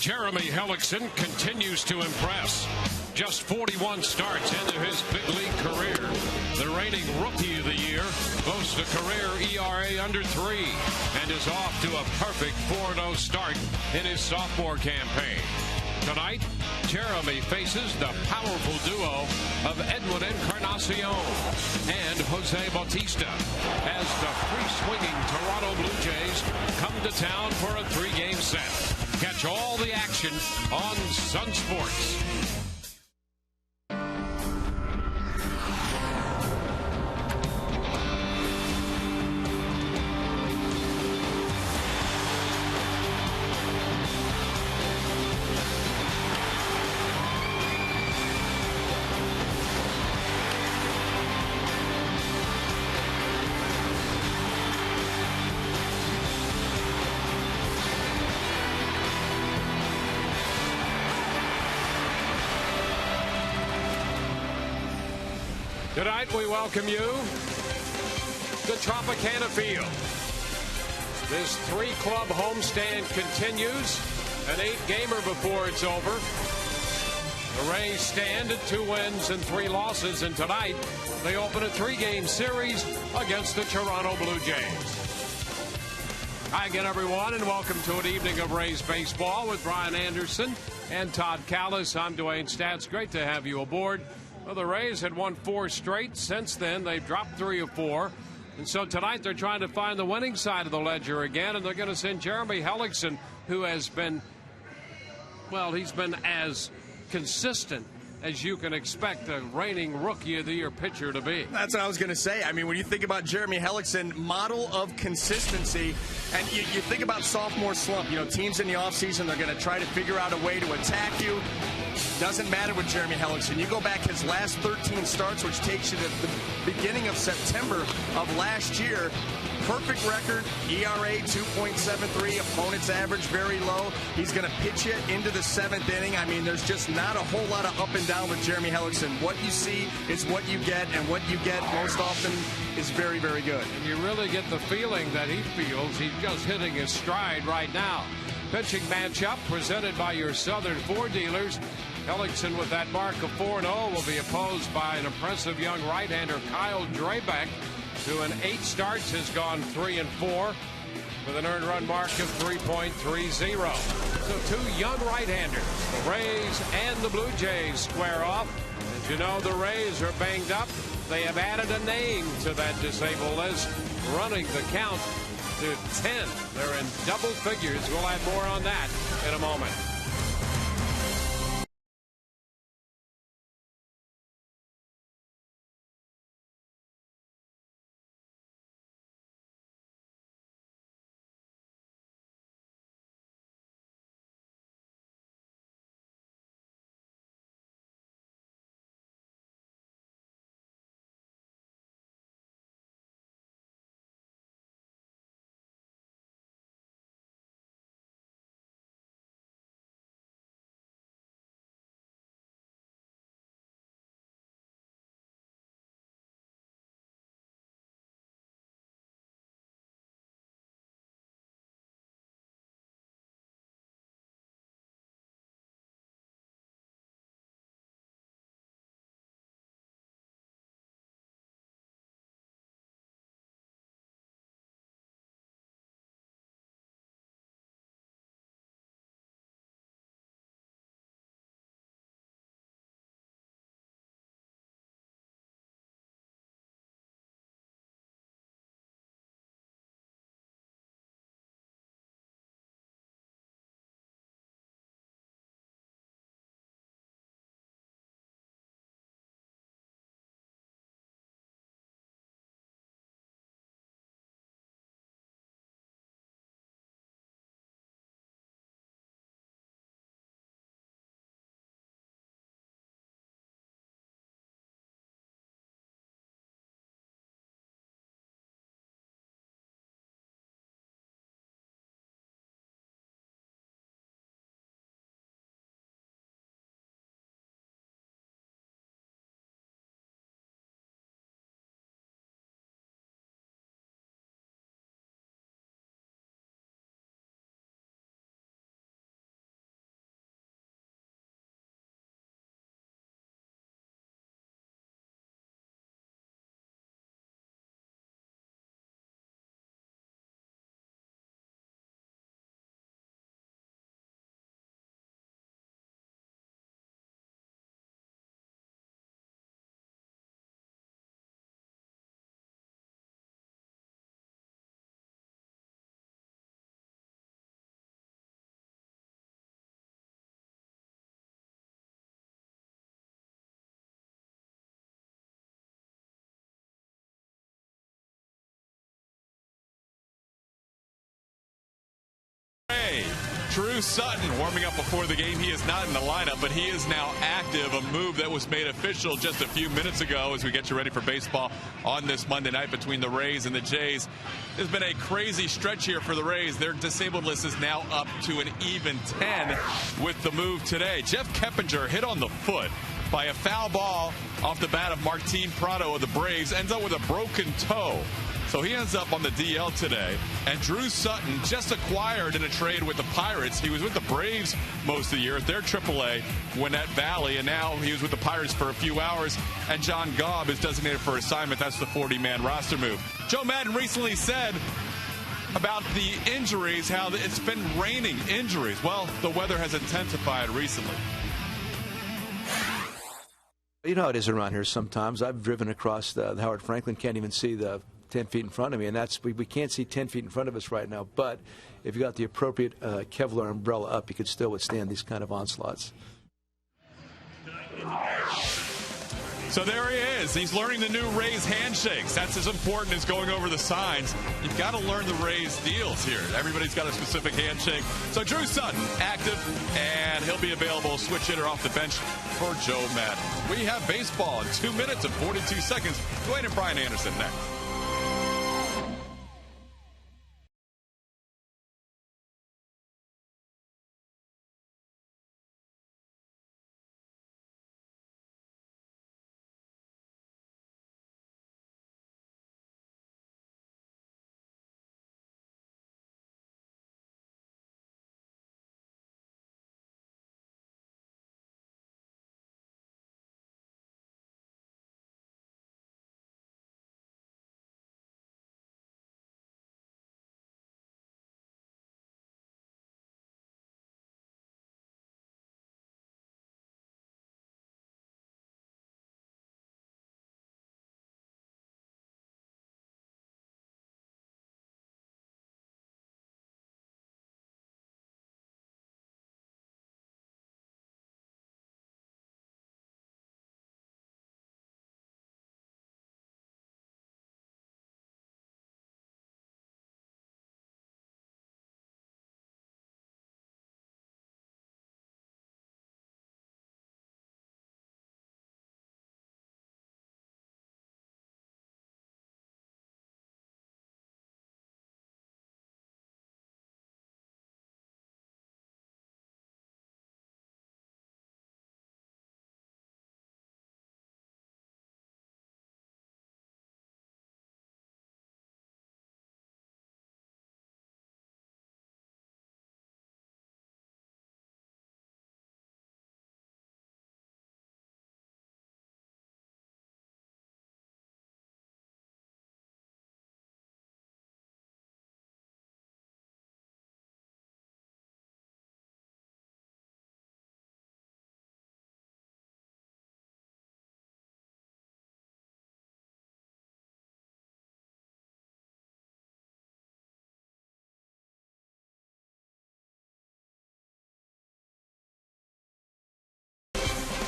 Jeremy Hellickson continues to impress. Just 41 starts into his big league career. The reigning Rookie of the Year boasts a career ERA under 3 and is off to a perfect 4-0 start in his sophomore campaign. Tonight, Jeremy faces the powerful duo of Edwin Encarnacion and Jose Bautista as the free-swinging Toronto Blue Jays come to town for a 3-game set. Catch all the action on Sun Sports. Tonight we welcome you to Tropicana Field. This 3-club homestand continues, an 8-gamer before it's over. The Rays stand at 2 wins and 3 losses, and tonight they open a 3-game series against the Toronto Blue Jays. Hi again, everyone, and welcome to an evening of Rays baseball with Brian Anderson and Todd Callis. I'm Dwayne Stats. Great to have you aboard. Well, the Rays had won 4 straight. Since then, they've dropped 3 of 4. And so tonight they're trying to find the winning side of the ledger again, and they're going to send Jeremy Hellickson, who has been, well, he's been as consistent as you can expect a reigning Rookie of the Year pitcher to be. That's what I was going to say. I mean, when you think about Jeremy Hellickson, model of consistency, and you think about sophomore slump, teams in the offseason, they're going to try to figure out a way to attack you. Doesn't matter with Jeremy Hellickson. You go back his last 13 starts, which takes you to the beginning of September of last year. Perfect record, ERA 2.73, opponent's average very low. He's going to pitch you into the 7th inning. I mean, there's just not a whole lot of up and down with Jeremy Hellickson. What you see is what you get, and what you get most often is very, very good. And you really get the feeling that he feels he's just hitting his stride right now. Pitching matchup presented by your Southern Ford dealers. Hellickson with that mark of 4-0 will be opposed by an impressive young right-hander, Kyle Drabeck, who in 8 starts has gone 3-4 with an earned run mark of 3.30. So 2 young right-handers, the Rays and the Blue Jays, square off. As you know, the Rays are banged up. They have added a name to that disabled list, running the count to 10. They're in double figures. We'll add more on that in a moment. Drew Sutton warming up before the game. He is not in the lineup, but he is now active, a move that was made official just a few minutes ago as we get you ready for baseball on this Monday night between the Rays and the Jays. There's been a crazy stretch here for the Rays. Their disabled list is now up to an even 10 with the move today. Jeff Keppinger hit on the foot by a foul ball off the bat of Martin Prado of the Braves, ends up with a broken toe. So he ends up on the DL today. And Drew Sutton just acquired in a trade with the Pirates. He was with the Braves most of the year at their AAA, Gwinnett Valley, and now he was with the Pirates for a few hours. And John Gobb is designated for assignment. That's the 40-man roster move. Joe Madden recently said about the injuries, how it's been raining injuries. Well, the weather has intensified recently. You know how it is around here sometimes. I've driven across the Howard Franklin, can't even see the 10 feet in front of me, and that's we can't see 10 feet in front of us right now. But if you got the appropriate Kevlar umbrella up, you could still withstand these kind of onslaughts. So there he is. He's learning the new Rays handshakes. That's as important as going over the signs. You've got to learn the Rays deals here. Everybody's got a specific handshake. So Drew Sutton, active, and he'll be available, switch hitter off the bench for Joe Madden. We have baseball in 2 minutes and 42 seconds. Dwayne and Brian Anderson next.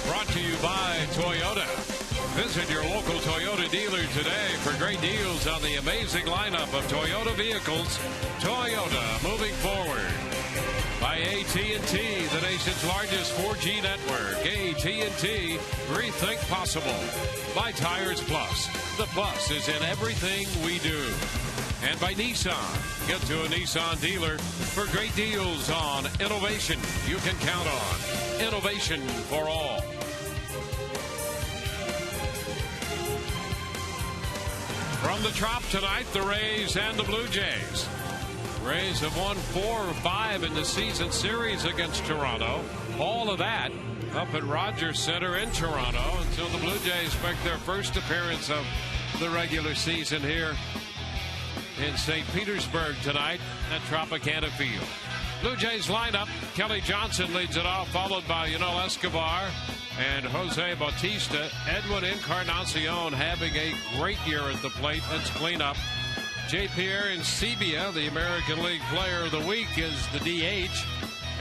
Brought to you by Toyota. Visit your local Toyota dealer today for great deals on the amazing lineup of Toyota vehicles. Toyota, moving forward. By AT&T, the nation's largest 4G network. AT&T, rethink possible. By Tires Plus. The plus is in everything we do. And by Nissan. Get to a Nissan dealer for great deals on innovation you can count on. Innovation for all. From the Trop tonight, the Rays and the Blue Jays. Rays have won 4 or 5 in the season series against Toronto. All of that up at Rogers Center in Toronto until the Blue Jays make their first appearance of the regular season here in St. Petersburg tonight at Tropicana Field. Blue Jays lineup, Kelly Johnson leads it off, followed by Yunel Escobar and Jose Bautista. Edwin Encarnacion having a great year at the plate. Let's clean up. J. Pierre Encibia, the American League Player of the Week, is the DH.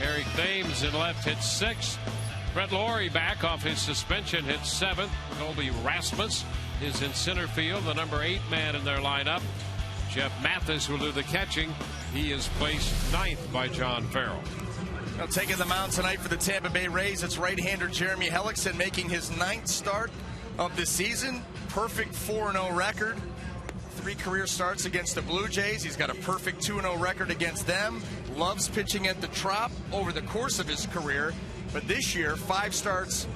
Eric Thames in left hits 6. Brett Laurie back off his suspension hits 7th. Colby Rasmus is in center field, the number 8 man in their lineup. Jeff Mathis will do the catching. He is placed 9th by John Farrell. Now taking the mound tonight for the Tampa Bay Rays, it's right-hander Jeremy Hellickson making his 9th start of the season. Perfect 4-0 record. 3 career starts against the Blue Jays. He's got a perfect 2-0 record against them. Loves pitching at the Trop over the course of his career. But this year, 5 starts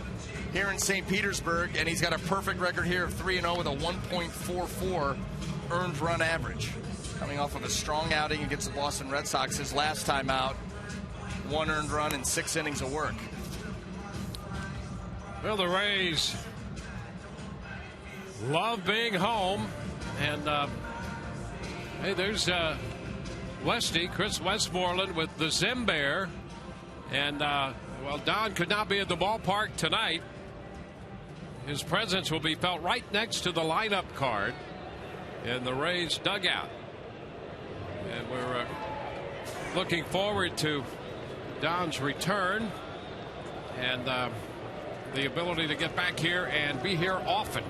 here in St. Petersburg, and he's got a perfect record here of 3-0 with a 1.44 earned run average. Coming off of a strong outing against the Boston Red Sox his last time out. 1 earned run and 6 innings of work. Well, the Rays love being home. And, hey, there's Westy, Chris Westmoreland with the Zimbear. And, well, Don could not be at the ballpark tonight. His presence will be felt right next to the lineup card in the Rays dugout. And we're looking forward to Don's return and the ability to get back here and be here often.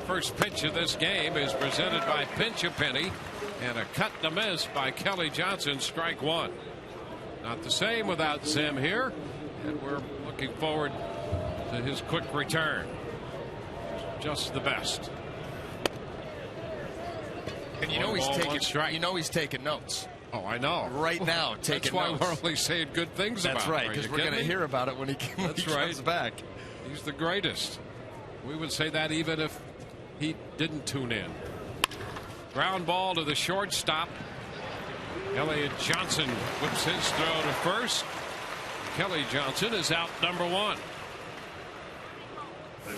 First pitch of this game is presented by Pinch a Penny, and a cut to miss by Kelly Johnson, strike 1. Not the same without Zim here, and we're looking forward to his quick return. Just the best. And you know he's taking notes. Oh, I know. Right now, taking notes. That's why we're only saying good things about him. That's right, because we're going to hear about it when he comes back. He's the greatest. We would say that even if he didn't tune in. Ground ball to the shortstop. Elliott Johnson whips his throw to first. Kelly Johnson is out number 1.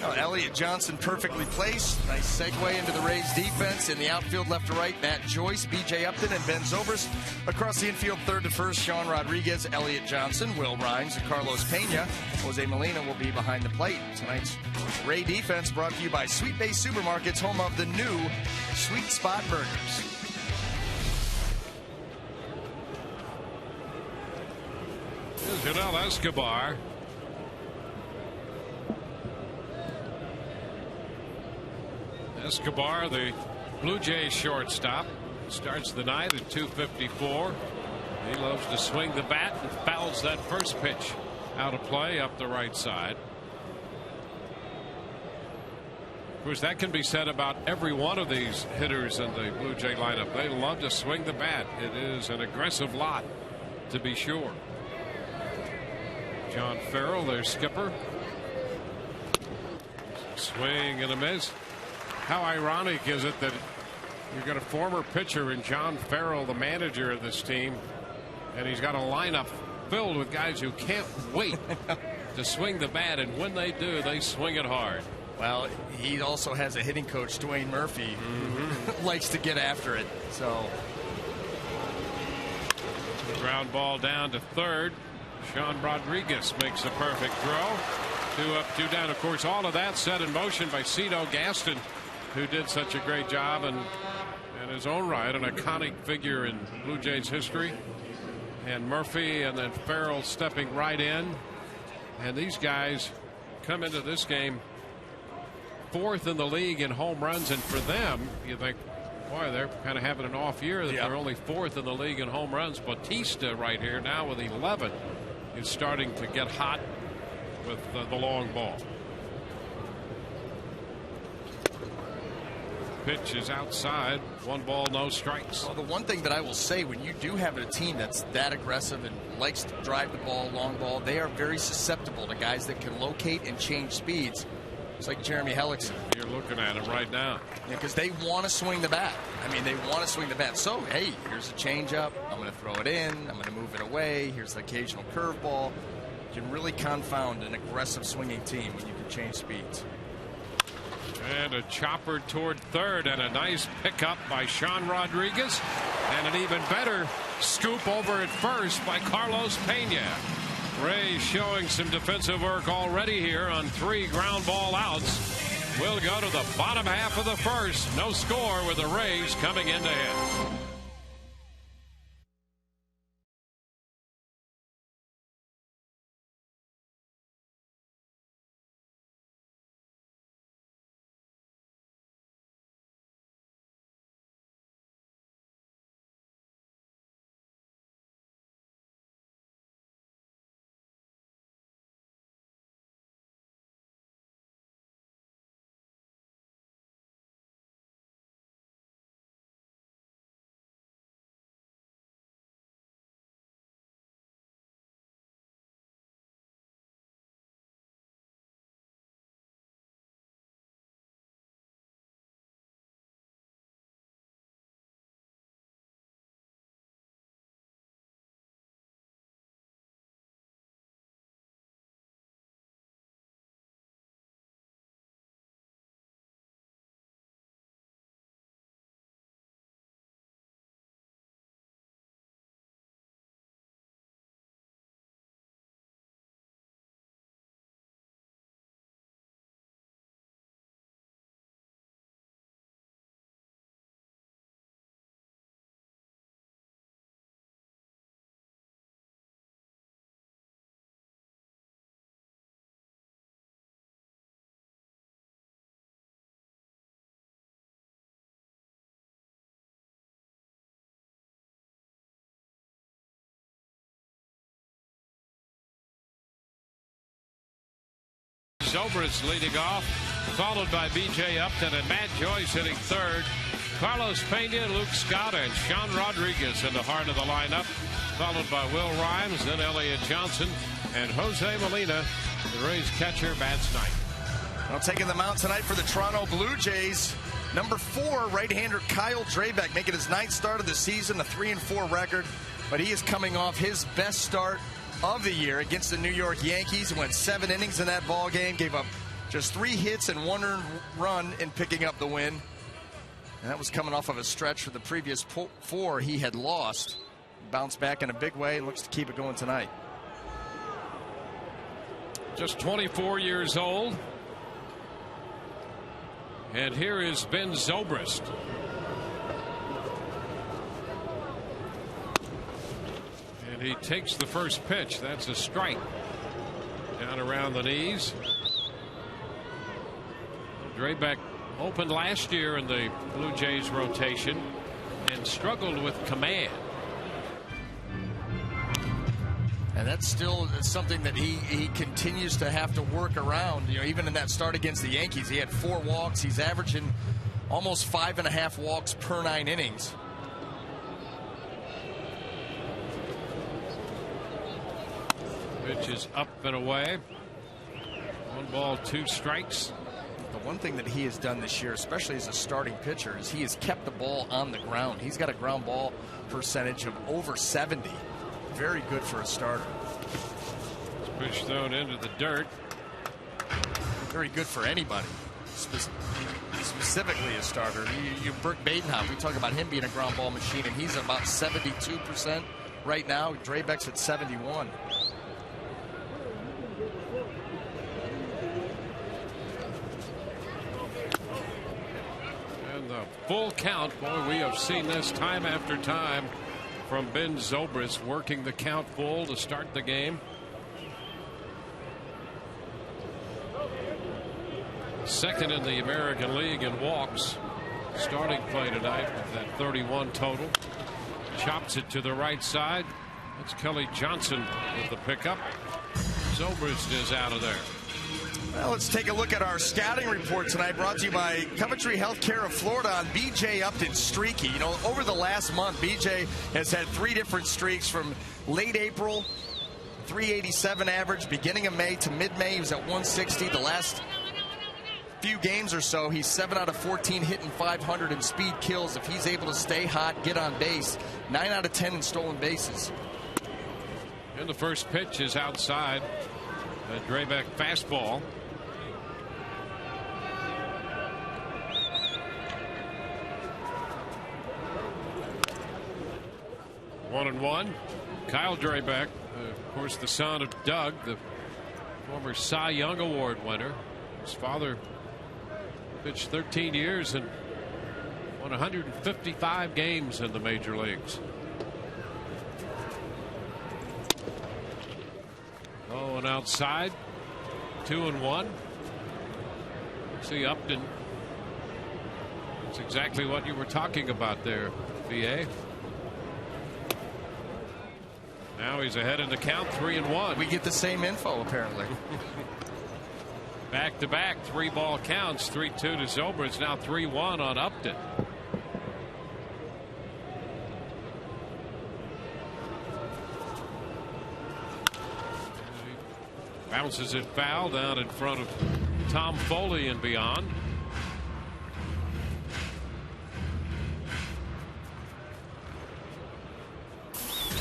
Oh, Elliott Johnson perfectly placed. Nice segue into the Rays defense. In the outfield left to right, Matt Joyce, B.J. Upton, and Ben Zobrist. Across the infield third to first, Sean Rodriguez, Elliott Johnson, Will Rhymes, and Carlos Pena. Jose Molina will be behind the plate. Tonight's Ray defense brought to you by Sweet Bay Supermarkets, home of the new Sweet Spot Burgers. Here's Janelle Escobar. Escobar, the Blue Jays shortstop, starts the night at 254. He loves to swing the bat and fouls that first pitch out of play up the right side. Of course, that can be said about every one of these hitters in the Blue Jay lineup. They love to swing the bat. It is an aggressive lot, to be sure. John Farrell, their skipper. Swing and a miss. How ironic is it that you've got a former pitcher in John Farrell, the manager of this team, and he's got a lineup filled with guys who can't wait to swing the bat, and when they do, they swing it hard. Well, he also has a hitting coach, Dwayne Murphy, who likes to get after it. So, ground ball down to third. Sean Rodriguez makes a perfect throw. 2 up, 2 down. Of course, all of that set in motion by Cito Gaston, who did such a great job and in his own right, an iconic figure in Blue Jays history. And Murphy and then Farrell stepping right in. And these guys come into this game 4th in the league in home runs. And for them, you think, boy, they're kind of having an off year that they're only 4th in the league in home runs. Bautista right here now with 11 is starting to get hot with the long ball. Pitch is outside. 1 ball, no strikes. Well, the one thing that I will say, when you do have a team that's that aggressive and likes to drive the ball, long ball, they are very susceptible to guys that can locate and change speeds. It's like Jeremy Hellickson. You're looking at him right now. Yeah, because they want to swing the bat. I mean, they want to swing the bat. So, hey, here's a changeup. I'm going to throw it in. I'm going to move it away. Here's the occasional curveball. You can really confound an aggressive swinging team when you can change speeds. And a chopper toward third, and a nice pickup by Sean Rodriguez, and an even better scoop over at first by Carlos Pena. Ray showing some defensive work already here on 3 ground ball outs. We'll go to the bottom half of the first. No score with the Rays coming into hit. Zobrist leading off, followed by B.J. Upton and Matt Joyce hitting third. Carlos Pena, Luke Scott, and Sean Rodriguez in the heart of the lineup, followed by Will Rhymes, then Elliott Johnson, and Jose Molina, the Rays catcher, bats ninth. Well, taking the mound tonight for the Toronto Blue Jays, number 4, right-hander Kyle Drabek, making his 9th start of the season, a 3-4 record, but he is coming off his best start of the year against the New York Yankees. He went 7 innings in that ball game, gave up just 3 hits and 1 earned run in picking up the win. And that was coming off of a stretch for the previous 4 he had lost. Bounced back in a big way and looks to keep it going tonight. Just 24 years old. And here is Ben Zobrist. And he takes the first pitch. That's a strike. Down around the knees. Drabek opened last year in the Blue Jays rotation and struggled with command. And that's still something that he continues to have to work around. You know, even in that start against the Yankees, he had 4 walks. He's averaging almost 5.5 walks per 9 innings. Pitch is up and away. 1 ball, 2 strikes. The one thing that he has done this year, especially as a starting pitcher, is he has kept the ball on the ground. He's got a ground ball percentage of over 70. Very good for a starter. Pitch thrown into the dirt. Very good for anybody, specifically a starter. You Burke Badenhoff, we talk about him being a ground ball machine, and he's at about 72% right now. Drabek's at 71. Full count. Boy, we have seen this time after time from Ben Zobrist, working the count full to start the game. Second in the American League in walks. Starting play tonight with that 31 total. Chops it to the right side. That's Kelly Johnson with the pickup. Zobrist is out of there. Well, let's take a look at our scouting report tonight, brought to you by Coventry Healthcare of Florida on B.J. Upton streaky. You know, over the last month, B.J. has had 3 different streaks from late April, 387 average, beginning of May to mid-May. He was at 160. The last few games or so, he's 7 out of 14 hitting 500 in speed kills. If he's able to stay hot, get on base, 9 out of 10 in stolen bases. And the first pitch is outside. A Drabek fastball. 1-1. Kyle Drabek, of course, the son of Doug, the former Cy Young Award winner. His father pitched 13 years and won 155 games in the major leagues. Oh, and outside, 2-1. See Upton. That's exactly what you were talking about there, VA. Now he's ahead in the count, 3-1. We get the same info, apparently. Back-to-back 3-ball counts, 3-2 to Zobrist, now 3-1 on Upton. Bounces it foul down in front of Tom Foley and beyond.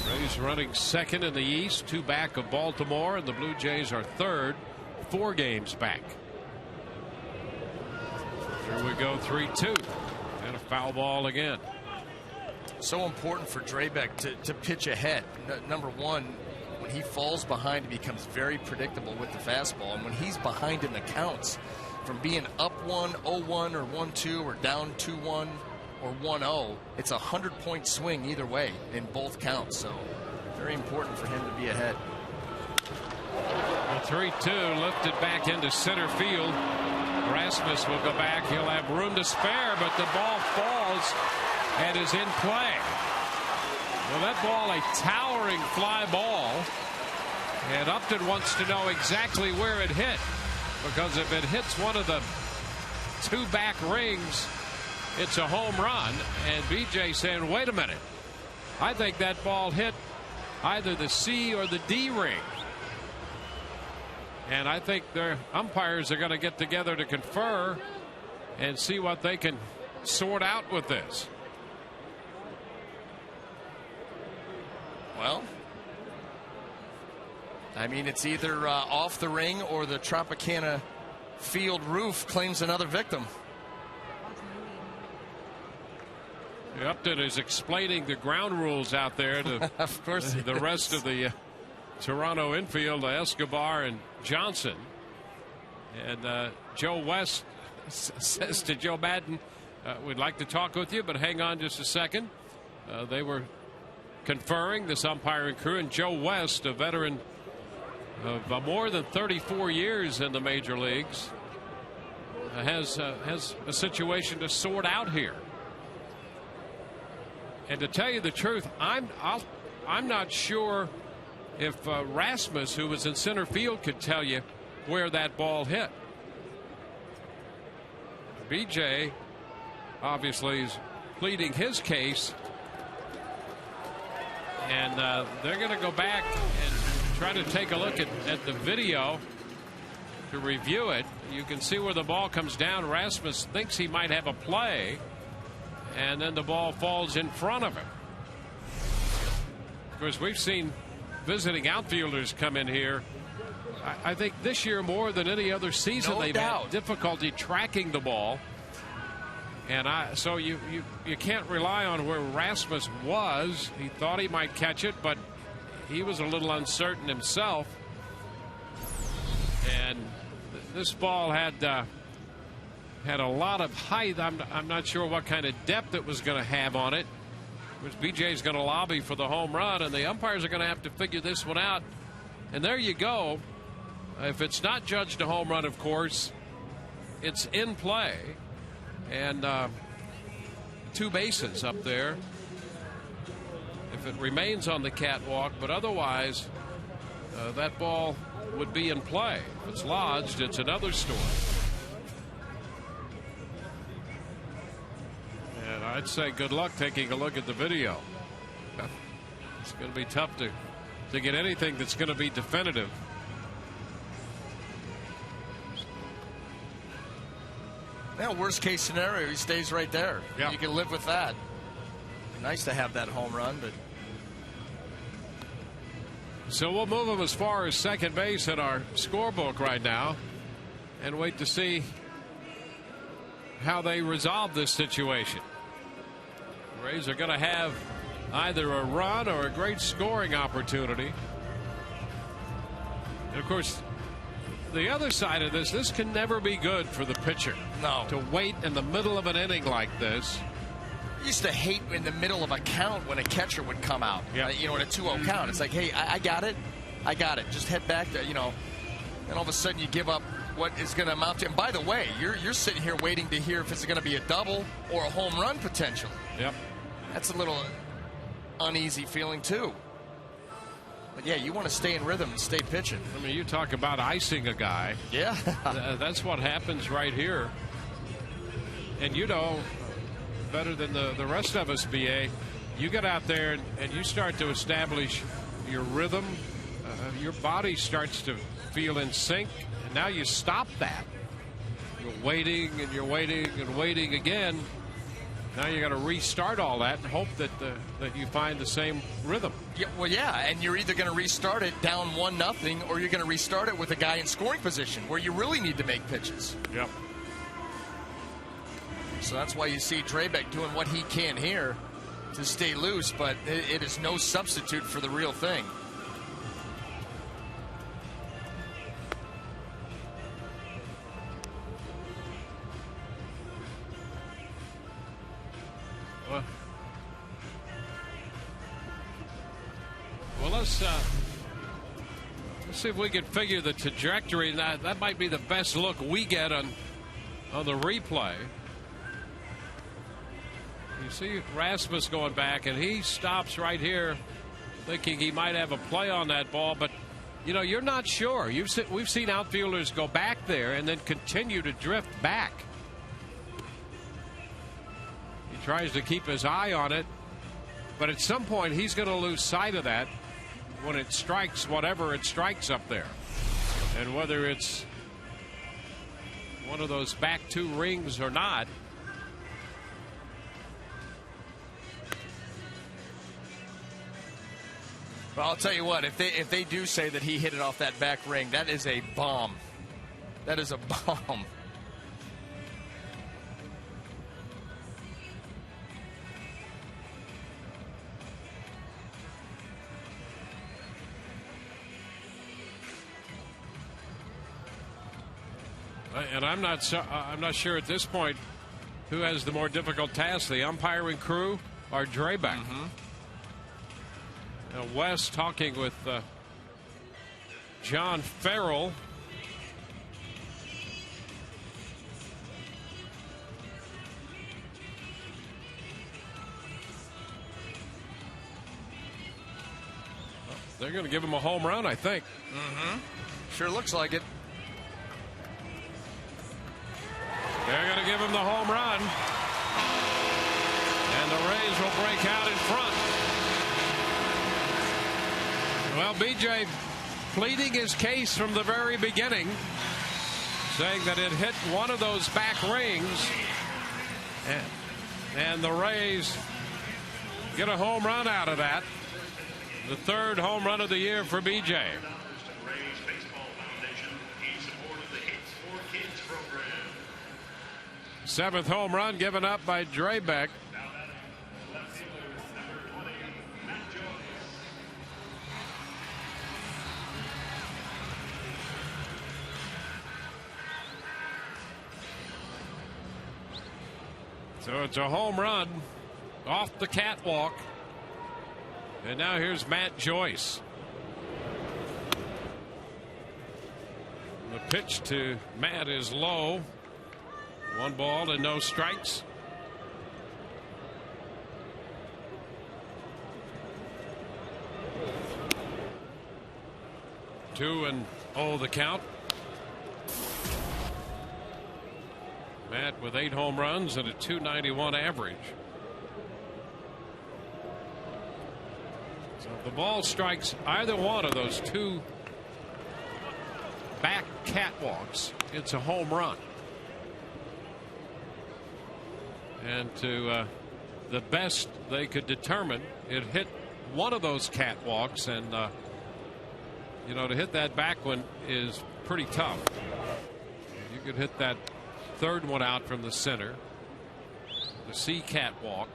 Rays running second in the East, 2 back of Baltimore, and the Blue Jays are third, 4 games back. Here we go, 3-2, and a foul ball again. So important for Drabek to pitch ahead. Number one, when he falls behind, he becomes very predictable with the fastball, and when he's behind in the counts, from being up 1, 0-1, or 1-2, or down 2-1, or 1-0, it's a 100-point swing either way in both counts. So very important for him to be ahead. The 3-2 lifted back into center field. Rasmus will go back. He'll have room to spare, but the ball falls and is in play. Well, that ball, a towering fly ball, and Upton wants to know exactly where it hit. because if it hits one of the two back rings, it's a home run. And BJ saying, wait a minute, I think that ball hit either the C or the D ring. And I think their umpires are going to get together to confer and see what they can sort out with this. Well, I mean, it's either off the ring or the Tropicana field roof claims another victim. Upton is explaining the ground rules out there to of course the rest of the Toronto infield, Escobar and Johnson. And Joe West says to Joe Madden, we'd like to talk with you, but hang on just a second. They were conferring, this umpiring crew, and Joe West, a veteran of more than 34 years in the major leagues, has a situation to sort out here. And to tell you the truth, I'm not sure if Rasmus, who was in center field, could tell you where that ball hit. BJ obviously is pleading his case, and they're going to go back and try to take a look at the video to review it. You can see where the ball comes down. Rasmus thinks he might have a play, and then the ball falls in front of him. Of course, we've seen visiting outfielders come in here. I think this year more than any other season, they've had difficulty tracking the ball. And so you can't rely on where Rasmus was. He thought he might catch it, but he was a little uncertain himself. And this ball had a lot of height. I'm not sure what kind of depth it was going to have on it. Which BJ's going to lobby for the home run, and the umpires are going to have to figure this one out. And there you go. If it's not judged a home run, of course, it's in play. And two bases up there if it remains on the catwalk, but otherwise that ball would be in play. If it's lodged, it's another story. And I'd say good luck taking a look at the video. It's going to be tough to get anything that's going to be definitive. Well, worst case scenario, he stays right there. Yeah. You can live with that. Nice to have that home run, but so we'll move him as far as second base in our scorebook right now and wait to see how they resolve this situation. The Rays are going to have either a run or a great scoring opportunity. And of course, the other side of this can never be good for the pitcher. No. To wait in the middle of an inning like this. I used to hate in the middle of a count when a catcher would come out. Yeah. You know, in a 2-0 count. It's like, hey, I got it. I got it. Just head back there, you know. And all of a sudden you give up what is going to amount to. And by the way, you're sitting here waiting to hear if it's going to be a double or a home run potential. Yep. That's a little uneasy feeling, too. But, yeah, you want to stay in rhythm and stay pitching. I mean, you talk about icing a guy. Yeah. That's what happens right here. And you know better than the rest of us, BA, you get out there and you start to establish your rhythm. Your body starts to feel in sync. And now you stop that. You're waiting and you're waiting and waiting again. Now you got to restart all that and hope that you find the same rhythm. Yeah, well, yeah, and you're either going to restart it down 1-0, or you're going to restart it with a guy in scoring position where you really need to make pitches. Yep. So that's why you see Drabek doing what he can here to stay loose, but it is no substitute for the real thing. Well, let's see if we can figure the trajectory. That might be the best look we get on the replay. You see Rasmus going back, and he stops right here thinking he might have a play on that ball, but you know, you're not sure. We've seen outfielders go back there and then continue to drift back. He tries to keep his eye on it, but at some point he's going to lose sight of that when it strikes whatever it strikes up there. And whether it's one of those back two rings or not. Well, I'll tell you what, if they do say that he hit it off that back ring, that is a bomb. That is a bomb. And I'm not sure at this point who has the more difficult task, the umpiring crew or Draybeck. Now Wes talking with John Farrell. They're going to give him a home run, I think. Sure looks like it. They're going to give him the home run. And the Rays will break out in front. Well, BJ pleading his case from the very beginning, saying that it hit one of those back rings. And the Rays get a home run out of that. The third home run of the year for BJ. Seventh home run given up by Draybeck. So it's a home run off the catwalk. And now here's Matt Joyce. The pitch to Matt is low. 1 ball and no strikes. Two and the count. Matt with 8 home runs and a .291 average. So if the ball strikes either one of those two back catwalks, it's a home run. And to the best they could determine, it hit one of those catwalks, and to hit that back one is pretty tough. You could hit that third one out from the center, the C catwalk,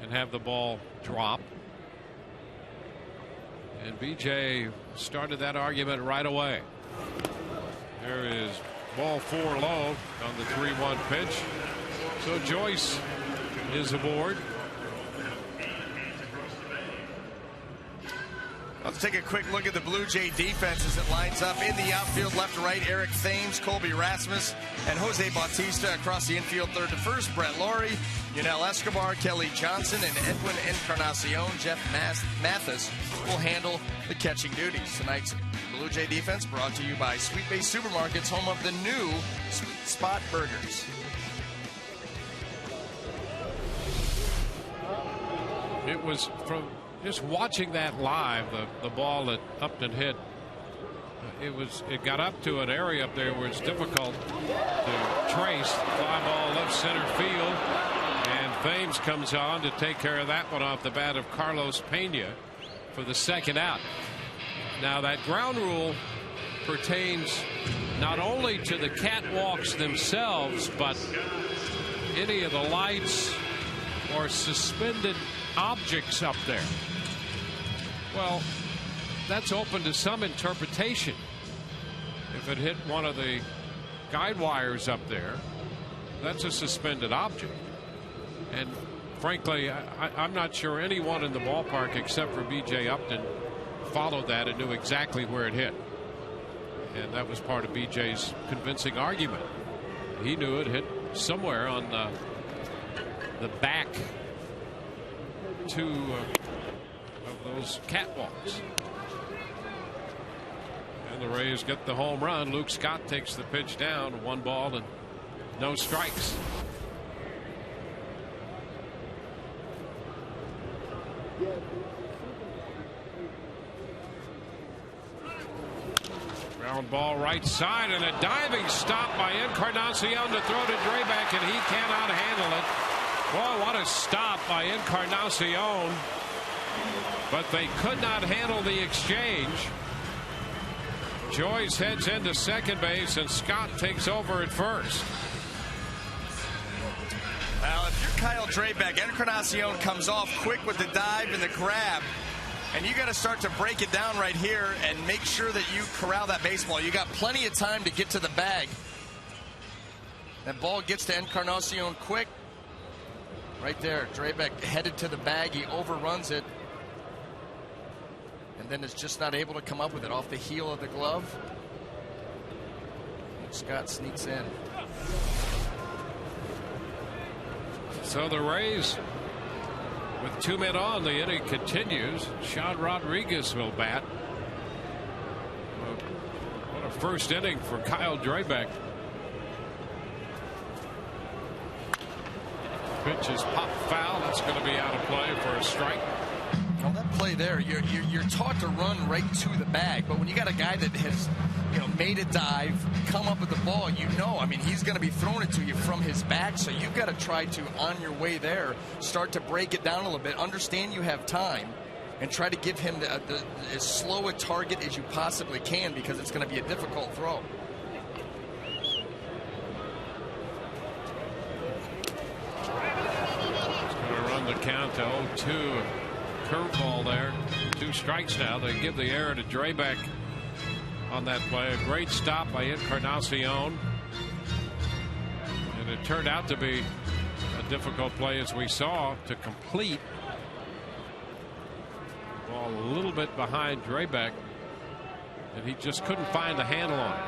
and have the ball drop. And BJ started that argument right away. There is ball 4 low on the 3-1 pitch. So Joyce is aboard. Let's take a quick look at the Blue Jay defense as it lines up in the outfield, left to right. Eric Thames, Colby Rasmus, and Jose Bautista. Across the infield, third to first, Brett Laurie, Yunel Escobar, Kelly Johnson, and Edwin Encarnacion. Jeff Mathis will handle the catching duties. Tonight's Blue Jay defense brought to you by Sweet Bay Supermarkets, home of the new Sweet Spot Burgers. It was from just watching that live, the ball that Upton hit. It got up to an area up there where it's difficult to trace. Fly ball left center field, and Thames comes on to take care of that one off the bat of Carlos Pena for the second out. Now that ground rule pertains not only to the catwalks themselves, but any of the lights or suspended objects up there. Well, that's open to some interpretation. If it hit one of the guide wires up there, that's a suspended object. And frankly, I'm not sure anyone in the ballpark except for B.J. Upton followed that and knew exactly where it hit. And that was part of B.J.'s convincing argument. He knew it hit somewhere on the back two of those catwalks. The Rays get the home run. Luke Scott takes the pitch down. 1 ball and no strikes. Ground ball right side, and a diving stop by Encarnacion to throw to Drabek, and he cannot handle it. Boy, what a stop by Encarnacion. But they could not handle the exchange. Joyce heads into second base, and Scott takes over at first. Well, if you're Kyle Drabek, Encarnacion comes off quick with the dive and the grab. And you got to start to break it down right here and make sure that you corral that baseball. You got plenty of time to get to the bag. That ball gets to Encarnacion quick. Right there, Drabek headed to the bag. He overruns it. And then is just not able to come up with it off the heel of the glove. Scott sneaks in. So the Rays, with 2 men on, the inning continues. Sean Rodriguez will bat. What a first inning for Kyle Drabek. Pitch is popped foul. That's going to be out of play for a strike. Well, that play there, you're taught to run right to the bag, but when you got a guy that has, made a dive, come up with the ball, I mean, he's going to be throwing it to you from his back, so you've got to try to, on your way there, start to break it down a little bit. Understand you have time, and try to give him as slow a target as you possibly can, because it's going to be a difficult throw. He's going to run the count to 0-2. Curveball there. 2 strikes now. They give the error to Drabek on that play. A great stop by Encarnacion. And it turned out to be a difficult play, as we saw, to complete. Ball a little bit behind Drabek, and he just couldn't find the handle on it.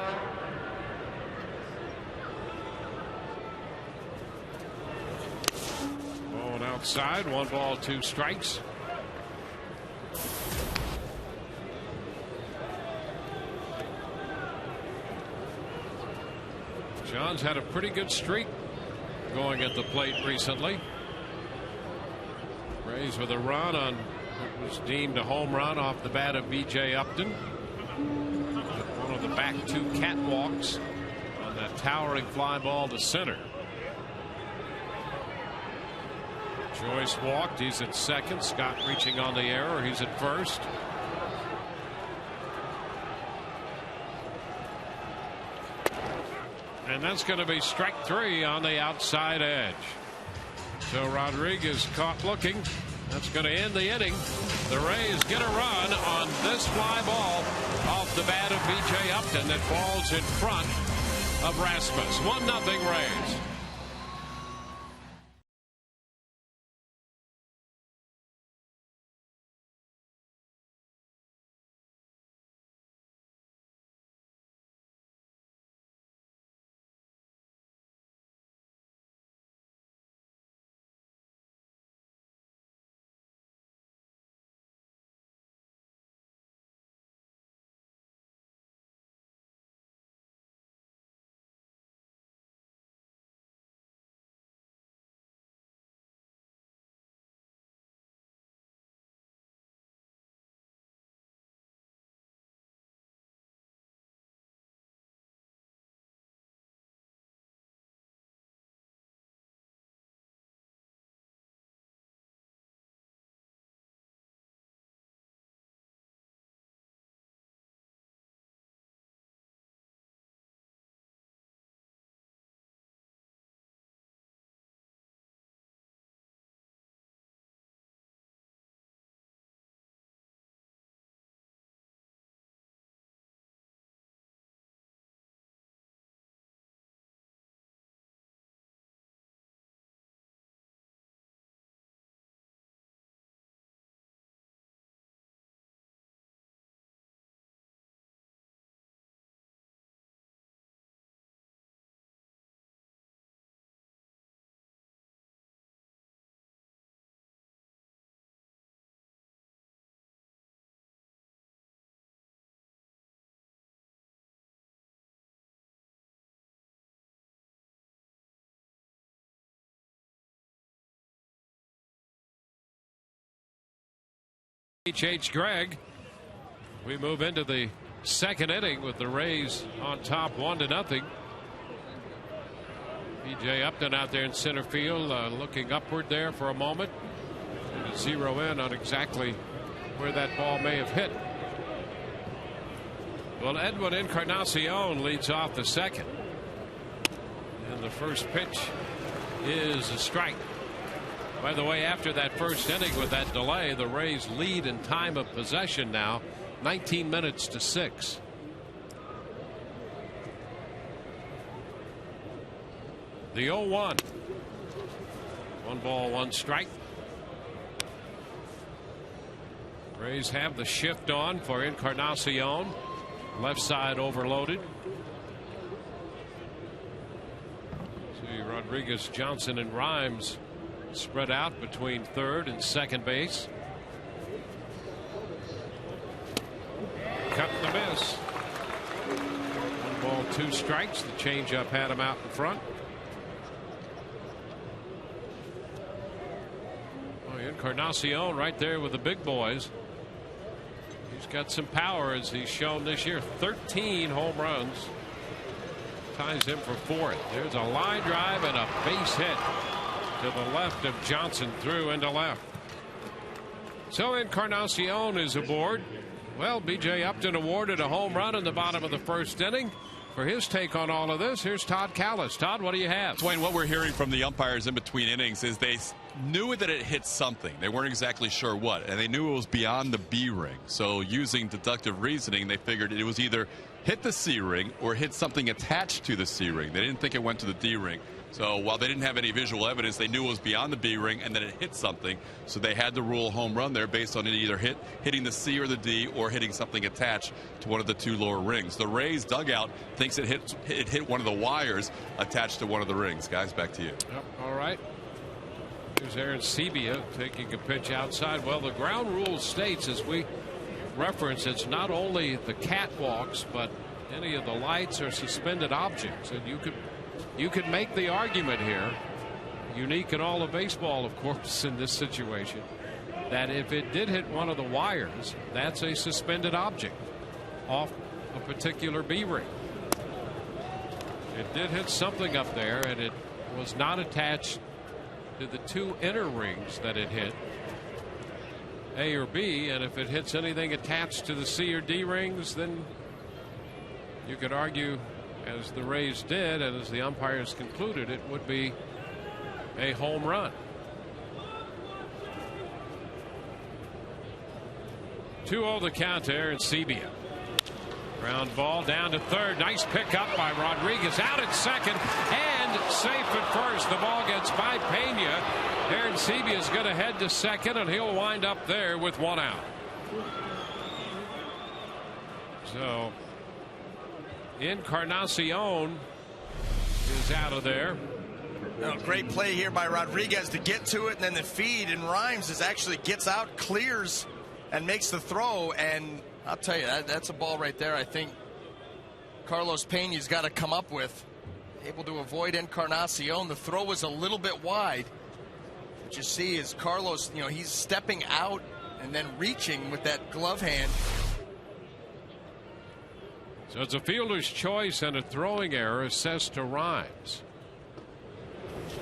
Going outside. 1 ball, 2 strikes. John's had a pretty good streak going at the plate recently. Rays with a run on what was deemed a home run off the bat of B.J. Upton. One of the back 2 catwalks on that towering fly ball to center. Joyce walked. He's at second. Scott reaching on the error. He's at first. And that's going to be strike 3 on the outside edge. So Rodriguez caught looking. That's going to end the inning. The Rays get a run on this fly ball off the bat of B.J. Upton that falls in front of Rasmus. 1-0 Rays. H. Gregg. We move into the second inning with the Rays on top 1-0. B.J. Upton out there in center field, looking upward there for a moment. To zero in on exactly where that ball may have hit. Well, Edwin Encarnacion leads off the second. And the first pitch is a strike. By the way, after that first inning with that delay, the Rays lead in time of possession now, 19 minutes to 6. The 0-1. 1 ball, 1 strike. Rays have the shift on for Encarnacion. Left side overloaded. See Rodriguez, Johnson, and Rhymes spread out between third and second base. Cut the miss. 1 ball, 2 strikes. The changeup had him out in front. Oh, Encarnacion right there with the big boys. He's got some power as he's shown this year. 13 home runs. Ties him for 4th. There's a line drive and a base hit to the left of Johnson, through into left. So Encarnacion is aboard. Well, B.J. Upton awarded a home run in the bottom of the first inning. For his take on all of this, here's Todd Callis. Todd, what do you have? Dwayne, what we're hearing from the umpires in between innings is they knew that it hit something. They weren't exactly sure what, and they knew it was beyond the B ring. So using deductive reasoning, they figured it was either hit the C ring or hit something attached to the C ring. They didn't think it went to the D ring. So while they didn't have any visual evidence, they knew it was beyond the B ring and that it hit something. So they had to rule a home run there based on it either hitting the C or the D or hitting something attached to one of the 2 lower rings. The Rays dugout thinks it hit one of the wires attached to one of the rings. Guys, back to you. Yep, all right. Here's Aaron Sebia taking a pitch outside. Well, the ground rule states, as we reference, it's not only the catwalks, but any of the lights or suspended objects. And you could make the argument here, unique in all of baseball, of course, in this situation, that if it did hit one of the wires, that's a suspended object off a particular B ring. It did hit something up there, and it was not attached to the 2 inner rings that it hit, A or B, and if it hits anything attached to the C or D rings, then you could argue, as the Rays did and as the umpires concluded, it would be a home run. 2-0 the count to Aaron Sebia. Ground ball down to third. Nice pickup by Rodriguez. Out at second and safe at first. The ball gets by Pena. Aaron Sebia is going to head to second, and he'll wind up there with 1 out. So Encarnacion is out of there. Great play here by Rodriguez to get to it, and then the feed, and Rhymes actually gets out, clears, and makes the throw. And I'll tell you, that's a ball right there I think Carlos Pena's got to come up with. Able to avoid Encarnacion. The throw was a little bit wide. What you see is Carlos, he's stepping out and then reaching with that glove hand. So it's a fielder's choice and a throwing error assessed to Rhymes.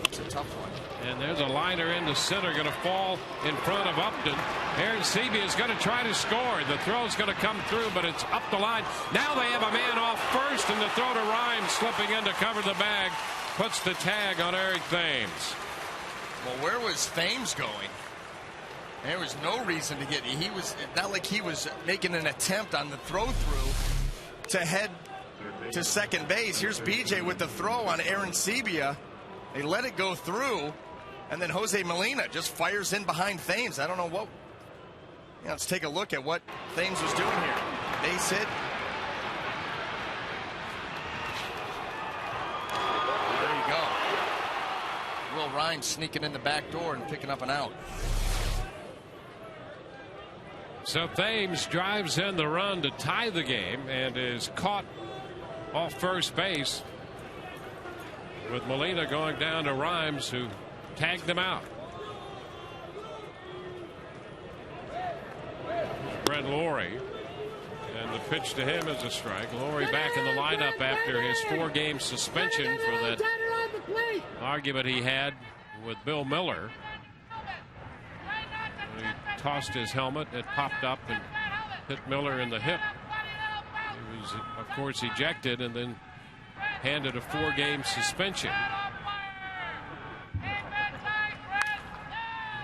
It's a tough one. And there's a liner into center, going to fall in front of Upton. Aaron Sebia is going to try to score. The throw's going to come through, but it's up the line. Now they have a man off first, and the throw to Rhymes slipping in to cover the bag puts the tag on Eric Thames. Well, where was Thames going? There was no reason to get. He was not like he was making an attempt on the throw through to head to second base. Here's BJ with the throw on Aaron Sebia. They let it go through, and then Jose Molina just fires in behind Thames. I don't know what. Let's take a look at what Thames was doing here. Base hit. There you go. Will Rhymes sneaking in the back door and picking up an out. So Thames drives in the run to tie the game and is caught off first base, with Molina going down to Rhymes, who tagged them out. Laurie. And the pitch to him is a strike. Laurie back in the lineup after his 4-game suspension for that argument he had with Bill Miller. When he tossed his helmet, it popped up and hit Miller in the hip. He was, of course, ejected and then handed a 4-game suspension.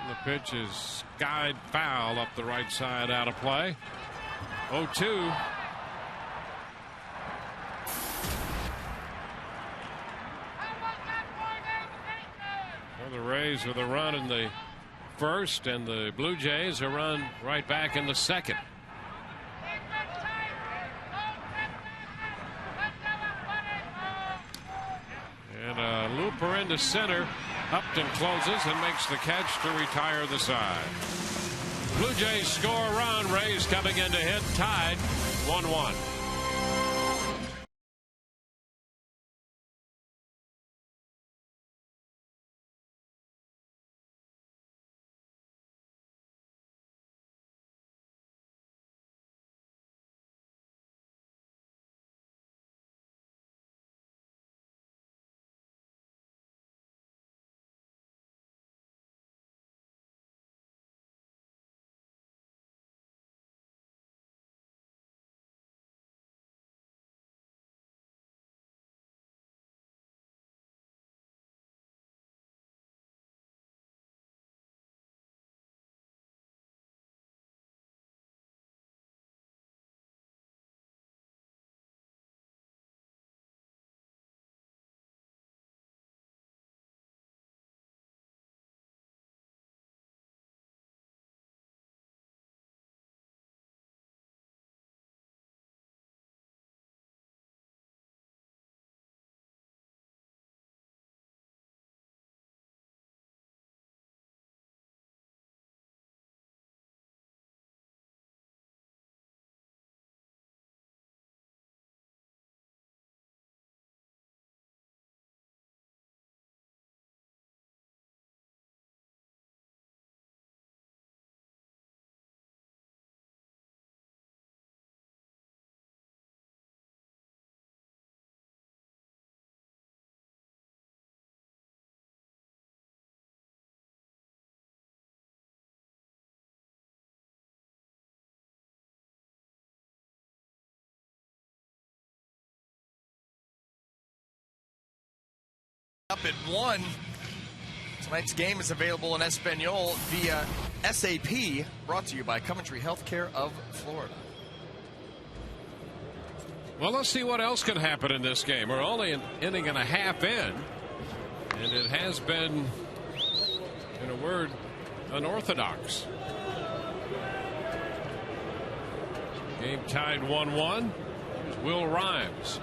And the pitch is skied foul up the right side, out of play. 0-2. Well, the Rays with a run in the first, and the Blue Jays a run right back in the second. And a looper into center. Upton closes and makes the catch to retire the side. Blue Jays score a run. Rays coming in to hit, tied 1-1. Up at 1. Tonight's game is available in Espanol via SAP, brought to you by Coventry Healthcare of Florida. Well, let's see what else can happen in this game. We're only an inning and a half in, and it has been, in a word, unorthodox. Game tied 1-1. Here's Will Rhymes.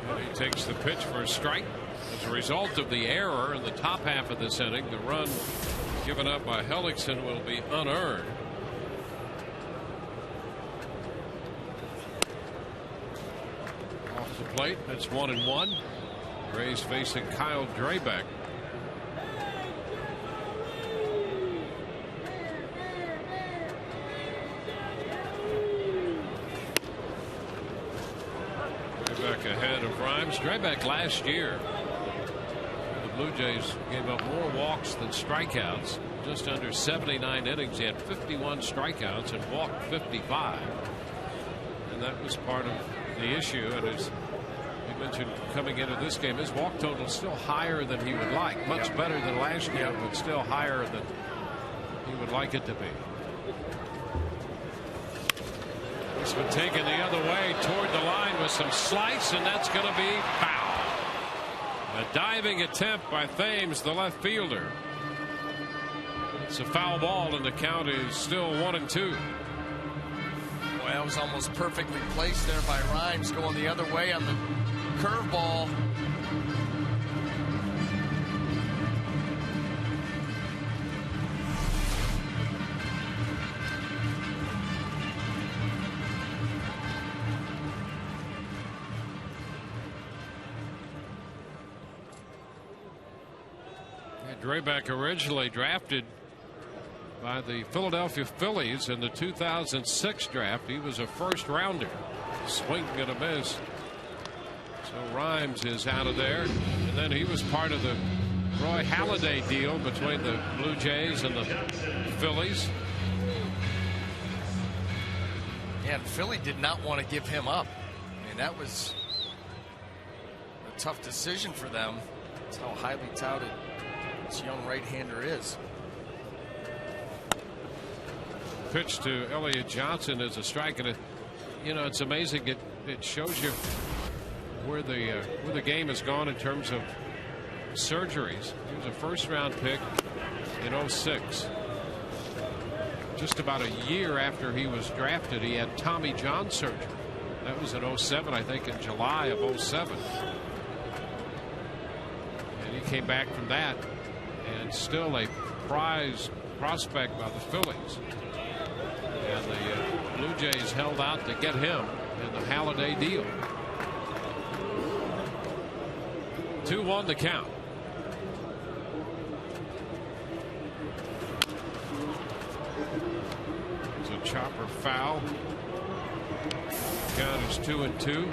And he takes the pitch for a strike. As a result of the error in the top half of this inning, the run given up by Hellickson will be unearned. Off the plate, that's 1-1. Rays facing Kyle Drabek. Ahead of Rhymes. Drabek last year, the Blue Jays gave up more walks than strikeouts. Just under 79 innings, he had 51 strikeouts and walked 55. And that was part of the issue. And as you mentioned coming into this game, his walk total is still higher than he would like. Much better than last year, but still higher than he would like it to be. It's been taken the other way toward the line with some slice, and that's going to be foul. A diving attempt by Thames, the left fielder. It's a foul ball, and the count is still 1-2. Well, that was almost perfectly placed there by Rhymes, going the other way on the curveball. Drabek originally drafted by the Philadelphia Phillies in the 2006 draft. He was a first rounder. Swing and a miss. So Rhymes is out of there. And then he was part of the Roy Halladay deal between the Blue Jays and the Phillies. Yeah, and Philly did not want to give him up. I mean, that was a tough decision for them. That's how highly touted this young right-hander is. Pitch to Elliott Johnson is a strike, and it's amazing. It shows you where the game has gone in terms of surgeries. He was a first-round pick in 06. Just about a year after he was drafted, he had Tommy John surgery. That was in 07, I think, in July of 07. And he came back from that, and still a prize prospect by the Phillies. And the Blue Jays held out to get him in the Halladay deal. 2-1 the count. It's a chopper foul. Count is 2-2.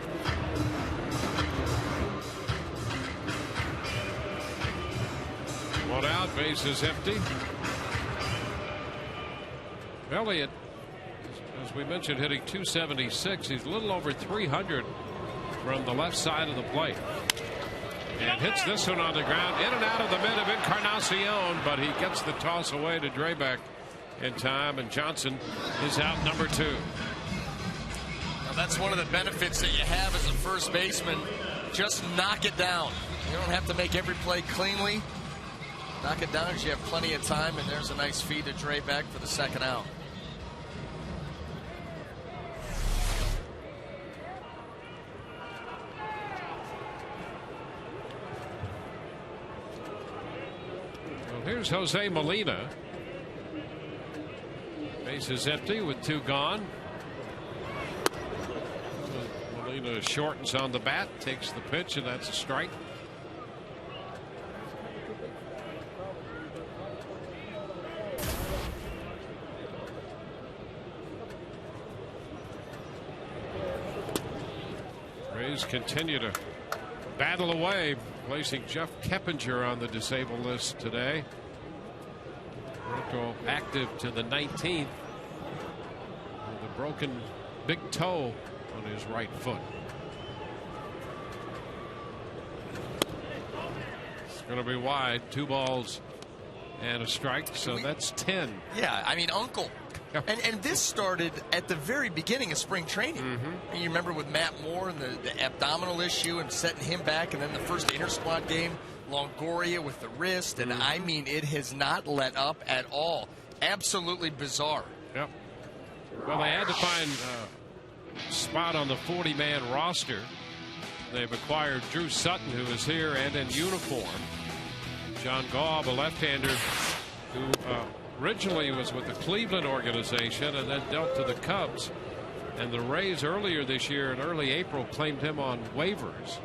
One out, base is empty. Elliott, as we mentioned, hitting .276. He's a little over 300 from the left side of the plate. And hits this one on the ground, in and out of the mid of Encarnacion, but he gets the toss away to Drabek in time, and Johnson is out number 2. Now that's one of the benefits that you have as a first baseman. Just knock it down. You don't have to make every play cleanly. Knock it down because you have plenty of time, and there's a nice feed to Drabek for the second out. Here's Jose Molina. Base is empty with 2 gone. Molina shortens on the bat, takes the pitch, and that's a strike. Rays continue to battle away, placing Jeff Keppinger on the disabled list today. Roto active to the 19th with a broken big toe on his right foot. It's going to be wide. 2 balls and a strike, so that's 10. Yeah, I mean, Uncle. And this started at the very beginning of spring training. And you remember with Matt Moore and the abdominal issue and setting him back, and then the first inter-squad game, Longoria with the wrist, and I mean, it has not let up at all. Absolutely bizarre. Yep. Well, they had to find a spot on the 40-man roster. They've acquired Drew Sutton, who is here and in uniform. John Gaub, a left-hander who originally was with the Cleveland organization and then dealt to the Cubs. And the Rays earlier this year in early April claimed him on waivers.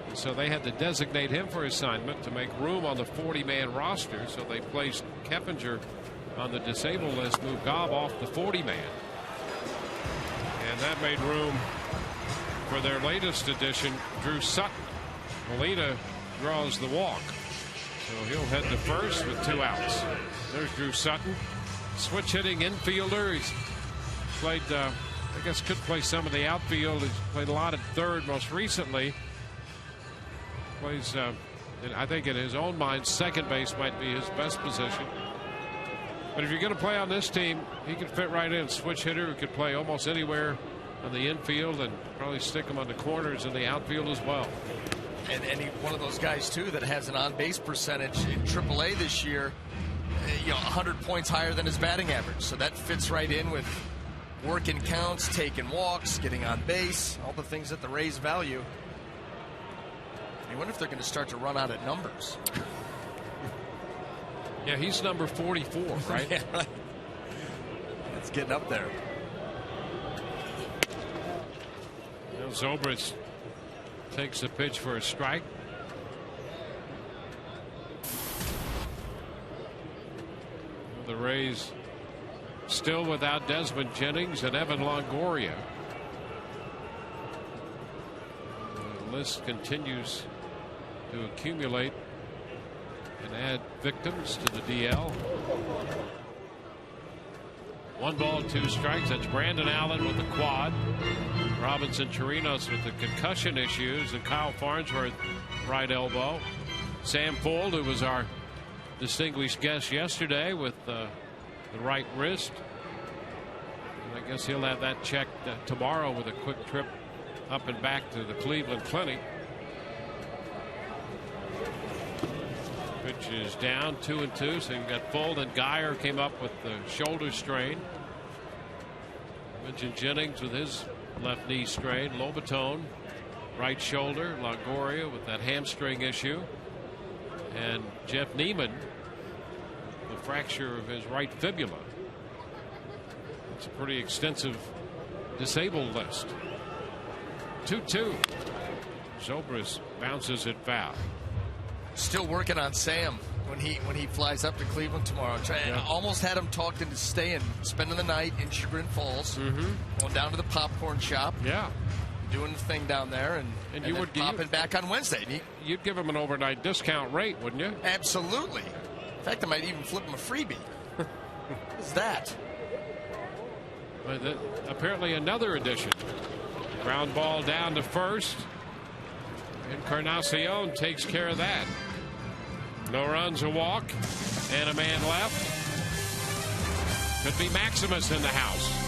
And so they had to designate him for assignment to make room on the 40-man roster. So they placed Keppinger on the disabled list, moved Gaub off the 40-man. And that made room for their latest addition, Drew Sutton. Molina draws the walk. So he'll head to first with 2 outs. There's Drew Sutton, switch hitting infielder. He's played, I guess, could play some of the outfield. He's played a lot at third most recently. Plays, I think in his own mind, second base might be his best position. But if you're going to play on this team, he could fit right in. Switch hitter who could play almost anywhere on the infield and probably stick him on the corners in the outfield as well. And he's one of those guys, too, that has an on-base percentage in AAA this year, 100 points higher than his batting average. So that fits right in with working counts, taking walks, getting on base, all the things that the Rays value. I wonder if they're going to start to run out of numbers. Yeah, he's number 44, right? Yeah, right. It's getting up there. Now Zobrist takes the pitch for a strike. The Rays still without Desmond Jennings and Evan Longoria. The list continues to accumulate and add victims to the DL. 1 ball, 2 strikes. That's Brandon Allen with the quad, Robinson Chirinos with the concussion issues, and Kyle Farnsworth right elbow. Sam Fuld, who was our distinguished guest yesterday, with the right wrist. And I guess he'll have that checked tomorrow with a quick trip up and back to the Cleveland Clinic. Pitch is down 2-2, so you've got Fuld, and Geyer came up with the shoulder strain. I mentioned Jennings with his left knee strain. Lobatone, right shoulder. Longoria with that hamstring issue. And Jeff Neiman, the fracture of his right fibula. It's a pretty extensive disabled list. 2-2. Zobrist bounces it foul. Still working on Sam when he flies up to Cleveland tomorrow. Almost had him talked into staying, spending the night in Chagrin Falls, going down to the popcorn shop. Yeah, doing the thing down there, and you would pop it back on Wednesday. You'd give him an overnight discount rate, wouldn't you? Absolutely. In fact, I might even flip him a freebie. What's that? Apparently another addition. Ground ball down to first. Encarnacion takes care of that. No runs, a walk, and a man left. Could be Maximus in the house.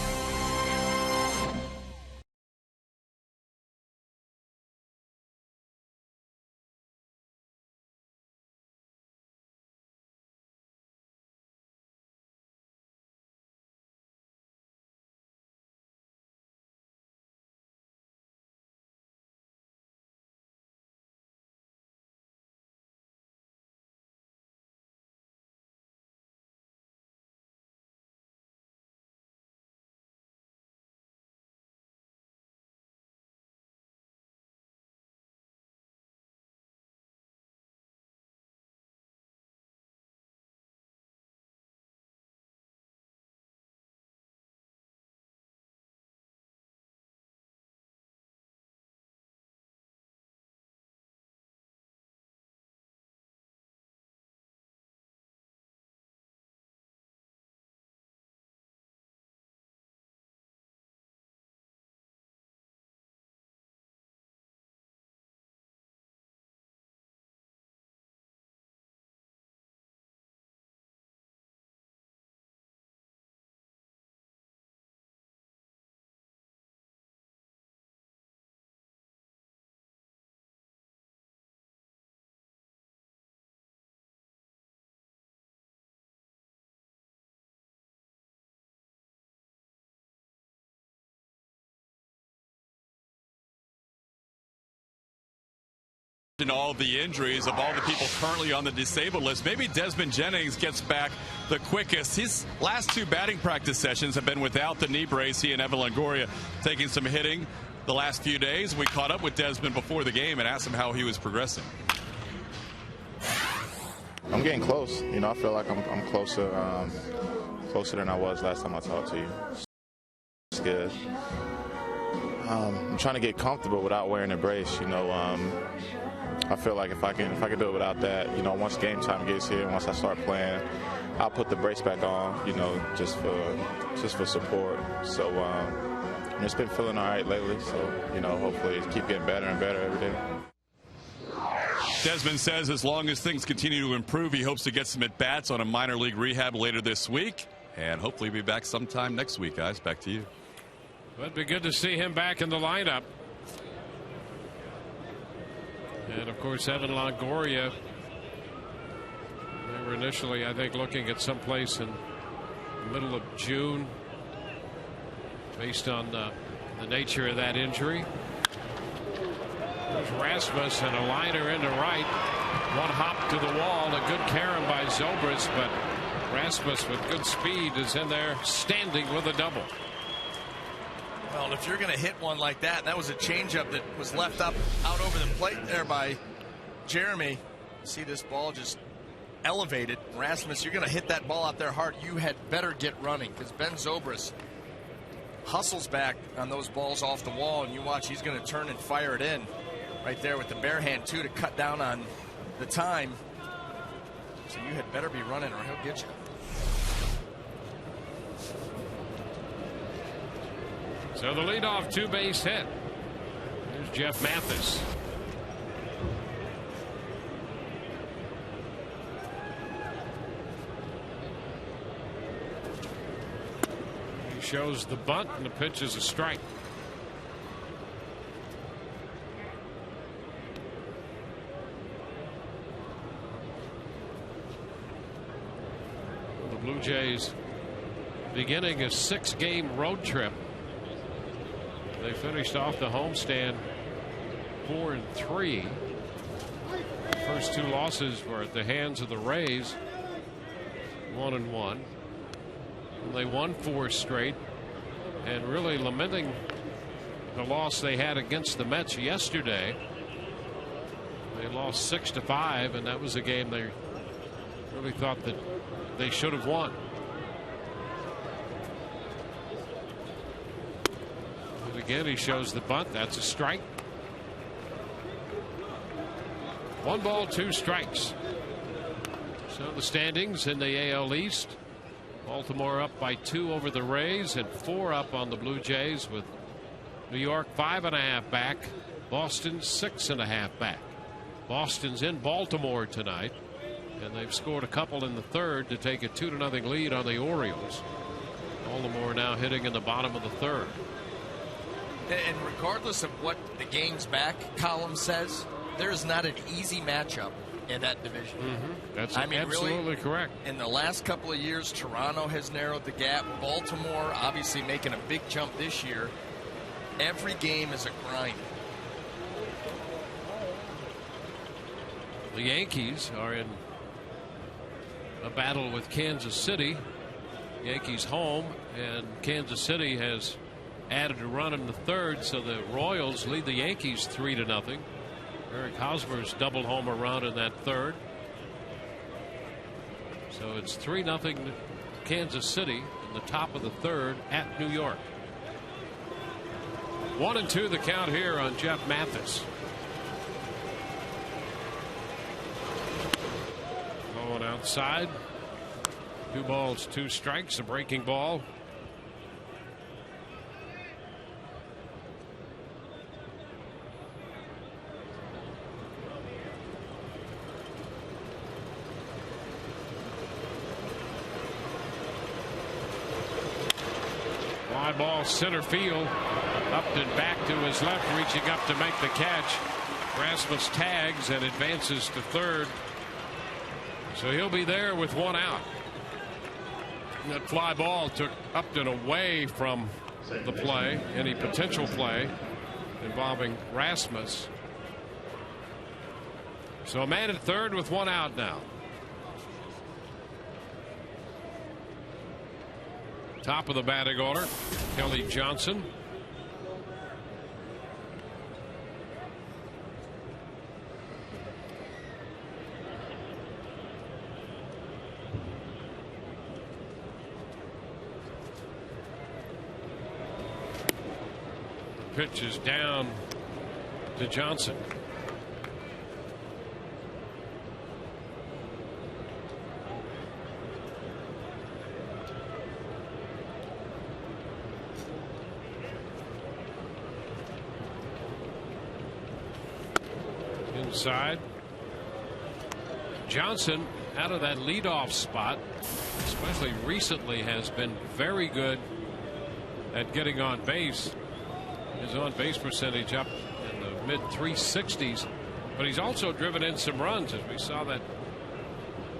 In all the injuries of all the people currently on the disabled list, maybe Desmond Jennings gets back the quickest. His last 2 batting practice sessions have been without the knee brace. He and Evan Longoria taking some hitting the last few days. We caught up with Desmond before the game and asked him how he was progressing. I'm getting close. You know, I feel like I'm closer than I was last time I talked to you. It's good. I'm trying to get comfortable without wearing a brace. You know, I feel like if I can do it without that, you know, once game time gets here, once I start playing, I'll put the brace back on, you know, just for support. So it's been feeling all right lately. So, you know, hopefully it keep getting better and better every day. Desmond says as long as things continue to improve, he hopes to get some at-bats on a minor league rehab later this week, and hopefully be back sometime next week, guys. Back to you. It'd be good to see him back in the lineup. And, of course, Evan Longoria. They were initially, I think, looking at someplace in the middle of June based on the nature of that injury. There's Rasmus and a liner into right. One hop to the wall. A good carom by Zobrist, but Rasmus with good speed is in there standing with a double. Well, if you're going to hit one like that was a changeup that was left up out over the plate there by Jeremy. See this ball just elevated. Rasmus, you're going to hit that ball out there hard. You had better get running, because Ben Zobrist hustles back on those balls off the wall, and you watch, he's going to turn and fire it in right there with the bare hand, too, to cut down on the time. So you had better be running or he'll get you. So the leadoff two-base hit. Here's Jeff Mathis. He shows the bunt, and the pitch is a strike. The Blue Jays beginning a 6-game road trip. They finished off the homestand 4-3. First 2 losses were at the hands of the Rays, 1-1. And they won 4 straight, and really lamenting the loss they had against the Mets yesterday. They lost 6-5, and that was a game they really thought that they should have won. Again, he shows the bunt. That's a strike. 1 ball, 2 strikes. So the standings in the AL East. Baltimore up by 2 over the Rays and 4 up on the Blue Jays, with New York 5.5 back. Boston 6.5 back. Boston's in Baltimore tonight, and they've scored a couple in the third to take a 2-0 lead on the Orioles. Baltimore now hitting in the bottom of the third. And regardless of what the game's back column says, there's not an easy matchup in that division. That's absolutely really, correct. In the last couple of years, Toronto has narrowed the gap. Baltimore obviously making a big jump this year. Every game is a grind. The Yankees are in a battle with Kansas City. Yankees home, and Kansas City has added a run in the third, so the Royals lead the Yankees 3-0. Eric Hosmer's double homer run in that third. So it's 3-0 Kansas City in the top of the third at New York. 1-2 the count here on Jeff Mathis. Going outside. 2 balls, 2 strikes, a breaking ball. Ball center field, Upton back to his left, reaching up to make the catch. Rasmus tags and advances to third, so he'll be there with 1 out. That fly ball took Upton away from the play, any potential play involving Rasmus. So a man at third with 1 out now. Top of the batting order, Kelly Johnson. The pitch is down to Johnson. Inside. Johnson, out of that leadoff spot, especially recently, has been very good at getting on base. His on base percentage up in the mid 360s, but he's also driven in some runs, as we saw that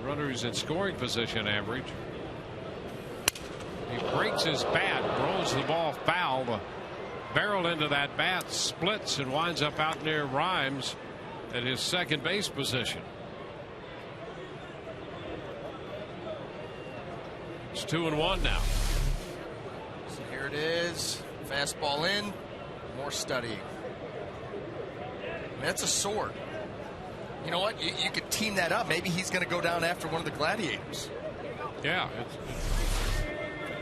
runners in scoring position average. He breaks his bat, rolls the ball foul. The barrel into that bat splits and winds up out near Rhymes at his second base position. It's 2-1 now. So here it is. Fastball in. More studying. That's a sword. You know what? You could team that up. Maybe he's going to go down after one of the gladiators. Yeah.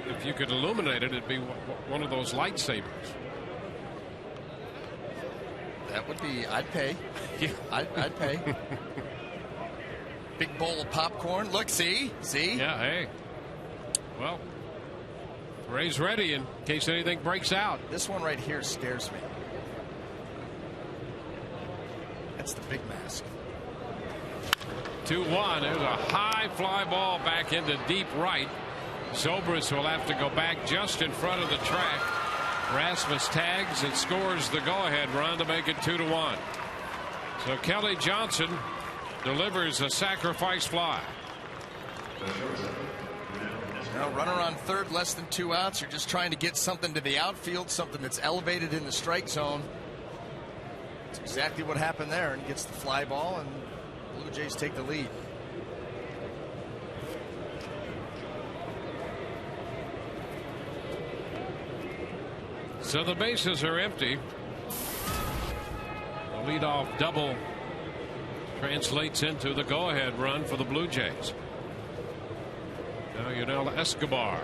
If you could illuminate it, it'd be one of those lightsabers. That would be, I'd pay. I'd pay. Big bowl of popcorn. Look, see? Yeah, hey. Well, Ray's ready in case anything breaks out. This one right here scares me. That's the big mask. 2-1. There's a high fly ball back into deep right. Zobrist will have to go back just in front of the track. Rasmus tags and scores the go-ahead run to make it 2-1. So Kelly Johnson delivers a sacrifice fly. Now, runner on third, less than 2 outs. You're just trying to get something to the outfield, something that's elevated in the strike zone. That's exactly what happened there, and gets the fly ball, and Blue Jays take the lead. So the bases are empty. The leadoff double translates into the go-ahead run for the Blue Jays. Now Yunel Escobar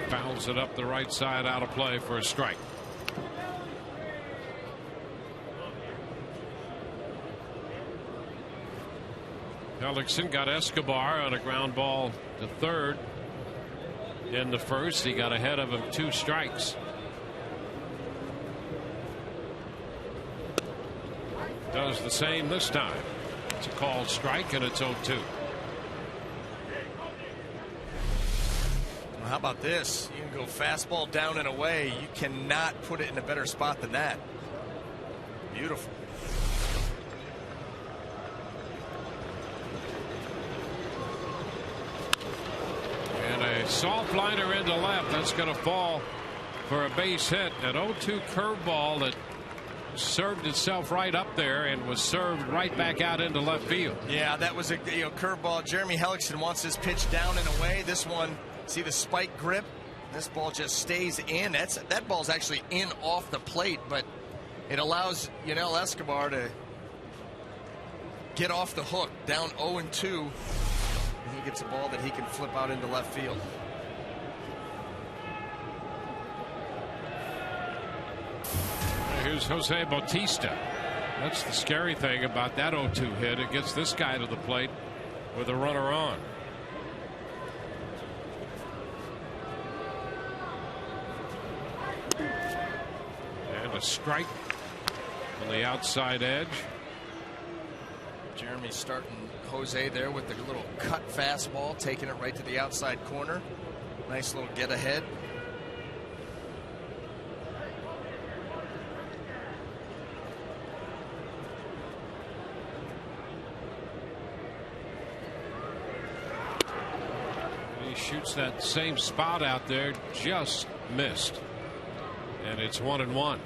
fouls it up the right side, out of play for a strike. Hellickson got Escobar on a ground ball to third in the first. He got ahead of him 2 strikes. Does the same this time. It's a called strike and it's 0-2. Well, how about this? You can go fastball down and away. You cannot put it in a better spot than that. Beautiful. And a soft liner into left. That's going to fall for a base hit. An 0-2 curveball that served itself right up there and was served right back out into left field. Yeah, that was a curveball. Jeremy Hellickson wants this pitch down and away. This one, see the spike grip? This ball just stays in. That ball's actually in off the plate, but it allows Yunel Escobar to get off the hook. Down 0-2, and he gets a ball that he can flip out into left field. Here's Jose Bautista. That's the scary thing about that 0-2 hit. It gets this guy to the plate with a runner on. And a strike on the outside edge. Jeremy's starting Jose there with the little cut fastball, taking it right to the outside corner. Nice little get ahead. Shoots that same spot out there, just missed, and it's 1-1.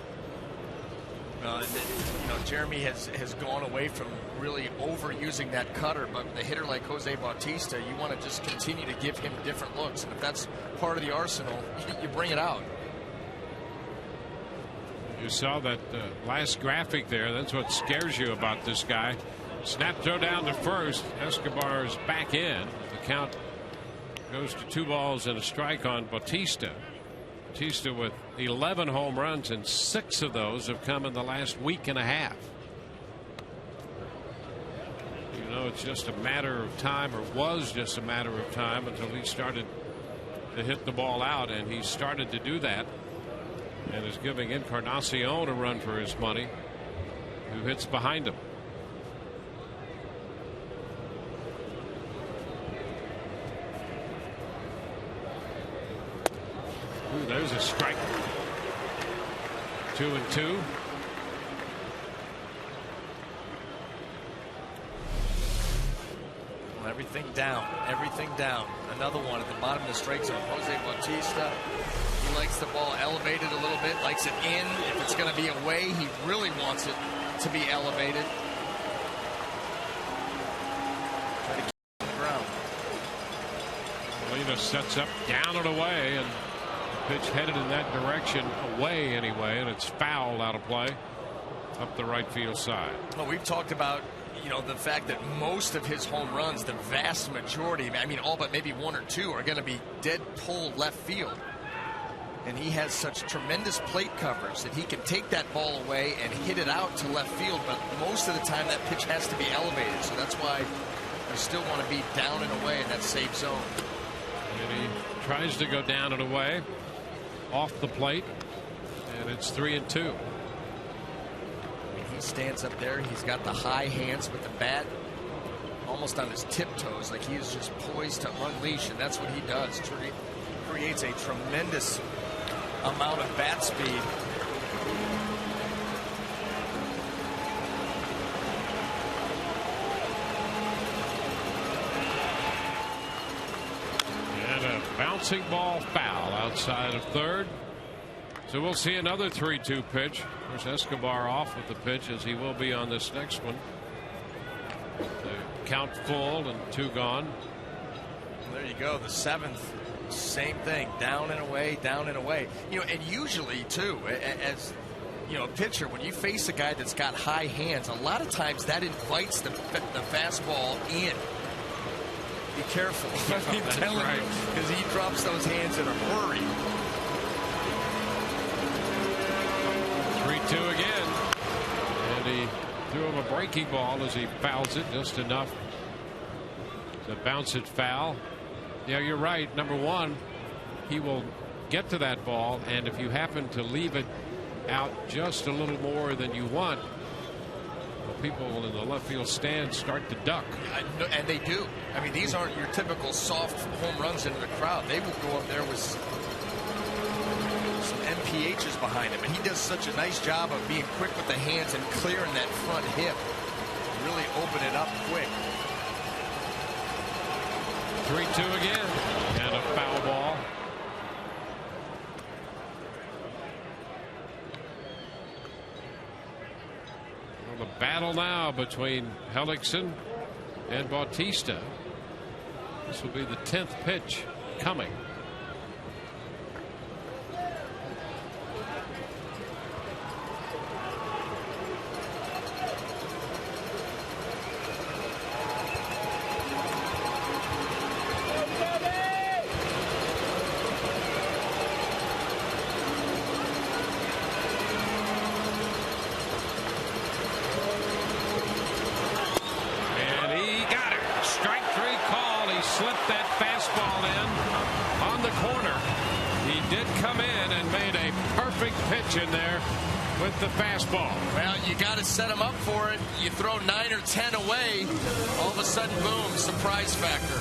Jeremy has gone away from really overusing that cutter, but with a hitter like Jose Bautista, you want to just continue to give him different looks, and if that's part of the arsenal, you bring it out. You saw that last graphic there. That's what scares you about this guy. Snap throw down to first. Escobar's back in. The count goes to 2 balls and a strike on Bautista. Bautista with 11 home runs, and 6 of those have come in the last week and a half. It's just a matter of time, or was just a matter of time, until he started to hit the ball out, and he started to do that and is giving Encarnacion a run for his money, who hits behind him. Ooh, there's a strike. 2-2. Well, everything down. Everything down. Another one at the bottom of the strike zone. Jose Bautista. He likes the ball elevated a little bit. Likes it in. If it's going to be away, he really wants it to be elevated. Try to keep it on the ground. Molina sets up down and away, and the pitch headed in that direction, away anyway, and it's fouled out of play. up the right field side. Well, we've talked about, the fact that most of his home runs, the vast majority, I mean, all but maybe one or two, are going to be dead pull left field. And he has such tremendous plate coverage that he can take that ball away and hit it out to left field, but most of the time that pitch has to be elevated. So that's why you still want to be down and away in that safe zone. And he tries to go down and away off the plate, and it's 3-2. He stands up there. He's got the high hands with the bat almost on his tiptoes, like he is just poised to unleash, and that's what he does. Creates a tremendous amount of bat speed. And a bouncing ball foul outside of third. So we'll see another 3-2 pitch. Of course, Escobar off with the pitch, as he will be on this next one. The count full and 2 gone. There you go. The 7th. Same thing, down and away, down and away. And usually too, as a pitcher, when you face a guy that's got high hands, a lot of times that invites the fastball in. Be careful. I'm telling you, because he drops those hands in a hurry. 3-2 again, and he threw him a breaking ball as he fouls it just enough to bounce it foul. Yeah, you're right. Number one, he will get to that ball, and if you happen to leave it out just a little more than you want, well, people in the left field stand start to duck. And they do. I mean, these aren't your typical soft home runs into the crowd. They will go up there with some MPHs behind him, and he does such a nice job of being quick with the hands and clearing that front hip. Really open it up quick. 3-2 again, and a foul ball. Well, the battle now between Hellickson and Bautista. This will be the 10th pitch coming. Slipped that fastball in on the corner. He did come in and made a perfect pitch in there with the fastball. Well, you got to set him up for it. You throw 9 or 10 away, all of a sudden, boom, surprise factor.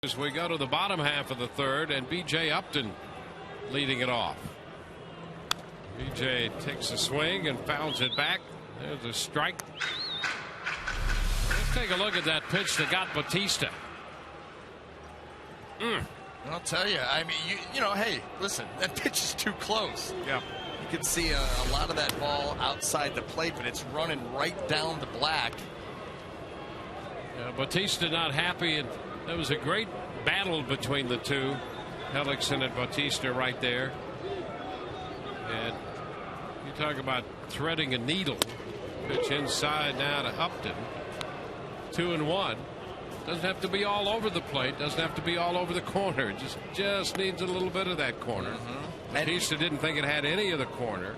As we go to the bottom half of the third, and B.J. Upton leading it off. BJ takes a swing and fouls it back. There's a strike. Let's take a look at that pitch that got Bautista. I'll tell you, I mean, you know, hey, listen, that pitch is too close. Yeah. You can see a lot of that ball outside the plate, but it's running right down the black. Bautista not happy, and there was a great battle between the two. Hellickson and Bautista right there. And you talk about threading a needle. Pitch inside now to Upton. 2-1. Doesn't have to be all over the plate. Doesn't have to be all over the corner. Just needs a little bit of that corner. Bautista didn't think it had any of the corner.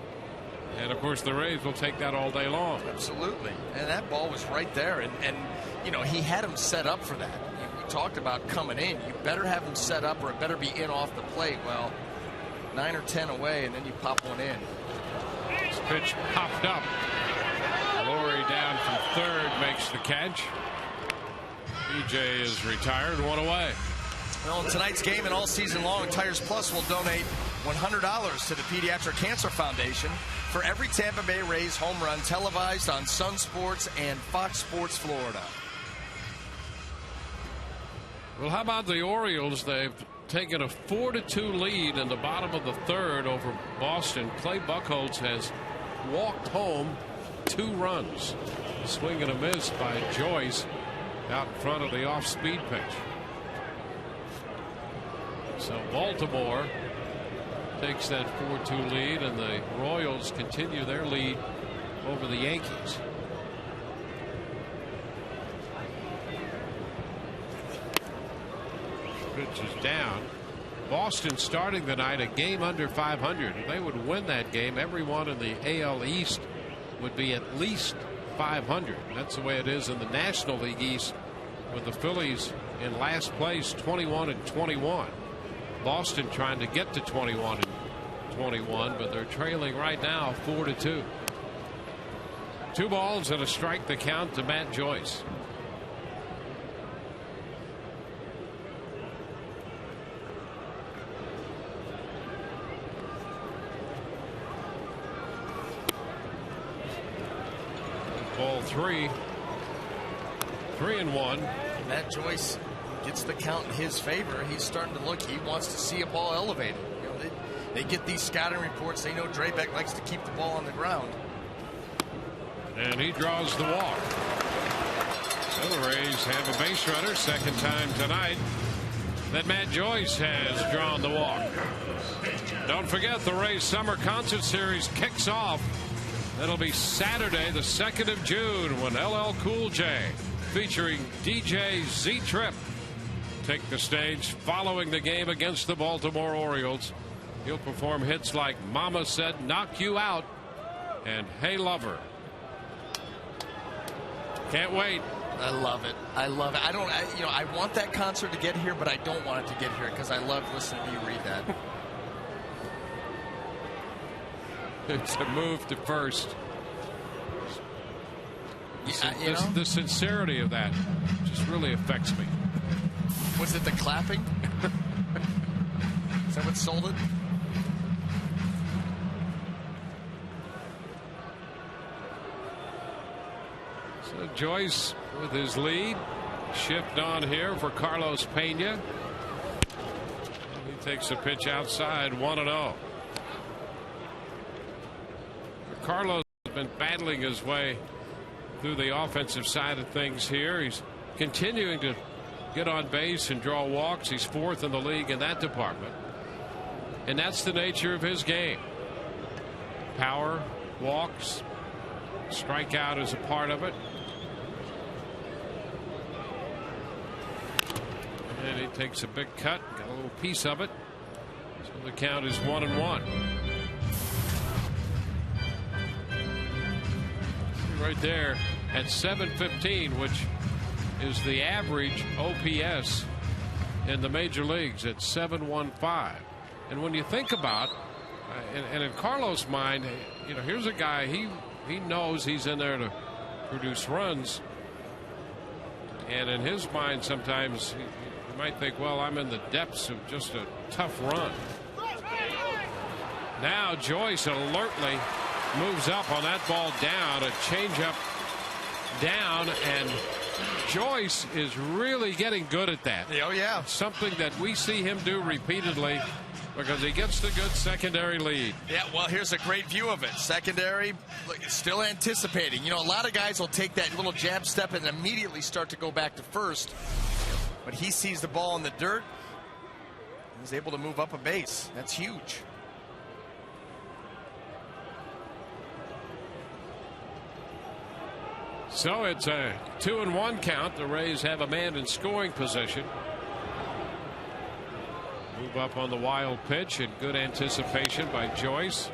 And of course the Rays will take that all day long. Absolutely. And that ball was right there. And you know, he had him set up for that. We talked about coming in. You better have him set up or it better be in off the plate. Well, 9 or 10 away, and then you pop one in. This pitch popped up. Lowry down from third makes the catch. BJ is retired, 1 away. Well, in tonight's game and all season long, Tires Plus will donate $100 to the Pediatric Cancer Foundation for every Tampa Bay Rays home run televised on Sun Sports and Fox Sports Florida. Well, how about the Orioles? They've taken a 4-2 lead in the bottom of the third over Boston. Clay Buchholz has walked home 2 runs. Swing and a miss by Joyce out in front of the off-speed pitch. So Baltimore takes that 4-2 lead, and the Royals continue their lead over the Yankees. Pitch is down. Boston starting the night a game under 500. If they would win that game, everyone in the AL East would be at least 500. That's the way it is in the National League East, with the Phillies in last place 21-21. Boston trying to get to 21-21, but they're trailing right now 4-2. 2 balls and a strike the count to Matt Joyce. Ball 3. 3-1. Matt Joyce gets the count in his favor. He's starting to look. He wants to see a ball elevated. You know, they get these scouting reports. They know Drabek likes to keep the ball on the ground. And he draws the walk. So the Rays have a base runner. Second time tonight that Matt Joyce has drawn the walk. Don't forget, the Rays Summer Concert Series kicks off. That'll be Saturday, the 2nd of June, when LL Cool J, featuring DJ Z-Trip, take the stage following the game against the Baltimore Orioles. He'll perform hits like Mama Said Knock You Out and Hey Lover. Can't wait. I love it. I love it. I want that concert to get here, but I don't want it to get here because I love listening to you read that. It's a move to first. The sincerity of that just really affects me. Was it the clapping? Is that what sold it? So Joyce with his lead. Shift on here for Carlos Pena. He takes a pitch outside, 1-0. Carlos has been battling his way through the offensive side of things here. He's continuing to get on base and draw walks. He's 4th in the league in that department. And that's the nature of his game. Power, walks, strikeout is a part of it. And he takes a big cut, got a little piece of it. So the count is 1-1. Right there at .715, which is the average OPS in the major leagues at .715. And when you think about, and in Carlos' mind, you know, here's a guy, he knows he's in there to produce runs. And in his mind, sometimes you might think, well, I'm in the depths of just a tough run. Now Joyce alertly moves up on that ball down. A changeup down, and Joyce is really getting good at that. Oh, yeah. Something that we see him do repeatedly because he gets the good secondary lead. Yeah, well, here's a great view of it. Secondary, still anticipating. You know, a lot of guys will take that little jab step and immediately start to go back to first. But he sees the ball in the dirt. He's able to move up a base. That's huge. So it's a 2-1 count. The Rays have a man in scoring position. Move up on the wild pitch and good anticipation by Joyce.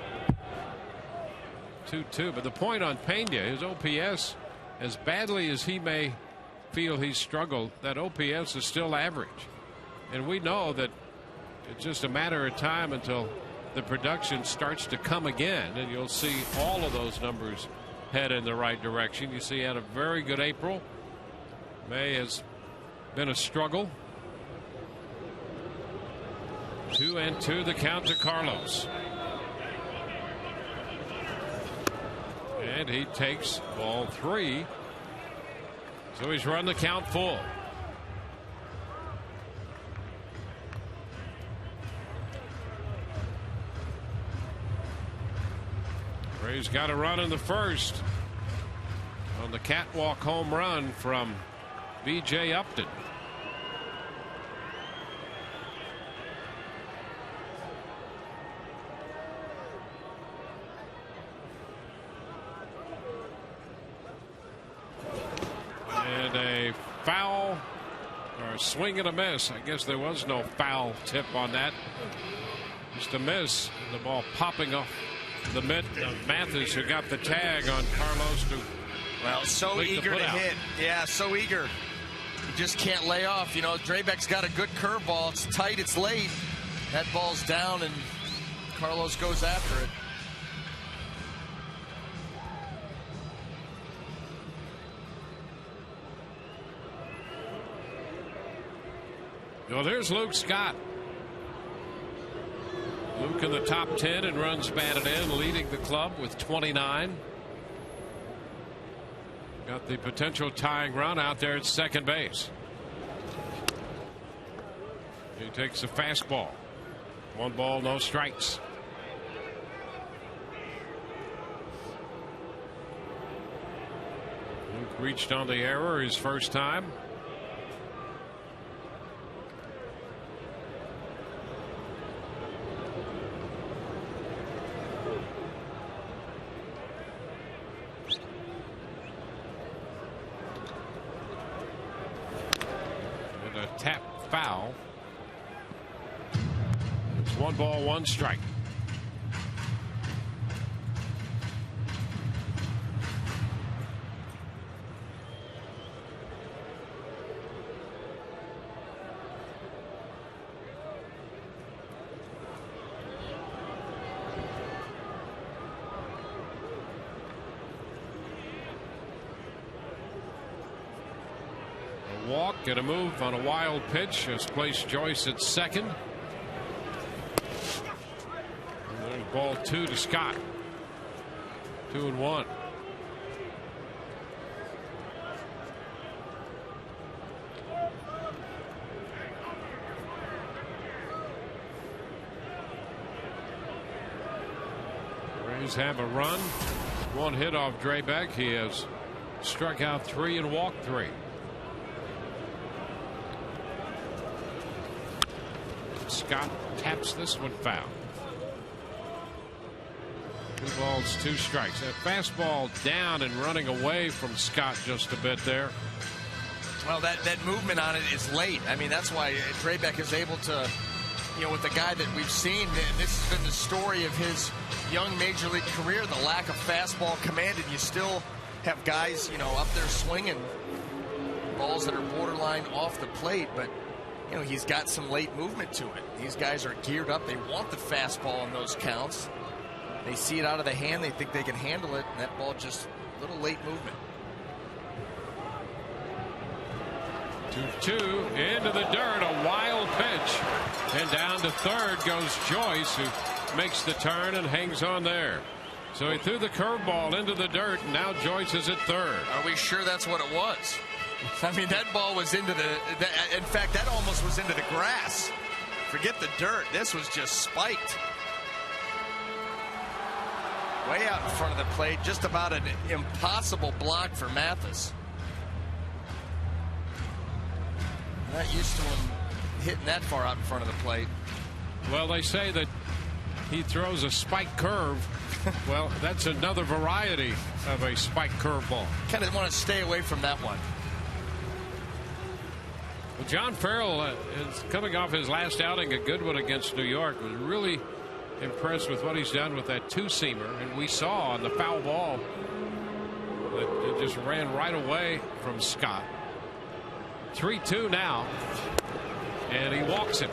2-2. But the point on Pena, his OPS, as badly as he may feel he's struggled, that OPS is still average. And we know that it's just a matter of time until the production starts to come again, and you'll see all of those numbers head in the right direction. You see he had a very good April. May has been a struggle. 2-2 the count to Carlos. And he takes ball 3. So he's run the count full. Rays got a run in the first on the catwalk home run from B.J. Upton. And a foul, or a swing and a miss. I guess there was no foul tip on that. Just a miss. The ball popping off the mitt of Mathis, who got the tag on Carlos. Well, so eager to hit. Yeah, so eager. You just can't lay off. You know, Drabek's got a good curveball. It's tight, it's late. That ball's down, and Carlos goes after it. Well, there's Luke Scott. Luke in the top 10 and runs batted in, leading the club with 29. Got the potential tying run out there at second base. He takes a fastball. 1 ball, no strikes. Luke reached on the error his first time. Tap foul. It's 1 ball, 1 strike. Walk, get a move on a wild pitch. Has placed Joyce at second. And there's ball 2 to Scott. 2-1. Rays have a run. 1 hit off Drabek. He has struck out 3 and walked 3. Scott taps this one foul. 2 balls, 2 strikes. That fastball down and running away from Scott just a bit there. Well, that movement on it is late. I mean, that's why Drabek is able to, you know, with the guy that we've seen, this has been the story of his young major league career, the lack of fastball command, and you still have guys, you know, up there swinging balls that are borderline off the plate, but you know, he's got some late movement to it. These guys are geared up. They want the fastball in those counts. They see it out of the hand. They think they can handle it, and that ball just a little late movement. 2-2 into the dirt. A wild pitch. And down to third goes Joyce, who makes the turn and hangs on there. So he threw the curveball into the dirt, and now Joyce is at third. Are we sure that's what it was? I mean, that ball was into in fact, that almost was into the grass. Forget the dirt. This was just spiked. Way out in front of the plate. Just about an impossible block for Mathis. Not used to him hitting that far out in front of the plate. Well, they say that he throws a spike curve. Well, that's another variety of a spike curveball. Kind of want to stay away from that one. Well, John Farrell is coming off his last outing, a good one against New York. Was really impressed with what he's done with that two-seamer, and we saw on the foul ball that it just ran right away from Scott. 3-2 now, and he walks him.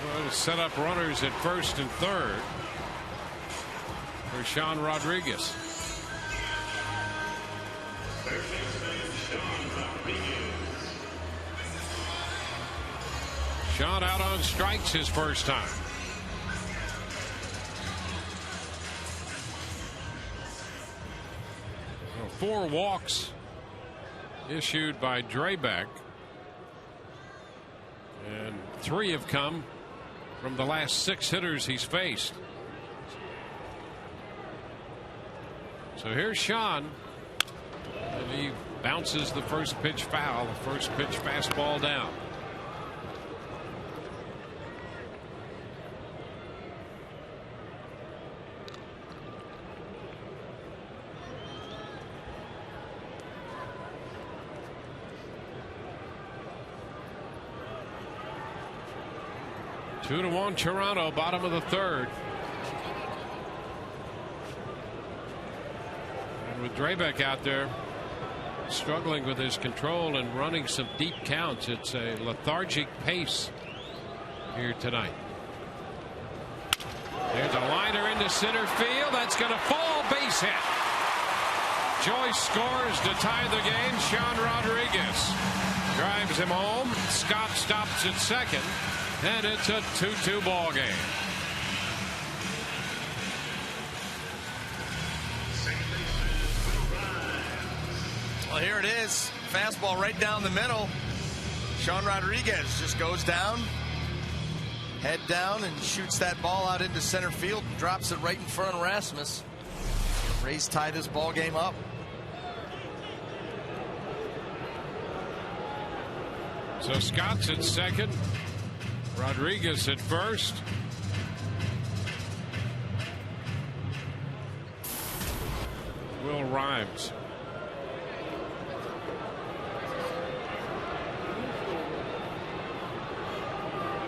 Well, set up runners at first and third for Sean Rodriguez. Sean out on strikes his first time. Well, 4 walks issued by Drabek, and 3 have come from the last 6 hitters he's faced. So here's Sean, and he bounces the first pitch foul, the first pitch fastball down. Two to one Toronto, bottom of the third. And with Drabek out there struggling with his control and running some deep counts, it's a lethargic pace here tonight. There's a liner into center field. That's going to fall. Base hit. Joyce scores to tie the game. Sean Rodriguez drives him home. Scott stops at second. And it's a 2-2 ball game. Well, here it is. Fastball right down the middle. Sean Rodriguez just goes down, head down, and shoots that ball out into center field and drops it right in front of Rasmus. Rays tie this ball game up. So Scott's at second. Rodriguez at first. Will Rhymes.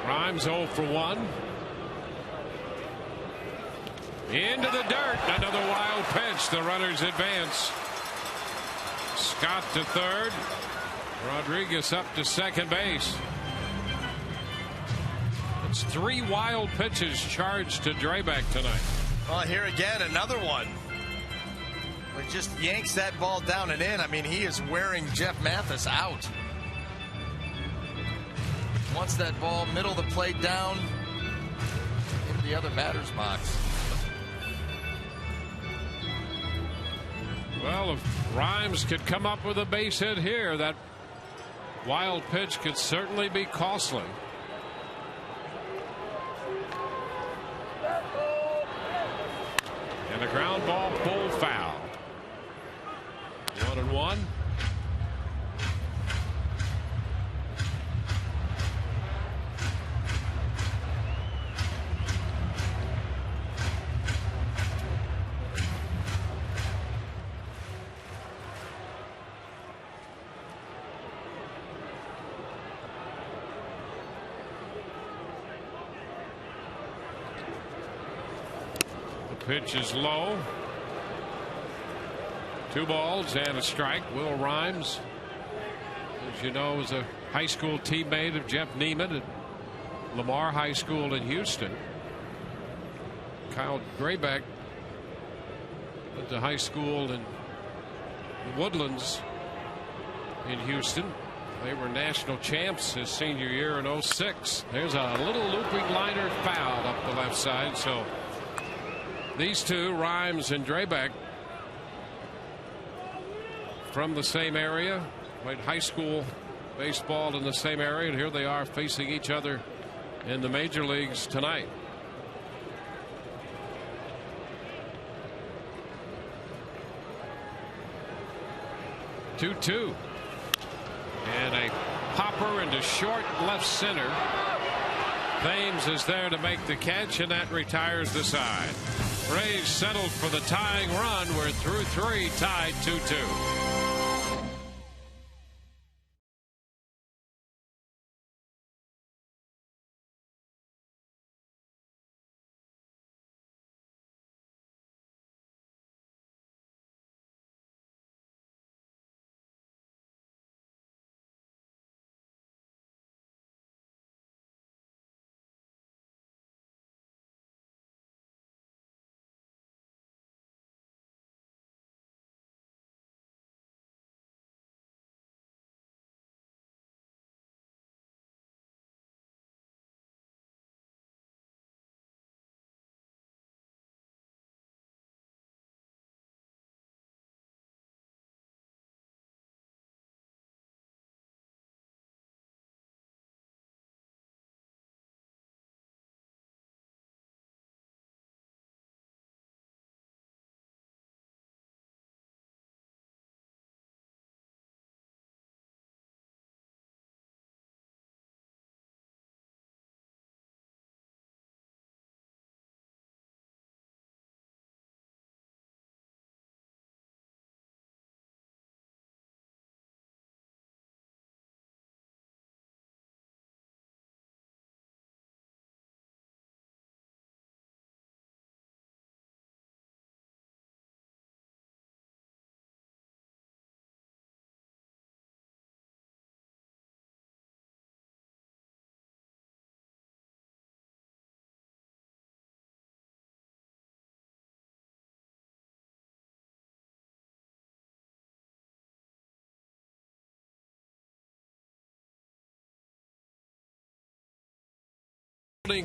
Rhymes 0 for 1. Into the dirt. Another wild pitch. The runners advance. Scott to third. Rodriguez up to second base. It's 3 wild pitches charged to Drabek tonight. Well, here again, another one. It just yanks that ball down and in. I mean, he is wearing Jeff Mathis out. Wants that ball middle of the plate down into the other batter's box. Well, if Rhymes could come up with a base hit here, that wild pitch could certainly be costly. And a ground ball pulled foul. 1-1. Pitch is low. 2 balls and a strike. Will Rhymes, as you know, is a high school teammate of Jeff Neiman at Lamar High School in Houston. Kyle Drabek went to high school in the Woodlands in Houston. They were national champs his senior year in 06. There's a little looping liner foul up the left side. So these two, Rhymes and Drabek, from the same area, played high school baseball in the same area, and here they are facing each other in the major leagues tonight. Two. And a popper into short left center. Thames is there to make the catch, and that retires the side. Rays settled for the tying run. We're through 3, tied 2-2.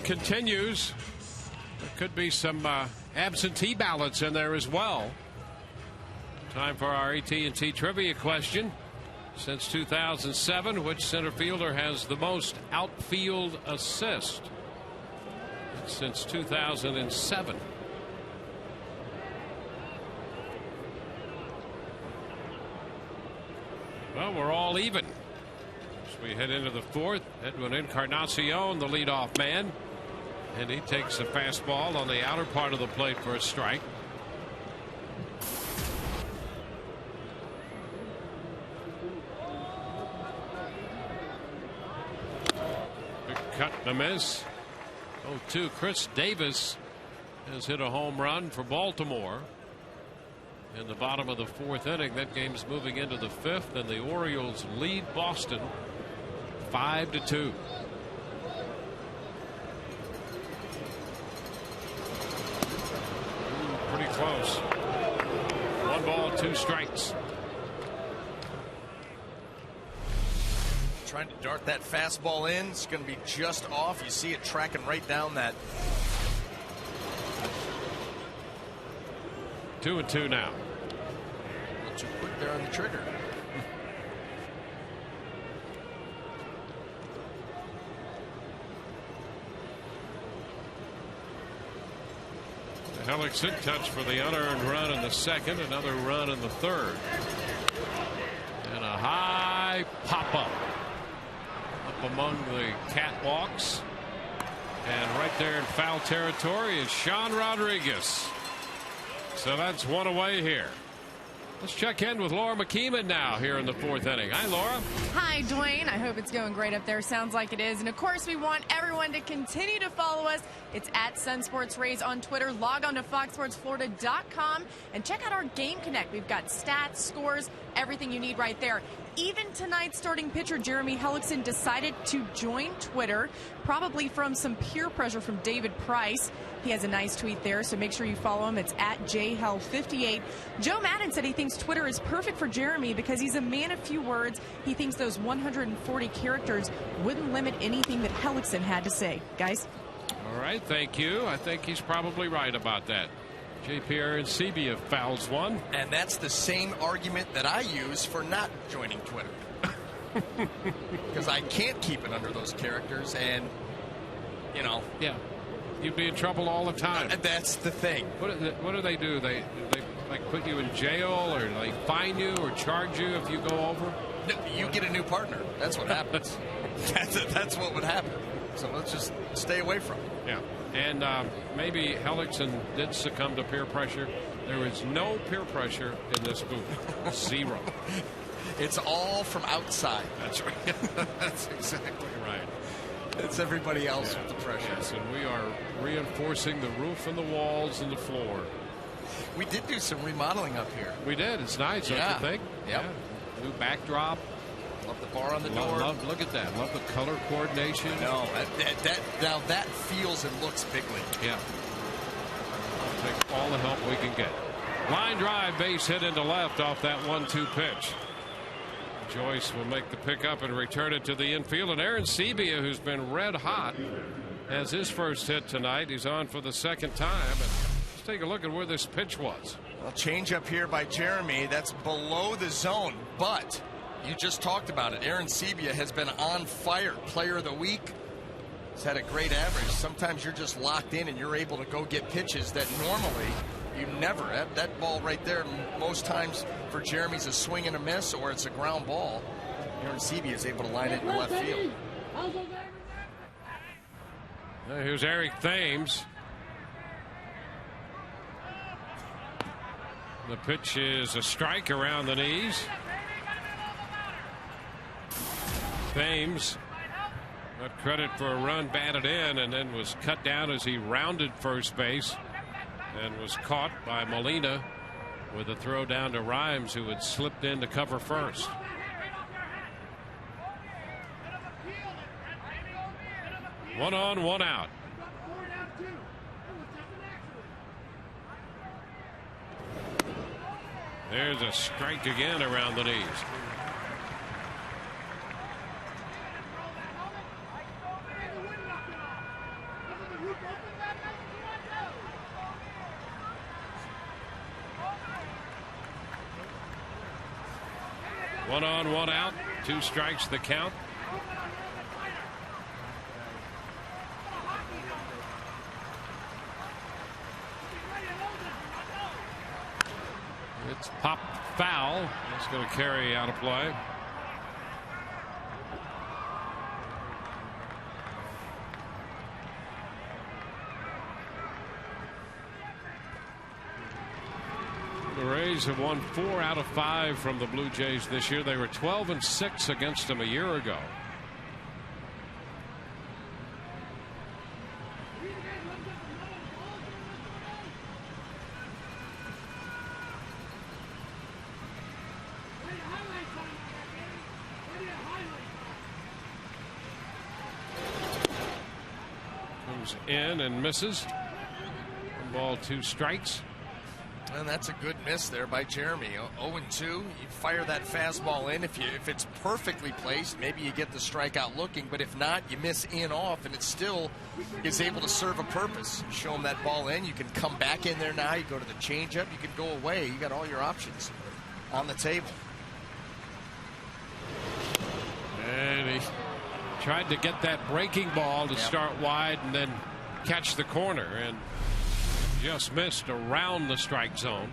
Continues. There could be some absentee ballots in there as well. Time for our AT&T trivia question. Since 2007, which center fielder has the most outfield assists? Since 2007. Well, we're all even. We head into the fourth. Edwin Encarnacion, the leadoff man, and he takes a fastball on the outer part of the plate for a strike. Big cut and a miss. 0-2. Chris Davis has hit a home run for Baltimore in the bottom of the fourth inning. That game's moving into the fifth, and the Orioles lead Boston 5-2. Pretty close. 1 ball, 2 strikes. Trying to dart that fastball in. It's going to be just off. You see it tracking right down that. 2-2 now. Too quick there on the trigger. Hellickson touch for the unearned run in the second, another run in the third, and a high pop up among the catwalks, and right there in foul territory is Sean Rodriguez. So that's one away here. Let's check in with Laura McKeeman now here in the fourth inning. Hi, Laura. Hi, Dwayne. I hope it's going great up there. Sounds like it is. And, of course, we want everyone to continue to follow us. It's at Sun Sports Rays on Twitter. Log on to FoxSportsFlorida.com and check out our Game Connect. We've got stats, scores, everything you need right there. Even tonight's starting pitcher, Jeremy Hellickson, decided to join Twitter, probably from some peer pressure from David Price. He has a nice tweet there, so make sure you follow him. It's at JHell58. Joe Madden said he thinks Twitter is perfect for Jeremy because he's a man of few words. He thinks those 140 characters wouldn't limit anything that Hellickson had to say. Guys? All right, thank you. I think he's probably right about that. JP Arancibia fouls one. And that's the same argument that I use for not joining Twitter. Because I can't keep it under those characters, and, you know. Yeah. You'd be in trouble all the time. That's the thing. What do they do? They like put you in jail, or they fine you or charge you if you go over? No, you get a new partner. That's what happens. That's what would happen. So let's just stay away from it. Yeah. And maybe Hellickson did succumb to peer pressure. There is no peer pressure in this booth. Zero. It's all from outside. That's right. That's exactly right. It's everybody else with the pressure. Yes, and we are reinforcing the roof and the walls and the floor. We did do some remodeling up here. We did. It's nice, don't you think? Yep. Yeah. New backdrop. Love the bar on the door. Look at that. Love the color coordination. No, now that feels and looks big league. Yeah. Take all the help we can get. Line drive, base hit into left off that 1-2 pitch. Joyce will make the pickup and return it to the infield. And Arancibia, who's been red hot, has his first hit tonight. He's on for the second time. And let's take a look at where this pitch was. Well, change up here by Jeremy. That's below the zone, but you just talked about it. Arancibia has been on fire. Player of the week. He's had a great average. Sometimes you're just locked in and you're able to go get pitches that normally you never. That ball right there, most times for Jeremy's a swing and a miss, or it's a ground ball. Arancibia is able to line it in left field. Here's Eric Thames. The pitch is a strike around the knees. Thames got credit for a run batted in, and then was cut down as he rounded first base and was caught by Molina with a throw down to Rhymes, who had slipped in to cover first. One on, one out. There's a strike again around the knees. One on, one out. 2 strikes the count. It's popped foul. It's going to carry out of play. The Rays have won 4 out of 5 from the Blue Jays this year. They were 12-6 against them a year ago. Comes in and misses. 1 ball, 2 strikes. And that's a good miss there by Jeremy. 0-2. You fire that fastball in. If it's perfectly placed, maybe you get the strikeout looking. But if not, you miss in off, and it still is able to serve a purpose. You show him that ball in. You can come back in there now. You go to the changeup. You can go away. You got all your options on the table. And he tried to get that breaking ball to start wide and then catch the corner, and just missed around the strike zone.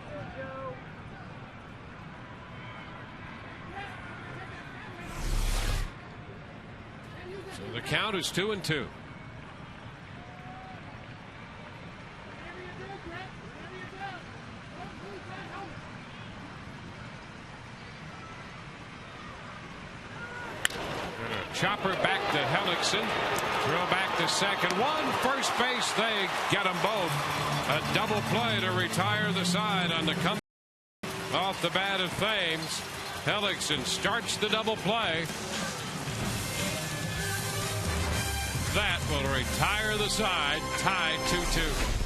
So the count is 2-2. Chopper back to Hellickson. Throw back to second. One first base. They get them both. A double play to retire the side on the comeback off the bat of Thames. Hellickson starts the double play. That will retire the side, tied 2-2.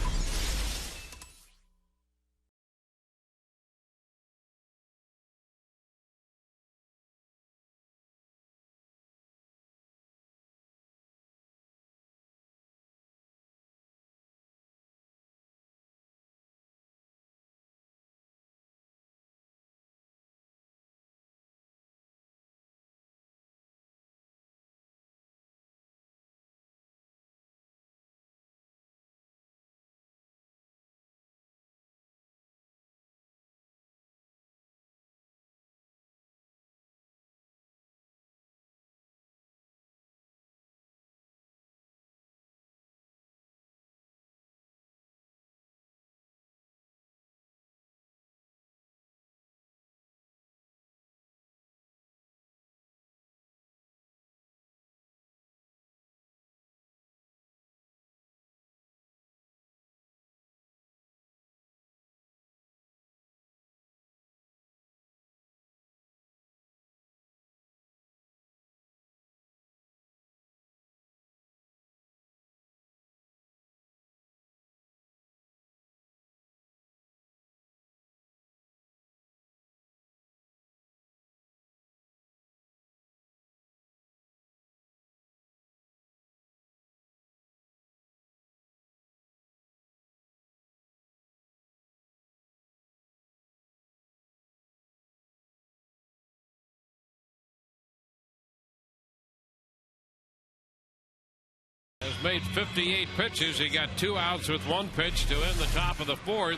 Has made 58 pitches. He got 2 outs with 1 pitch to end the top of the 4th.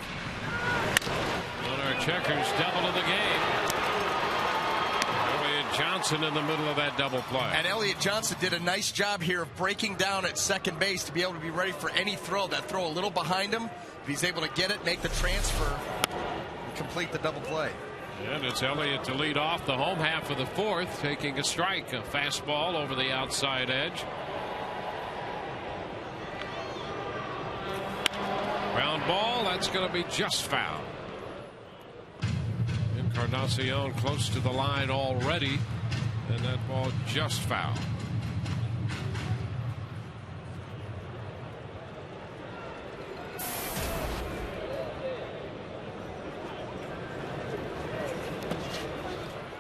On our checkers, double of the game. Elliott Johnson in the middle of that double play. And Elliott Johnson did a nice job here of breaking down at second base to be able to be ready for any throw. That throw a little behind him. If he's able to get it, make the transfer, and complete the double play. And it's Elliott to lead off the home half of the 4th, taking a strike, a fastball over the outside edge. Ground ball, that's going to be just foul. Encarnacion close to the line already, and that ball just foul.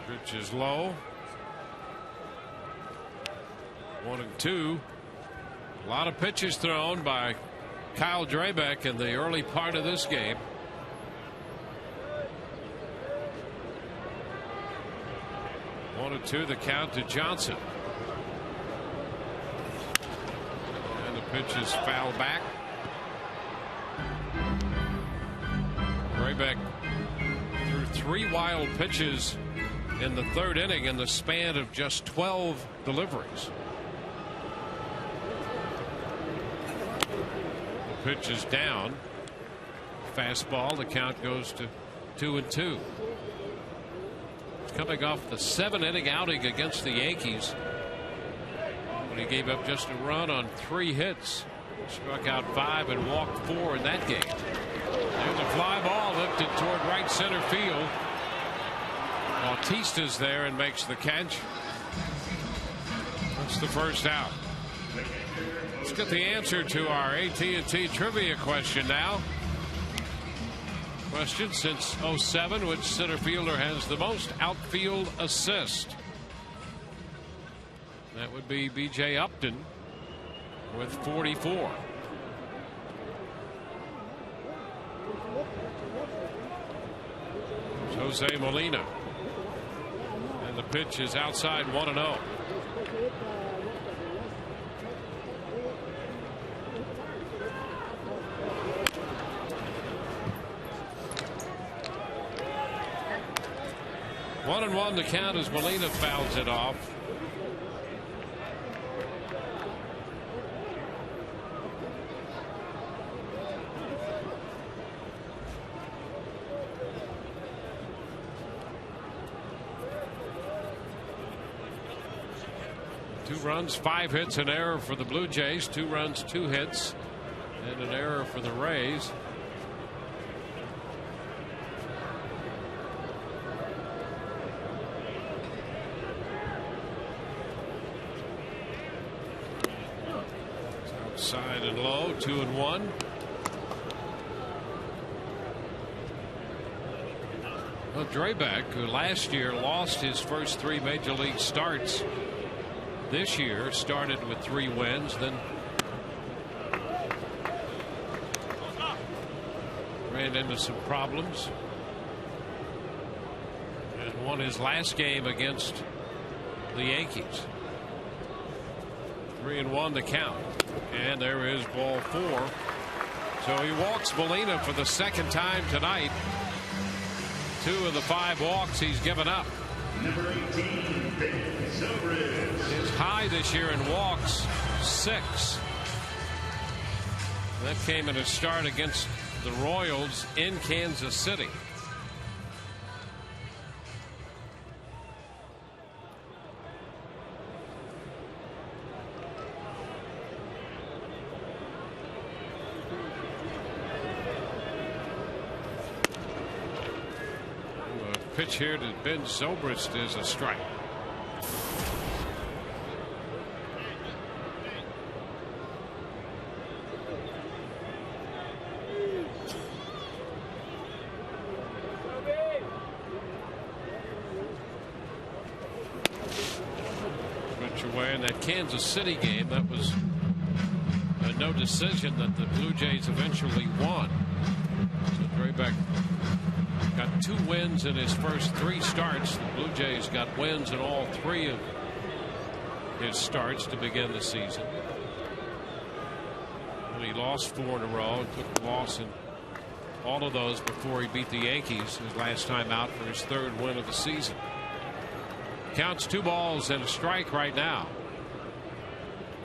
Pitch is low. 1-2. A lot of pitches thrown by Kyle Drabek in the early part of this game. One and two, the count to Johnson. And the pitch is fouled back. Drabek threw 3 wild pitches in the 3rd inning in the span of just 12 deliveries. Pitch is down. Fastball. The count goes to 2-2. He's coming off the 7-inning outing against the Yankees when he gave up just a run on 3 hits. Struck out 5 and walked 4 in that game. There's a fly ball lifted toward right center field. Bautista's there and makes the catch. That's the first out. Let's get the answer to our AT&T trivia question now. Question: since 07, which center fielder has the most outfield assist? That would be B.J. Upton with 44. Jose Molina. And the pitch is outside 1-0. One and one to count as Molina fouls it off. Two runs, 5 hits, an error for the Blue Jays. 2 runs, 2 hits, and an error for the Rays. Outside and low, 2-1. Well, Drabek, who last year lost his first 3 major league starts, this year started with 3 wins, then ran into some problems and won his last game against the Yankees. 3-1 the count, and there is ball 4. So he walks Molina for the second time tonight. 2 of the 5 walks he's given up. Number 18, his high this year in walks, 6. That came in a start against the Royals in Kansas City. Pitch here to Ben Zobrist is a strike. Pitch away in that Kansas City game. That was a no decision that the Blue Jays eventually won. So Drabek got 2 wins in his first 3 starts. The Blue Jays got wins in all 3 of his starts to begin the season. And he lost 4 in a row and took a loss in all of those before he beat the Yankees his last time out for his 3rd win of the season. Counts 2 balls and a strike right now.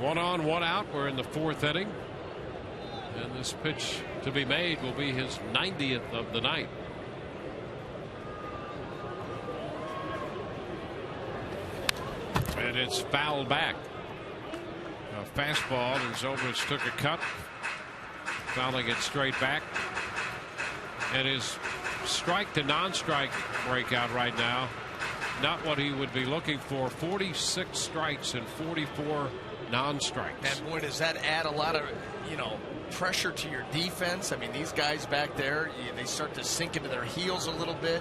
1 on, 1 out. We're in the 4th inning. And this pitch to be made will be his 90th of the night. And it's fouled back. A fastball, and Zobrist took a cut, fouling it straight back. And his strike to non-strike breakout right now, not what he would be looking for. 46 strikes and 44 non-strikes. And boy, does that add a lot of, pressure to your defense. I mean, these guys back there, they start to sink into their heels a little bit.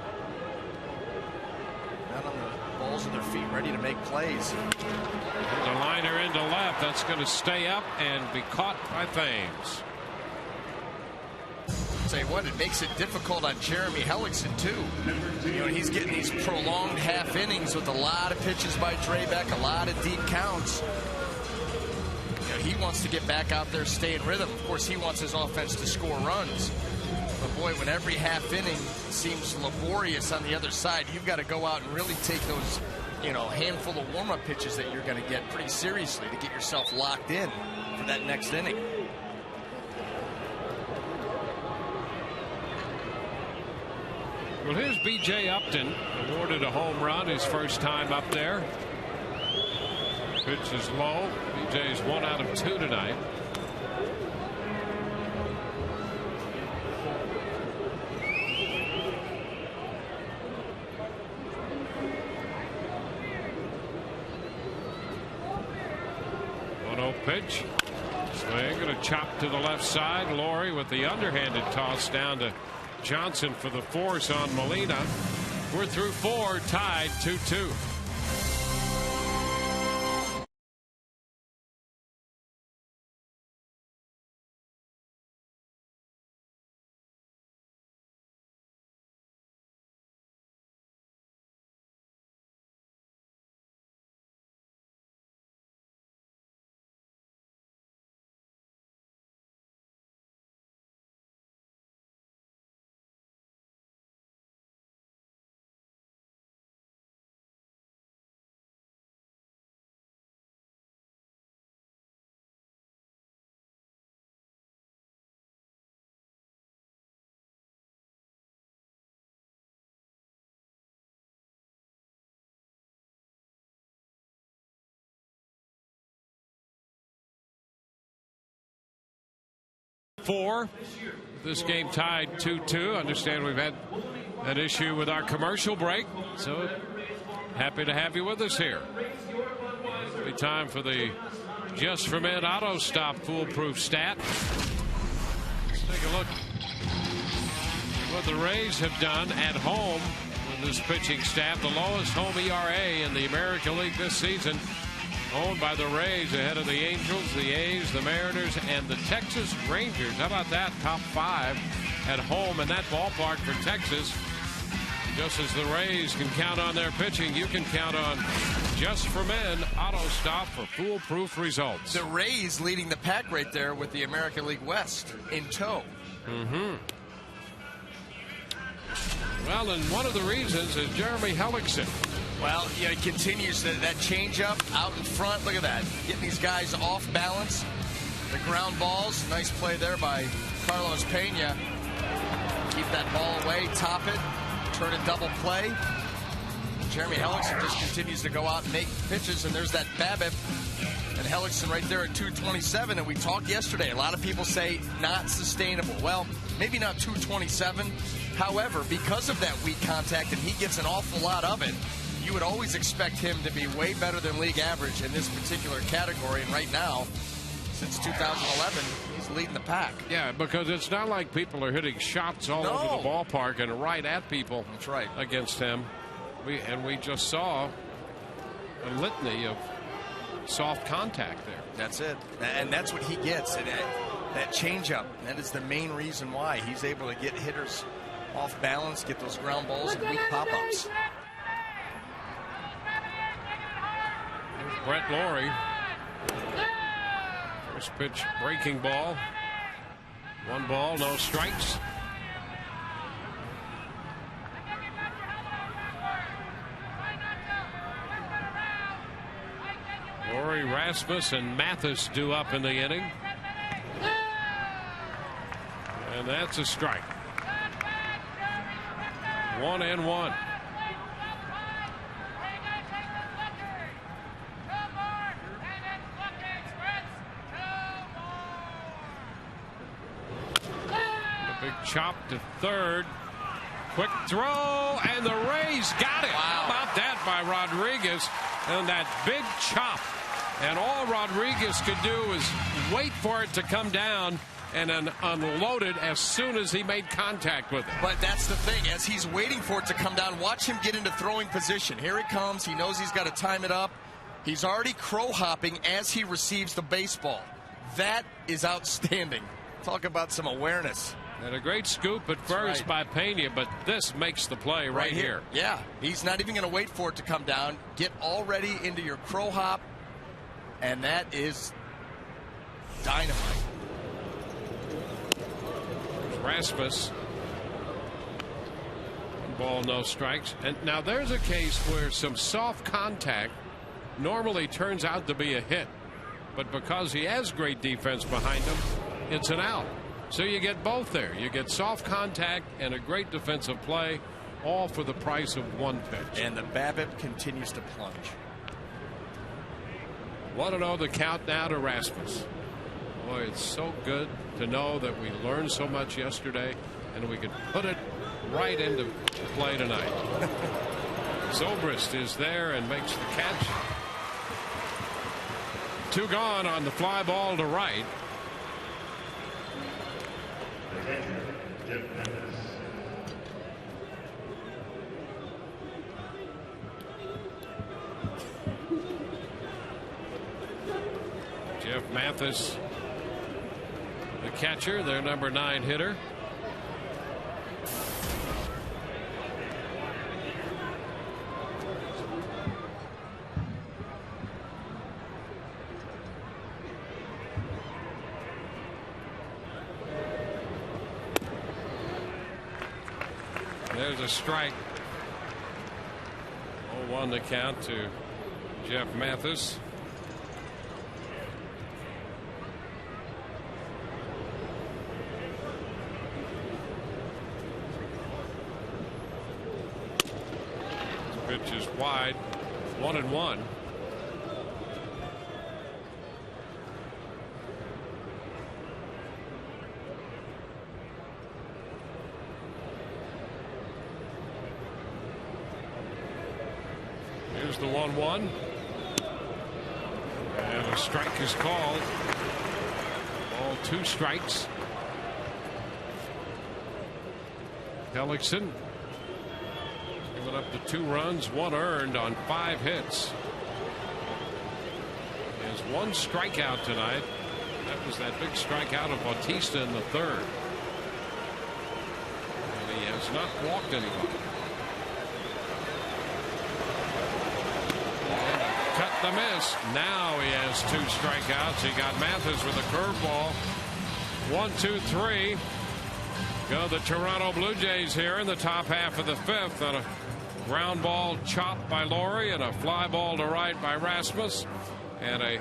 Not on the balls of their feet, ready to make plays. The liner into left. That's going to stay up and be caught by Thames. Tell you what, it makes it difficult on Jeremy Hellickson too. He's getting these prolonged half innings with a lot of pitches by Drabek, a lot of deep counts. He wants to get back out there, stay in rhythm. Of course, he wants his offense to score runs. But boy, when every half inning seems laborious on the other side, you've got to go out and really take those, handful of warm-up pitches that you're going to get pretty seriously to get yourself locked in for that next inning. Well, here's B.J. Upton, awarded a home run his first time up there. Pitch is low. B.J.'s 1 out of 2 tonight. Pitch. Swing and a chop to the left side. Laurie with the underhanded toss down to Johnson for the force on Molina. We're through 4, tied 2-2. This game tied 2-2. Understand we've had an issue with our commercial break, so happy to have you with us here. It'll be time for the Just for Men auto stop foolproof stat. Let's take a look what the Rays have done at home with this pitching staff. The lowest home ERA in the American League this season, owned by the Rays, ahead of the Angels, the A's, the Mariners, and the Texas Rangers. How about that? Top 5 at home in that ballpark for Texas. Just as the Rays can count on their pitching, you can count on Just for Men auto stop for foolproof results. The Rays leading the pack right there with the American League West in tow. Well, and one of the reasons is Jeremy Hellickson. Well, yeah, it continues that changeup out in front. Look at that. Getting these guys off balance. The ground balls. Nice play there by Carlos Pena. Keep that ball away, top it, turn it double play. Jeremy Hellickson just continues to go out and make pitches, and there's that BABIP. And Hellickson right there at 227. And we talked yesterday. A lot of people say not sustainable. Well, maybe not 227. However, because of that weak contact, and he gets an awful lot of it, you would always expect him to be way better than league average in this particular category. And right now, since 2011, he's leading the pack. Yeah, because it's not like people are hitting shots all over the ballpark and right at people. That's right. Against him. We just saw a litany of soft contact there. That's it. And that's what he gets. And that changeup, that is the main reason why he's able to get hitters off balance, get those ground balls and weak pop-ups. Brett Lawrie. First pitch breaking ball. 1 ball, no strikes. Lawrie, Rasmus, and Mathis due up in the inning. And that's a strike. 1-1. Big chop to third. Quick throw, and the Rays got it. Wow. How about that by Rodriguez? And that big chop. And all Rodriguez could do was wait for it to come down and then unload it as soon as he made contact with it. But that's the thing. As he's waiting for it to come down, watch him get into throwing position. Here it comes. He knows he's got to time it up. He's already crow hopping as he receives the baseball. That is outstanding. Talk about some awareness. And a great scoop at first by Pena, but this makes the play right here. Yeah, he's not even going to wait for it to come down. Get already into your crow hop, and that is dynamite. Rasmus. 1 ball, no strikes. And now there's a case where some soft contact normally turns out to be a hit, but because he has great defense behind him, it's an out. So you get both there. You get soft contact and a great defensive play, all for the price of 1 pitch. And the BABIP continues to plunge. 1-0 the count now to Rasmus. Boy, it's so good to know that we learned so much yesterday and we could put it right into play tonight. Zobrist is there and makes the catch. 2 gone on the fly ball to right. Jeff Mathis, the catcher, their number 9 hitter. There's a strike. 0-1 to count to Jeff Mathis. This pitch is wide. 1-1. Here's the 1-1. And A strike is called. All 2 strikes. Hellickson giving up the 2 runs, 1 earned on 5 hits. He has 1 strikeout tonight. That was that big strikeout of Bautista in the 3rd. And he has not walked anyone. Cut the miss. Now he has 2 strikeouts. He got Mathis with a curveball. 1, 2, 3. Go the Toronto Blue Jays here in the top half of the 5th on a ground ball chopped by Laurie and a fly ball to right by Rasmus and a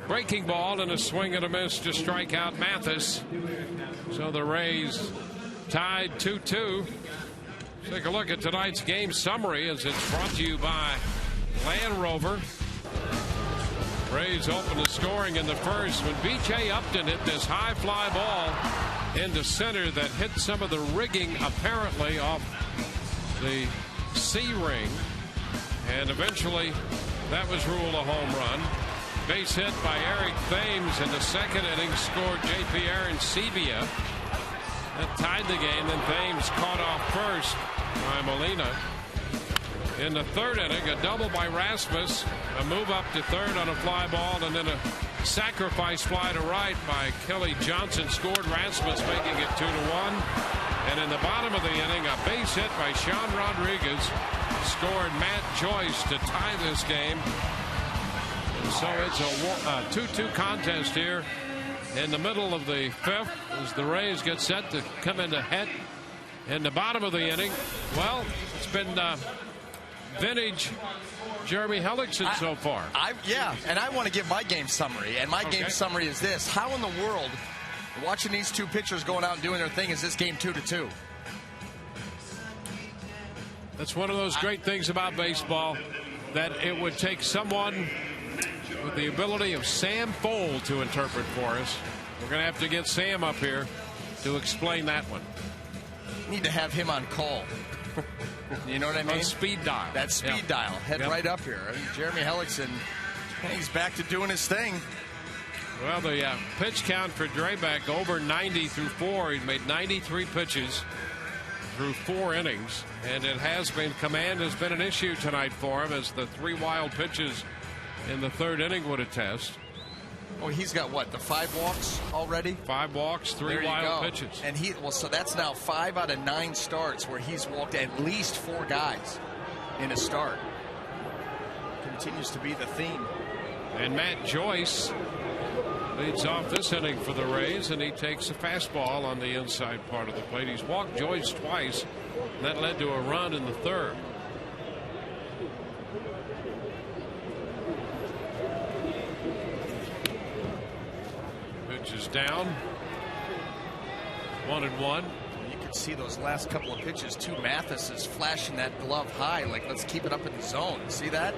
breaking ball and a swing and a miss to strike out Mathis. So the Rays tied 2-2. Take a look at tonight's game summary as it's brought to you by Land Rover. Rays open the scoring in the 1st when B.J. Upton hit this high fly ball into center that hit some of the rigging apparently off the C ring, and eventually that was ruled a home run. Base hit by Eric Thames in the 2nd inning scored J.P. Arancibia. That tied the game. Then Thames caught off first by Molina. In the 3rd inning, a double by Rasmus, a move up to 3rd on a fly ball, and then a sacrifice fly to right by Kelly Johnson scored Rasmus, making it 2-1. And in the bottom of the inning, a base hit by Sean Rodriguez scored Matt Joyce to tie this game. And so it's a 2-2 contest here in the middle of the 5th as the Rays get set to come into head. In the bottom of the inning, well, it's been vintage Jeremy Hellickson so far. Yeah, and I want to give my game summary, and my game summary is this. How in the world, watching these 2 pitchers going out and doing their thing, is this game 2-2? That's one of those great things about baseball, that it would take someone with the ability of Sam Fold to interpret for us. We're going to have to get Sam up here to explain that one. Need to have him on call. You know what I mean? On speed dial. That speed dial. Head right up here. Jeremy Hellickson, he's back to doing his thing. Well, the pitch count for Drabek over 90 through 4. He's made 93 pitches through 4 innings. And it has been, command has been an issue tonight for him, as the 3 wild pitches in the 3rd inning would attest. Oh, he's got what, the 5 walks already? 5 walks, 3 wild pitches. And so that's now 5 out of 9 starts where he's walked at least 4 guys in a start. Continues to be the theme. And Matt Joyce leads off this inning for the Rays, and he takes a fastball on the inside part of the plate. He's walked Joyce twice, and that led to a run in the 3rd. Is down 1-1. You can see those last couple of pitches too. Mathis is flashing that glove high, like, let's keep it up in the zone. See that?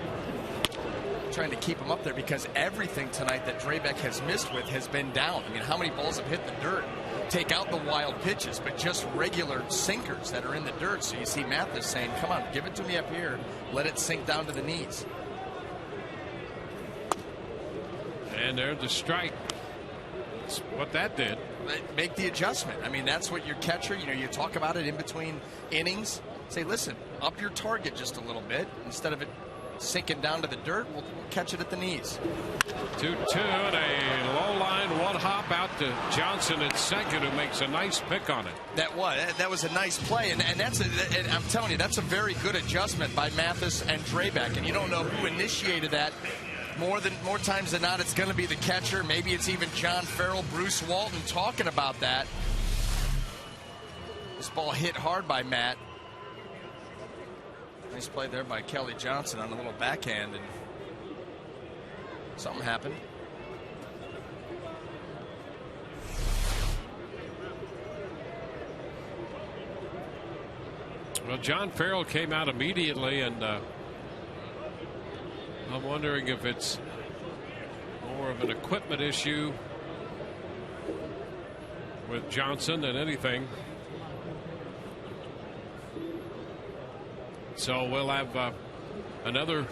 Trying to keep him up there, because everything tonight that Drabek has missed with has been down. I mean, how many balls have hit the dirt? Take out the wild pitches, but just regular sinkers that are in the dirt. So you see Mathis saying, come on, give it to me up here, let it sink down to the knees. And there's the strike. What that did. Make the adjustment. I mean, that's what your catcher, you talk about it in between innings. Say, listen, up your target just a little bit. Instead of it sinking down to the dirt, we'll catch it at the knees. 2-2 and a low line 1 hop out to Johnson at 2nd, who makes a nice pick on it. That was a nice play, and and I'm telling you, that's a very good adjustment by Mathis and Drabek, and you don't know who initiated that. More times than not, it's going to be the catcher. Maybe it's even John Farrell, Bruce Walton talking about that. This ball hit hard by Matt. Nice play there by Kelly Johnson on a little backhand, and something happened. Well, John Farrell came out immediately, and I'm wondering if it's more of an equipment issue with Johnson than anything. So we'll have another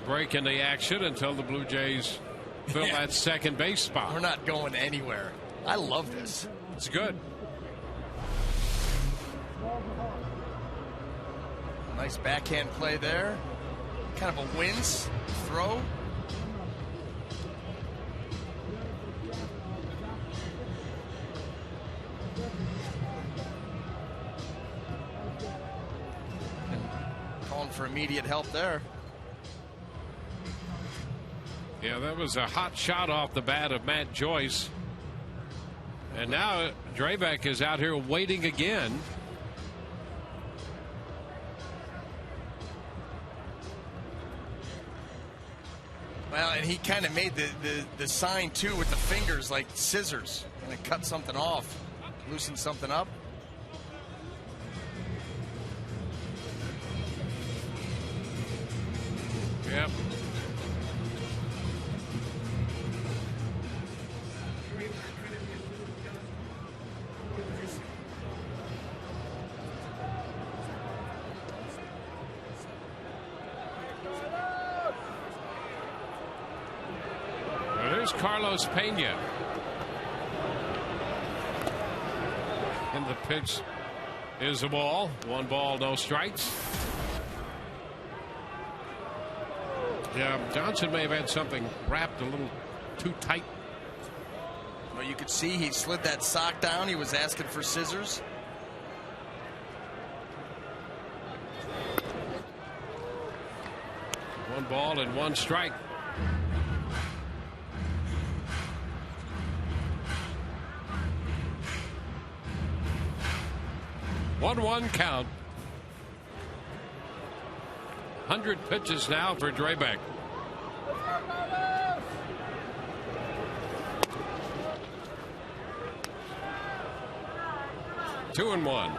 break in the action until the Blue Jays fill that second base spot. We're not going anywhere. I love this. It's good. Nice backhand play there. Kind of a wince throw. Calling for immediate help there. Yeah, that was a hot shot off the bat of Matt Joyce. And now Drabek is out here waiting again. Well, and he kind of made the sign too with the fingers like scissors, and cut something off, loosen something up. Yep. There's Carlos Pena. And the pitch is a ball. 1 ball, no strikes. Yeah, Johnson may have had something wrapped a little too tight. Well, you could see he slid that sock down. He was asking for scissors. One ball and 1 strike. One count. 100 pitches now for Drabek. Two and 1.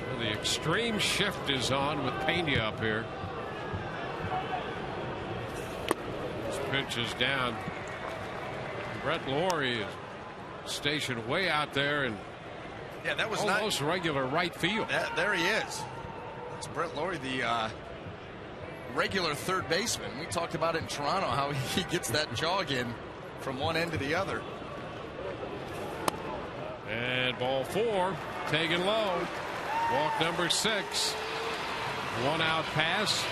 Well, the extreme shift is on with Pena up here. This pitch is down. Brett Laurie is stationed way out there and yeah, that was almost regular right field. There he is. It's Brett Laurie, the regular third baseman. We talked about it in Toronto, how he gets that jog in from one end to the other. And ball 4, taken low. Walk number 6. 1 out pass.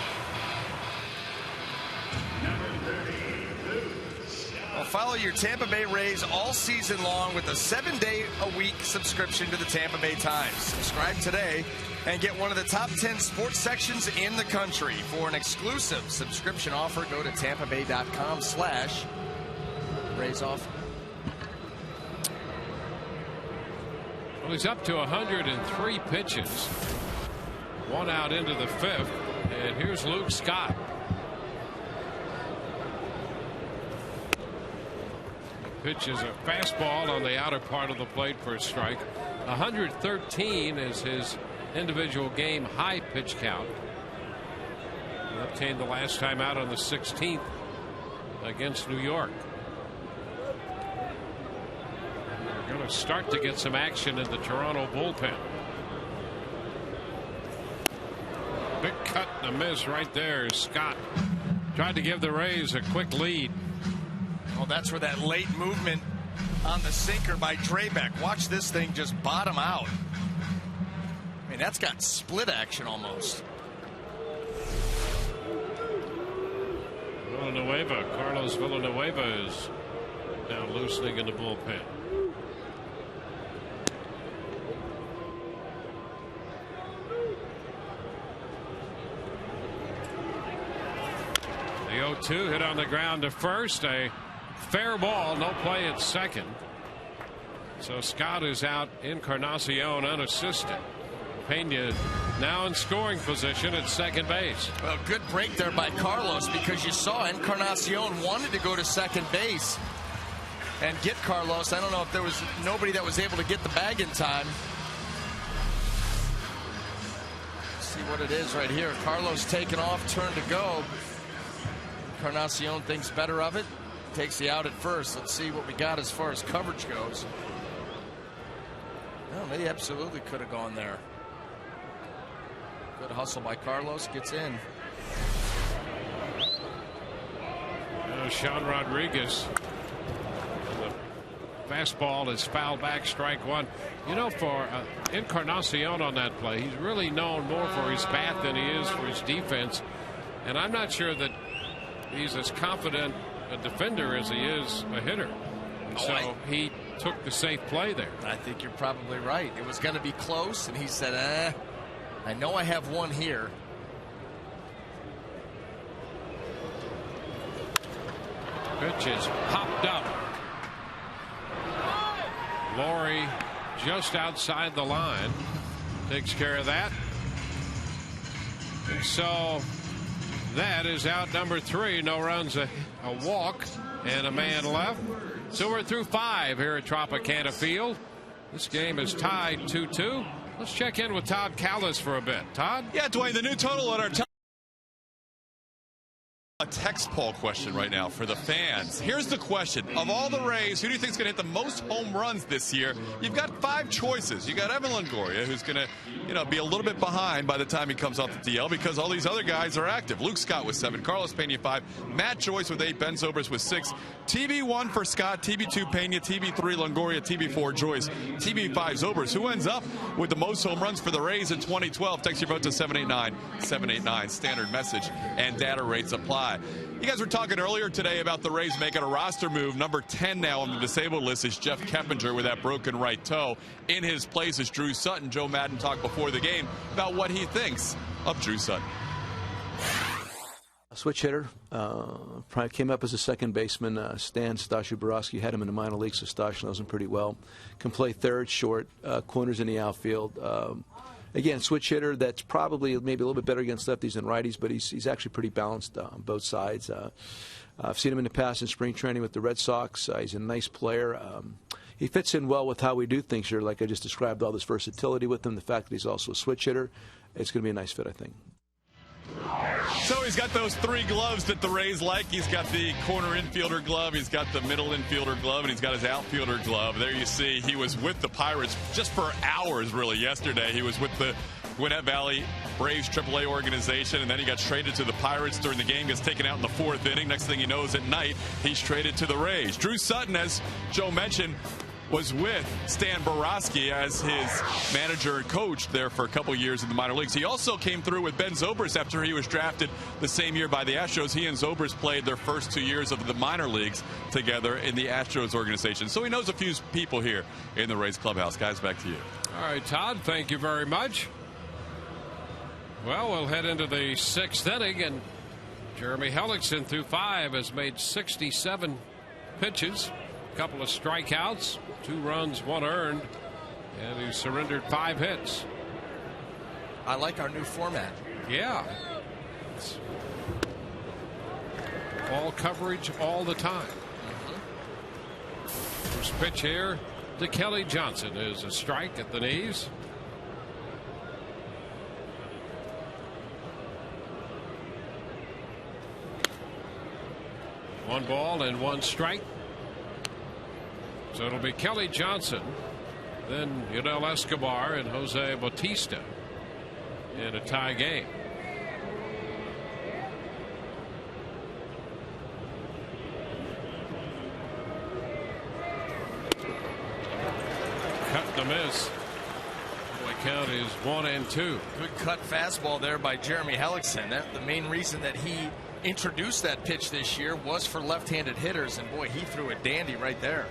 Well, follow your Tampa Bay Rays all season long with a 7-day-a-week subscription to the Tampa Bay Times. Subscribe today and get one of the top 10 sports sections in the country. For an exclusive subscription offer, go to tampabay.com/Rays offer. Well, he's up to 103 pitches. 1 out into the 5th. And here's Luke Scott. Pitch is a fastball on the outer part of the plate for a strike. 113 is his individual game high pitch count. He obtained the last time out on the 16th against New York. We're going to start to get some action in the Toronto bullpen. Big cut and a miss right there. Scott tried to give the Rays a quick lead. Well, that's where that late movement on the sinker by Drabek. Watch this thing just bottom out. I mean, that's got split action almost. Villanueva, Carlos Villanueva is now loosening in the bullpen. The 0-2 hit on the ground to first. A fair ball, no play at second. So Scott is out. Encarnacion unassisted. Pena now in scoring position at second base. Well, good break there by Carlos, because you saw Encarnacion wanted to go to second base and get Carlos. I don't know if there was nobody that was able to get the bag in time. Let's see what it is right here. Carlos taking off, turn to go. Encarnacion thinks better of it. Takes the out at first. Let's see what we got as far as coverage goes. Well, they absolutely could have gone there. Good hustle by Carlos. Gets in. Sean Rodriguez. The fastball is fouled back, strike one. You know, for Encarnacion on that play, he's really known more for his bat than he is for his defense. And I'm not sure that he's as confident a defender as he is a hitter. So he took the safe play there. I think you're probably right. It was going to be close, and he said, I know I have one here. Pitch is popped up. Laurie just outside the line. Takes care of that. And so that is out number 3. No runs, a walk, and a man left. So we're through 5 here at Tropicana Field. This game is tied 2-2. Let's check in with Todd Callis for a bit. Todd? Yeah, Dwayne, the new total on our a text poll question right now for the fans. Here's the question. Of all the Rays, who do you think is going to hit the most home runs this year? You've got 5 choices. You got Evan Longoria, who's going to, be a little bit behind by the time he comes off the DL because all these other guys are active. Luke Scott with 7, Carlos Pena 5, Matt Joyce with 8, Ben Zobrist with 6, TB1 for Scott, TB2 Pena, TB3 Longoria, TB4 Joyce, TB5 Zobrist. Who ends up with the most home runs for the Rays in 2012? Text your vote to 789-789. Standard message and data rates apply. You guys were talking earlier today about the Rays making a roster move. Number 10 now on the disabled list is Jeff Keppinger with that broken right toe. In his place is Drew Sutton. Joe Madden talked before the game about what he thinks of Drew Sutton. A switch hitter. Probably came up as a second baseman. Stan Stashu-Borowski had him in the minor leagues, so Stash knows him pretty well. Can play third, short, corners in the outfield. Again, switch hitter that's probably maybe a little bit better against lefties than righties, but he's actually pretty balanced on both sides. I've seen him in the past in spring training with the Red Sox. He's a nice player. He fits in well with how we do things here, like I just described, all this versatility with him, the fact that he's also a switch hitter. It's going to be a nice fit, I think. So he's got those 3 gloves that the Rays like. He's got the corner infielder glove, he's got the middle infielder glove, and he's got his outfielder glove. There you see he was with the Pirates just for hours, really, yesterday. He was with the Gwinnett Valley Braves AAA organization, and then he got traded to the Pirates during the game, gets taken out in the 4th inning. Next thing he knows, at night, he's traded to the Rays. Drew Sutton, as Joe mentioned, was with Stan Borowski as his manager and coach there for a couple years in the minor leagues. He also came through with Ben Zobrist after he was drafted the same year by the Astros. He and Zobrist played their first 2 years of the minor leagues together in the Astros organization. So he knows a few people here in the Rays clubhouse. Guys, back to you. All right, Todd, thank you very much. Well, we'll head into the 6th inning, and Jeremy Hellickson through 5 has made 67 pitches, a couple of strikeouts, 2 runs, 1 earned, and he's surrendered 5 hits. I like our new format. Yeah. It's all coverage all the time. First pitch here to Kelly Johnson is a strike at the knees. One ball and 1 strike. So it'll be Kelly Johnson, then Yunel Escobar and Jose Bautista in a tie game. Cut to miss. The count is 1-2. Good cut fastball there by Jeremy Hellickson. The main reason that he introduced that pitch this year was for left-handed hitters, and boy, he threw a dandy right there.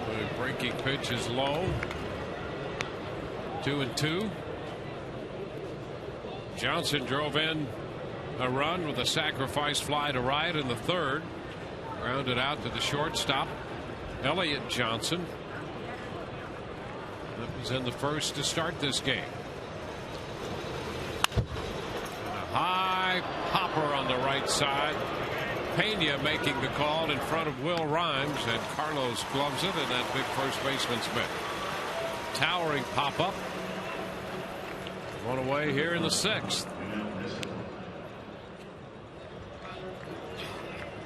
The breaking pitch is low. 2-2. Johnson drove in a run with a sacrifice fly to right in the 3rd. Grounded out to the shortstop, Elliott Johnson. That was in the 1st to start this game. A high popper on the right side. Pena making the call in front of Will Rhymes, and Carlos gloves it, and that big first baseman's mitt. Towering pop up. 1 away here in the 6th.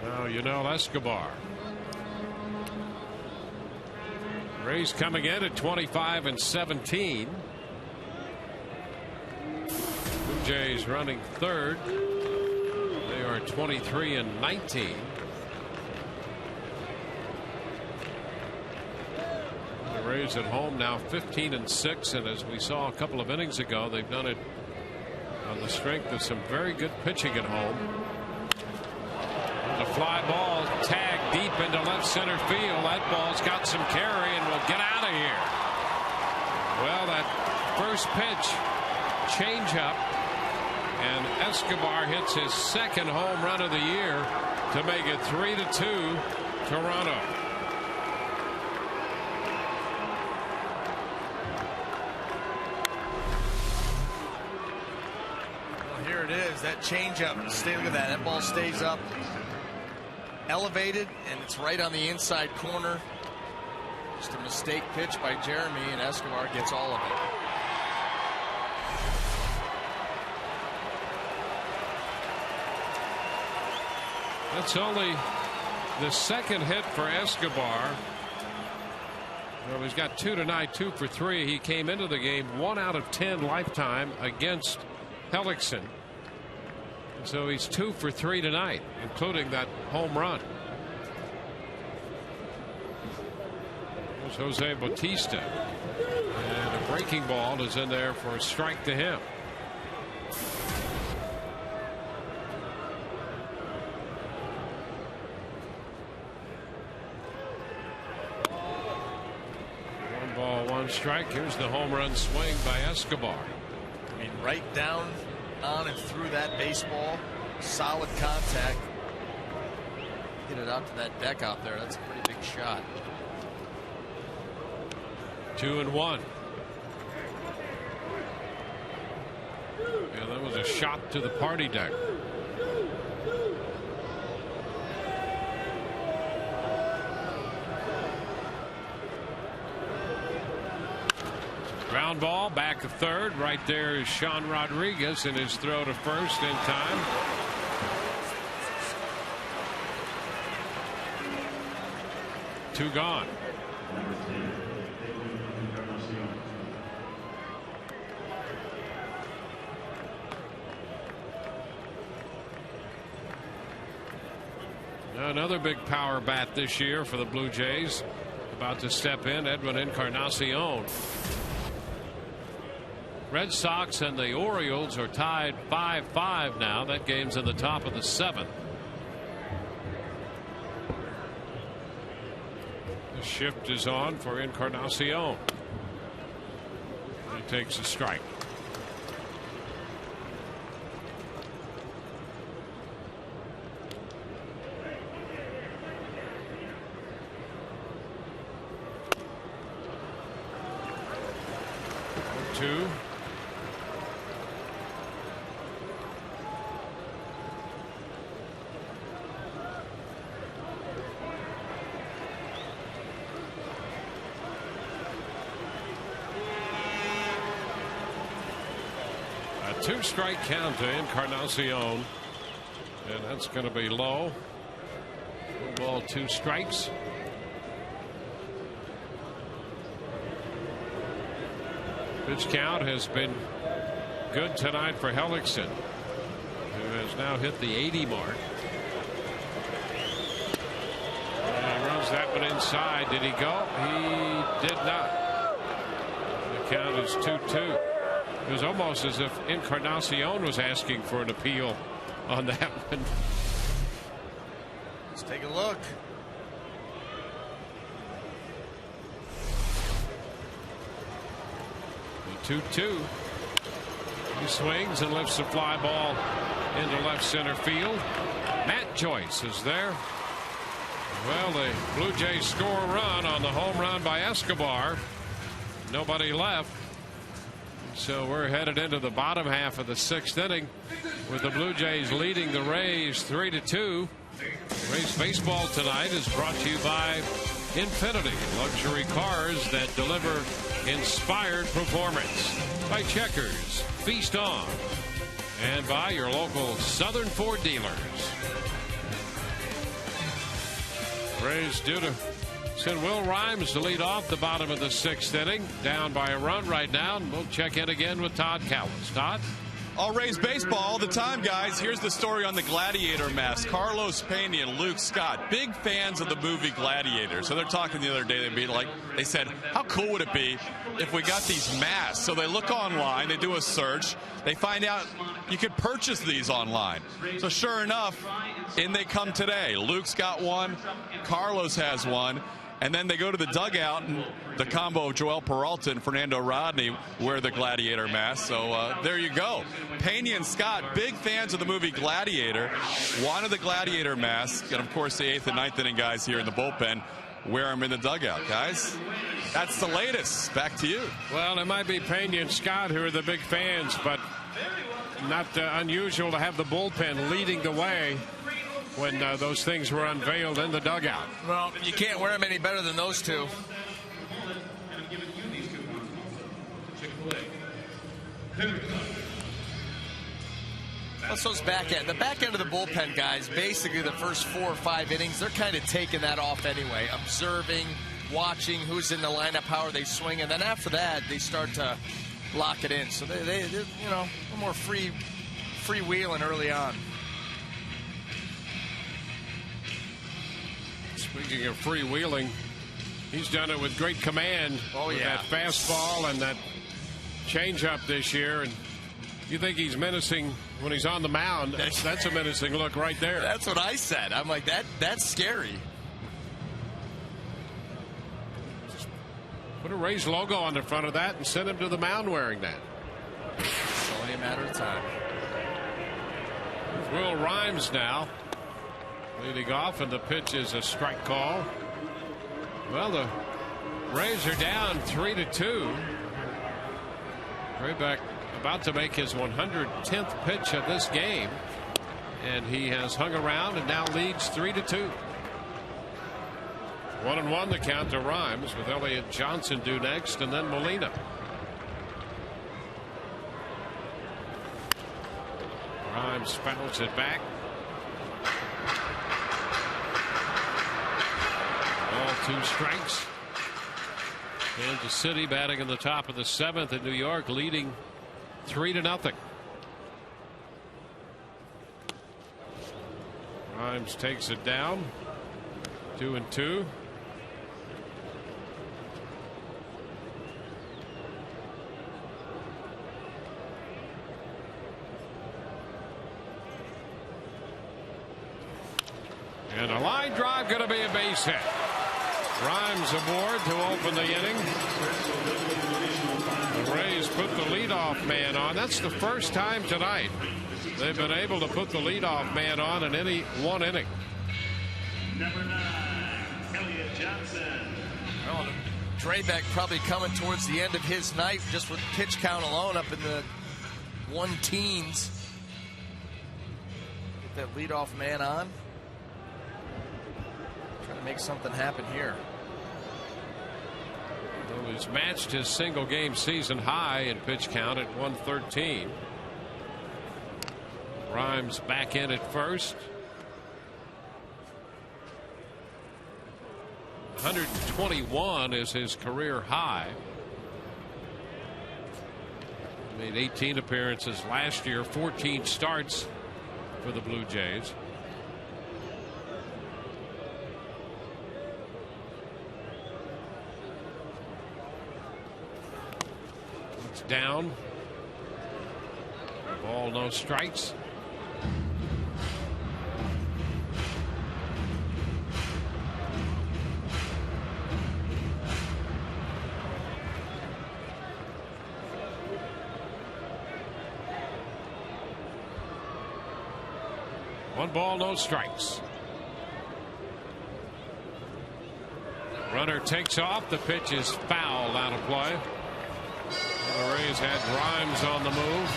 Now Yunel Escobar. Rays coming in at 25-17. Blue Jays running third. They are 23-19. The Rays at home now 15-6, and as we saw a couple of innings ago, they've done it on the strength of some very good pitching at home. The fly ball tagged deep into left center field. That ball's got some carry and will get out of here. Well, that first pitch, change up, and Escobar hits his second home run of the year to make it 3-2 Toronto. Well, here it is, that changeup. Look at that. That ball stays up, elevated, and it's right on the inside corner. Just a mistake pitch by Jeremy, and Escobar gets all of it. That's only the second hit for Escobar. Well, he's got 2 tonight, 2 for 3. He came into the game 1 out of 10 lifetime against Hellickson. So he's 2 for 3 tonight, including that home run. There's Jose Bautista. And a breaking ball is in there for a strike to him. One ball, one strike. Here's the home run swing by Escobar. I mean, right down on and through that baseball. Solid contact. Get it out to that deck out there. That's a pretty big shot. 2-1. Yeah, that was a shot to the party deck. Ground ball back to third. Right there is Sean Rodriguez in his throw to first in time. Two gone. Another big power bat this year for the Blue Jays. About to step in, Edwin Encarnacion. Red Sox and the Orioles are tied 5-5 now. That game's in the top of the 7th. The shift is on for Encarnacion. He takes a strike. Two. A 2-strike count to Encarnacion, and that's going to be low. 1 ball, 2 strikes. Pitch count has been good tonight for Hellickson, who has now hit the 80 mark. And he runs that one inside. Did he go? He did not. The count is 2-2. It was almost as if Encarnacion was asking for an appeal on that one. Let's take a look. The 2-2. He swings and lifts the fly ball into left center field. Matt Joyce is there. Well, the Blue Jays score a run on the home run by Escobar. Nobody left. So we're headed into the bottom half of the 6th inning with the Blue Jays leading the Rays 3-2. Rays baseball tonight is brought to you by Infinity, luxury cars that deliver inspired performance. By Checkers, Feast On, and by your local Southern Ford dealers. Rays due to Send Will Rhymes to lead off the bottom of the 6th inning. Down by a run right now. And we'll check in again with Todd Cowles. Todd? All Rays baseball all the time, guys. Here's the story on the Gladiator mask. Carlos Pena and Luke Scott, big fans of the movie Gladiator. So they're talking the other day. They said, how cool would it be if we got these masks? So they look online, they do a search, they find out you could purchase these online. So sure enough, in they come today. Luke's got one, Carlos has one. And then they go to the dugout, and the combo of Joel Peralta and Fernando Rodney wear the Gladiator mask. So there you go. Pena and Scott, big fans of the movie Gladiator, wanted the Gladiator mask. And, of course, the 8th and 9th inning guys here in the bullpen wear them in the dugout, guys. That's the latest. Back to you. Well, it might be Pena and Scott who are the big fans, but not unusual to have the bullpen leading the way when those things were unveiled in the dugout. Well, you can't wear them any better than those two. What's those the back end of the bullpen guys, basically the first 4 or 5 innings, they're kind of taking that off anyway, observing, watching who's in the lineup, how are they swinging, and then after that they start to lock it in. So they're you know, a little more freewheeling early on. Speaking of freewheeling, he's done it with great command. Oh, yeah. With that fastball and that changeup this year. And you think he's menacing when he's on the mound. That's a menacing look right there. That's what I said. I'm like, that's scary. Just put a Rays logo on the front of that and send him to the mound wearing that. It's only a matter of time. There's Will Rhymes now leading off, and the pitch is a strike call. Well, the Rays are down 3-2. Rayback about to make his 110th pitch of this game, and he has hung around and now leads 3-2. 1-1 the count to Rhymes, with Elliott Johnson due next, and then Molina. Rhymes fouls it back. All 2 strikes. Kansas City batting in the top of the 7th, and New York leading 3-0. Rhymes takes it down. 2-2. And a line drive, going to be a base hit. Rhymes aboard to open the inning. The Rays put the leadoff man on. That's the first time tonight they've been able to put the leadoff man on in any one inning. Number 9, Elliott Johnson. Well, Draybeck probably coming towards the end of his night just with pitch count alone up in the 1-teens. Get that leadoff man on. Trying to make something happen here. Well, he's matched his single game season high in pitch count at 113. Rhymes back in at first. 121 is his career high. Made 18 appearances last year, 14 starts for the Blue Jays. It's down. Ball, no strikes. One ball, no strikes. Runner takes off. The pitch is foul out of play. The Rays had Rhymes on the move.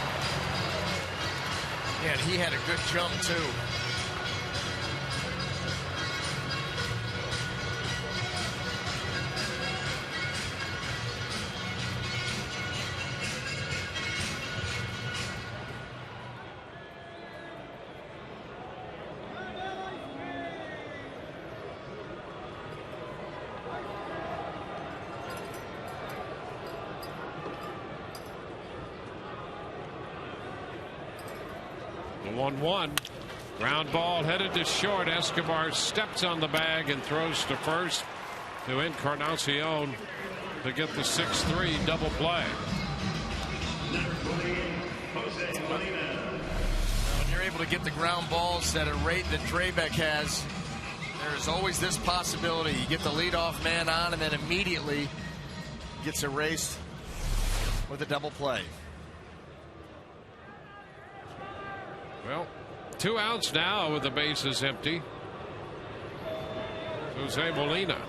Yeah, and he had a good jump too. 1-1. Ground ball headed to short. Escobar steps on the bag and throws to first to Encarnacion to get the 6-3 double play. When you're able to get the ground balls at a rate that Drabek has, there's always this possibility. You get the leadoff man on and then immediately gets erased with a double play. Well, 2 outs now with the bases empty. Jose Molina.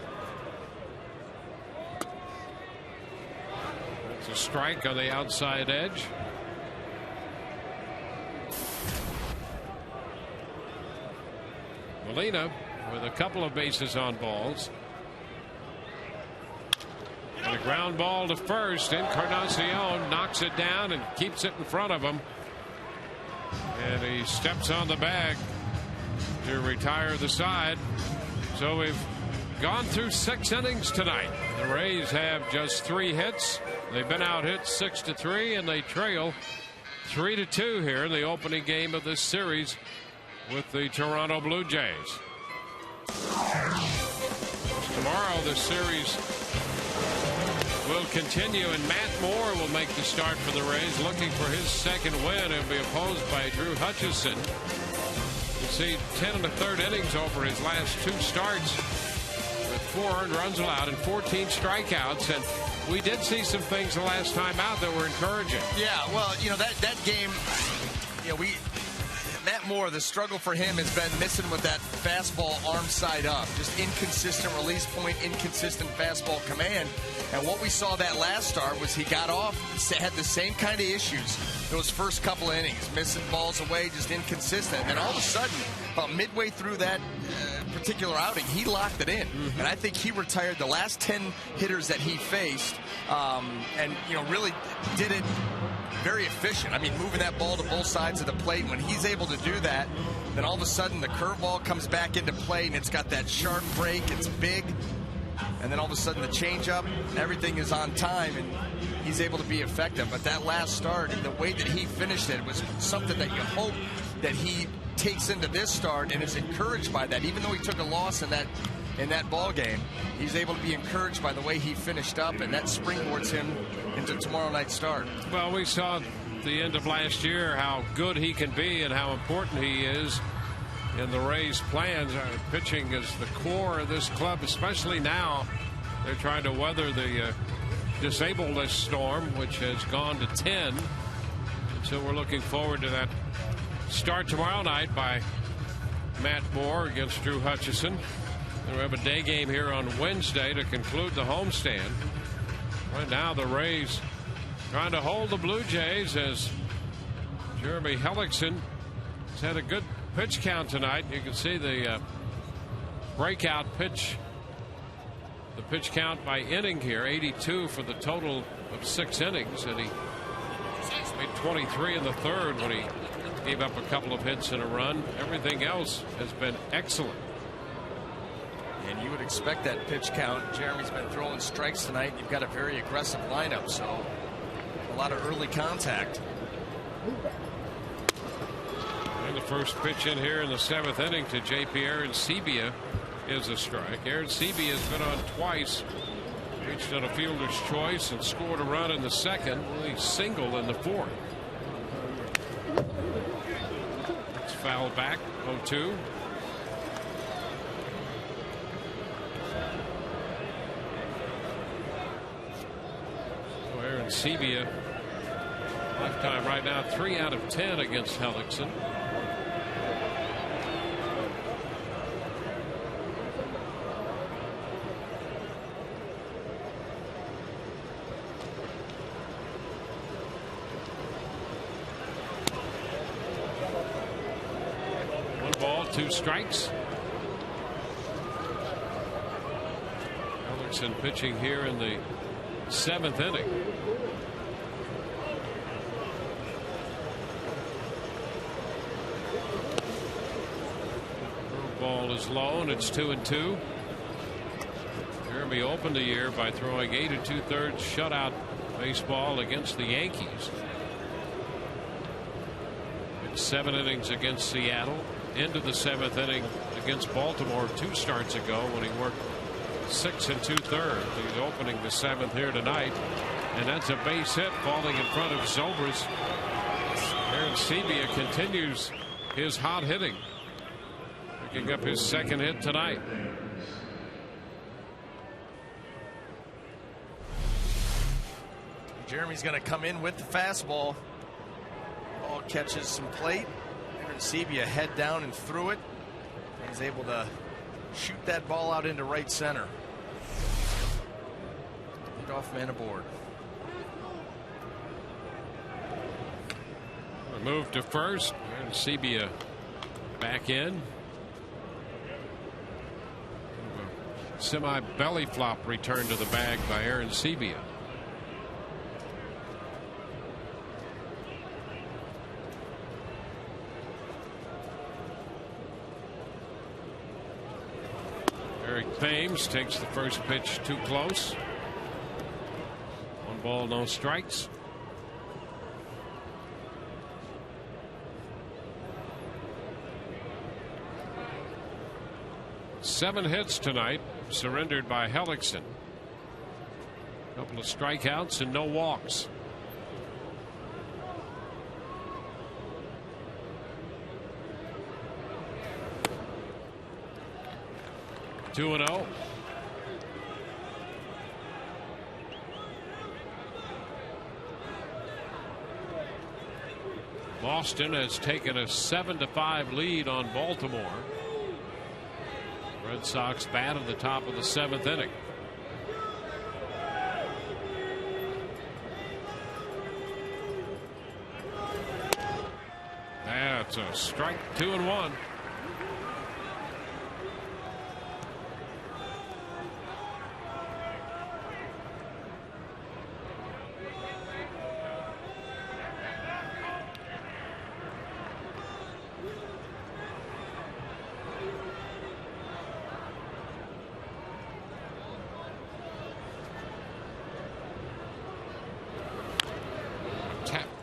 It's a strike on the outside edge. Molina with a couple of bases on balls. And a ground ball to first. Encarnacion knocks it down and keeps it in front of him. And he steps on the bag to retire the side. So we've gone through 6 innings tonight. The Rays have just 3 hits. They've been out hit 6-3, and they trail 3-2 here in the opening game of this series with the Toronto Blue Jays. Tomorrow the series will continue, and Matt Moore will make the start for the Rays, looking for his second win. He'll be opposed by Drew Hutchison. You see 10 1/3 innings over his last 2 starts with 4 earned runs allowed and 14 strikeouts. And we did see some things the last time out that were encouraging. Yeah, well, that game, Matt Moore, the struggle for him has been missing with that fastball arm side up. Just inconsistent release point, inconsistent fastball command. And what we saw that last start was he got off, had the same kind of issues those first couple of innings, missing balls away, just inconsistent. And all of a sudden, about midway through that particular outing, he locked it in. And I think he retired the last 10 hitters that he faced, and really did it very efficient. I mean, moving that ball to both sides of the plate. When he's able to do that, then all of a sudden the curveball comes back into play, and it's got that sharp break. It's big. And then all of a sudden the changeup, everything is on time, and he's able to be effective. But that last start, and the way that he finished it, was something that you hope that he takes into this start and is encouraged by that. Even though he took a loss in that ball game, he's able to be encouraged by the way he finished up, and that springboards him into tomorrow night's start. Well, we saw at the end of last year how good he can be and how important he is in the Rays' plans. Pitching is the core of this club, especially now. They're trying to weather the disabled list storm, which has gone to 10. And so we're looking forward to that start tomorrow night by Matt Moore against Drew Hutchison. And we have a day game here on Wednesday to conclude the homestand. Right now the Rays trying to hold the Blue Jays as Jeremy Hellickson has had a good pitch count tonight. You can see the breakout pitch, the pitch count by inning here, 82 for the total of 6 innings, and he made 23 in the third when he gave up a couple of hits and a run. Everything else has been excellent. And you would expect that pitch count. Jeremy's been throwing strikes tonight. You've got a very aggressive lineup, so a lot of early contact. And the first pitch in here in the 7th inning to J.P. Arancibia is a strike. Arancibia has been on twice, reached on a fielder's choice and scored a run in the second. He singled in the 4th. It's fouled back, 0-2. Arancibia, lifetime right now 3 out of 10 against Hellickson. One ball, 2 strikes. Hellickson pitching here in the 7th inning. Ball is low, and it's 2-2. Jeremy opened the year by throwing 8 2/3 shutout baseball against the Yankees. 7 innings against Seattle, into the 7th inning against Baltimore 2 starts ago when he worked 6 2/3. He's opening the 7th here tonight, and that's a base hit falling in front of Zobrist. Aaron Sebia continues his hot hitting, picking up his 2nd hit tonight. Jeremy's going to come in with the fastball. Ball catches some plate. Aaron Sebia head down and threw it. He's able to shoot that ball out into right center. Leadoff man aboard. A move to first. Aaron Sebia back in. Semi belly flop return to the bag by Aaron Sebia. Eric Thames takes the first pitch too close. 1 ball, no strikes. Seven hits tonight, surrendered by Hellickson. A couple of strikeouts and no walks. 2-0. Boston has taken a 7-5 lead on Baltimore. Red Sox bat at the top of the 7th inning. That's a strike. 2-1.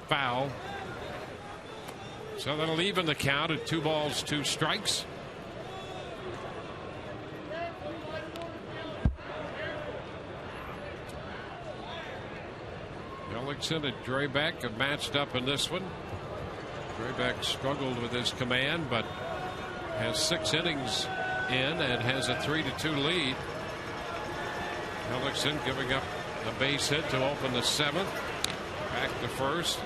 Foul. So that'll even the count at 2 balls, 2 strikes. Hellickson and Drabek have matched up in this one. Drabek struggled with his command, but has 6 innings in and has a 3-2 lead. Hellickson giving up a base hit to open the 7th. Back to first.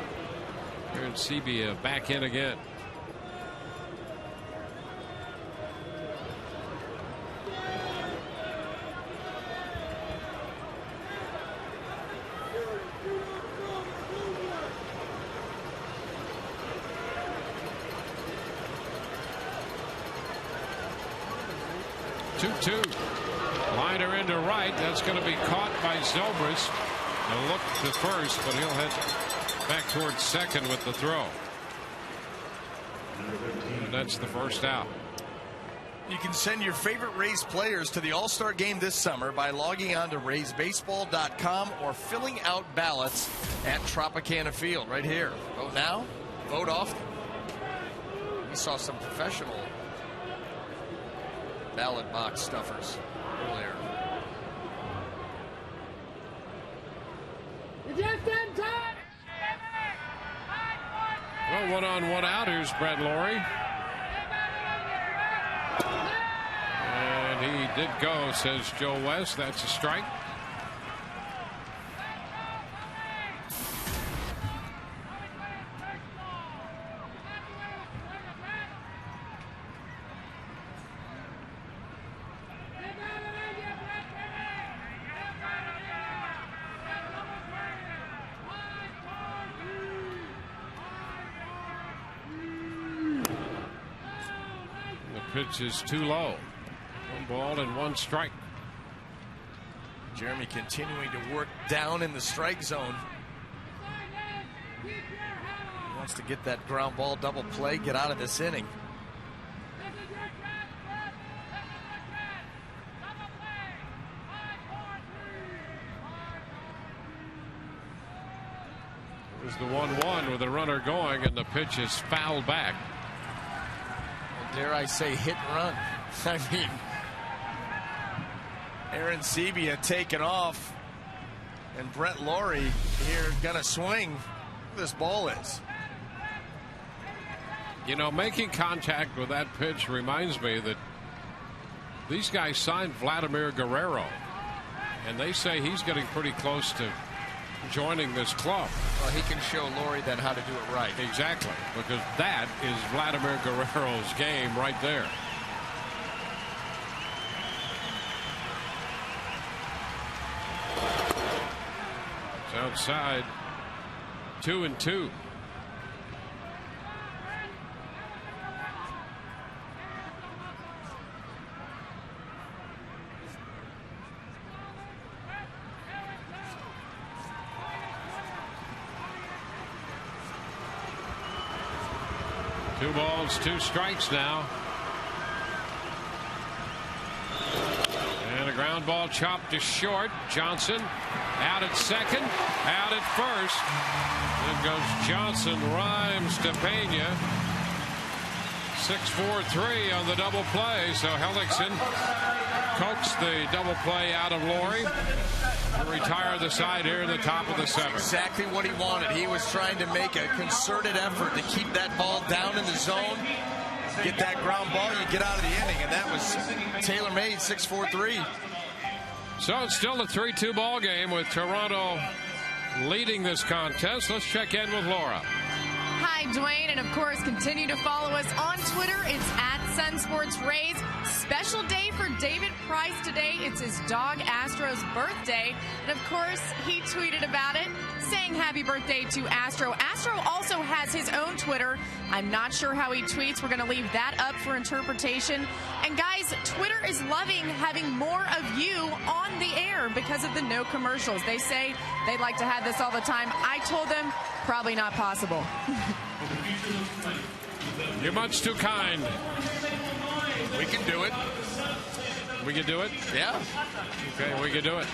Aaron Sebia back in again. Two. Liner into right. That's going to be caught by Zobrist. A look to first, but he'll head back towards second with the throw. And that's the first out. You can send your favorite Rays players to the All-Star game this summer by logging on to RaysBaseball.com or filling out ballots at Tropicana Field right here. Vote now, vote often. We saw some professional ballot box stuffers earlier. Well, 1 on 1 out. Here's Brett Laurie. And he did go, says Joe West. That's a strike. Pitch is too low. 1 ball and 1 strike. Jeremy continuing to work down in the strike zone. He wants to get that ground ball double play, get out of this inning. There's the 1-1 with a runner going, and the pitch is fouled back. Dare I say hit and run. I mean, Aaron Sebia taking off, and Brett Laurie here gonna swing. This ball is. You know, making contact with that pitch reminds me that these guys signed Vladimir Guerrero, and they say he's getting pretty close to joining this club. Well, he can show Laurie then how to do it right. Exactly, because that is Vladimir Guerrero's game right there. It's outside. 2-2. Two balls, 2 strikes now. And a ground ball chopped to short. Johnson out at second, out at first. Then goes Johnson, Rhymes to Pena. 6-4-3 on the double play. So Hellickson coaxed the double play out of Laurie to retire the side here in the top of the 7th. Exactly what he wanted. He was trying to make a concerted effort to keep that ball down in the zone. Get that ground ball, you get out of the inning, and that was tailor-made. 6-4-3. So it's still a 3-2 ball game with Toronto leading this contest. Let's check in with Laura. Hi, Dwayne, and of course, continue to follow us on Twitter. It's at Sun Sports Rays. Special day for David Price today. It's his dog Astro's birthday. And of course, he tweeted about it, saying happy birthday to Astro. Astro also has his own Twitter. I'm not sure how he tweets. We're going to leave that up for interpretation. And guys, Twitter is loving having more of you on the air because of the no commercials. They say they'd like to have this all the time. I told them probably not possible. You're much too kind. We can do it. We can do it? Yeah. Okay, we can do it.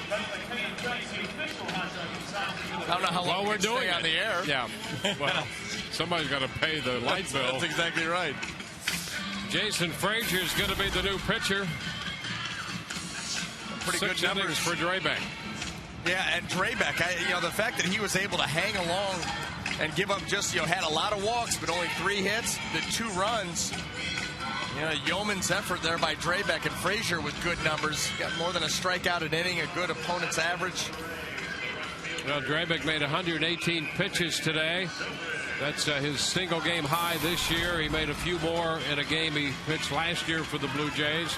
I don't know how long we're doing on the air. Yeah. Well, somebody's got to pay the light bill. That's exactly right. Jason Frazier is going to be the new pitcher. Pretty 6 good numbers innings for Drabek. Yeah, and Drabek, the fact that he was able to hang along and give up just, had a lot of walks, but only 3 hits, the 2 runs. Yeoman's effort there by Drabek, and Frazier with good numbers. Got more than a strikeout an inning, a good opponent's average. Well, Drabek made 118 pitches today. That's his single game high this year. He made a few more in a game he pitched last year for the Blue Jays.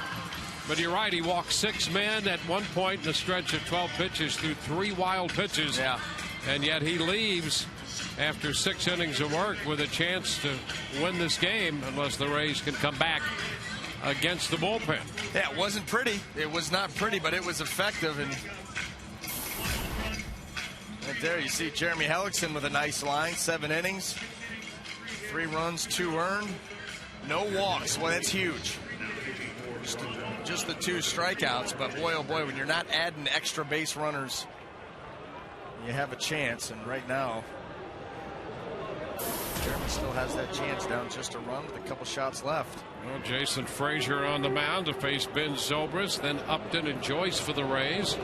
But you're right, he walked 6 men at one point in a stretch of 12 pitches through 3 wild pitches. Yeah. And yet he leaves after 6 innings of work with a chance to win this game unless the Rays can come back against the bullpen. Yeah, it wasn't pretty. It was not pretty, but it was effective. And right there you see Jeremy Hellickson with a nice line. 7 innings, 3 runs, 2 earned, no walks. Well, that's huge. Just the 2 strikeouts, but boy, oh boy, when you're not adding extra base runners, you have a chance. And right now, Jeremy still has that chance, down just a run with a couple shots left. Well, Jason Frazier on the mound to face Ben Zobrist, then Upton and Joyce for the Rays.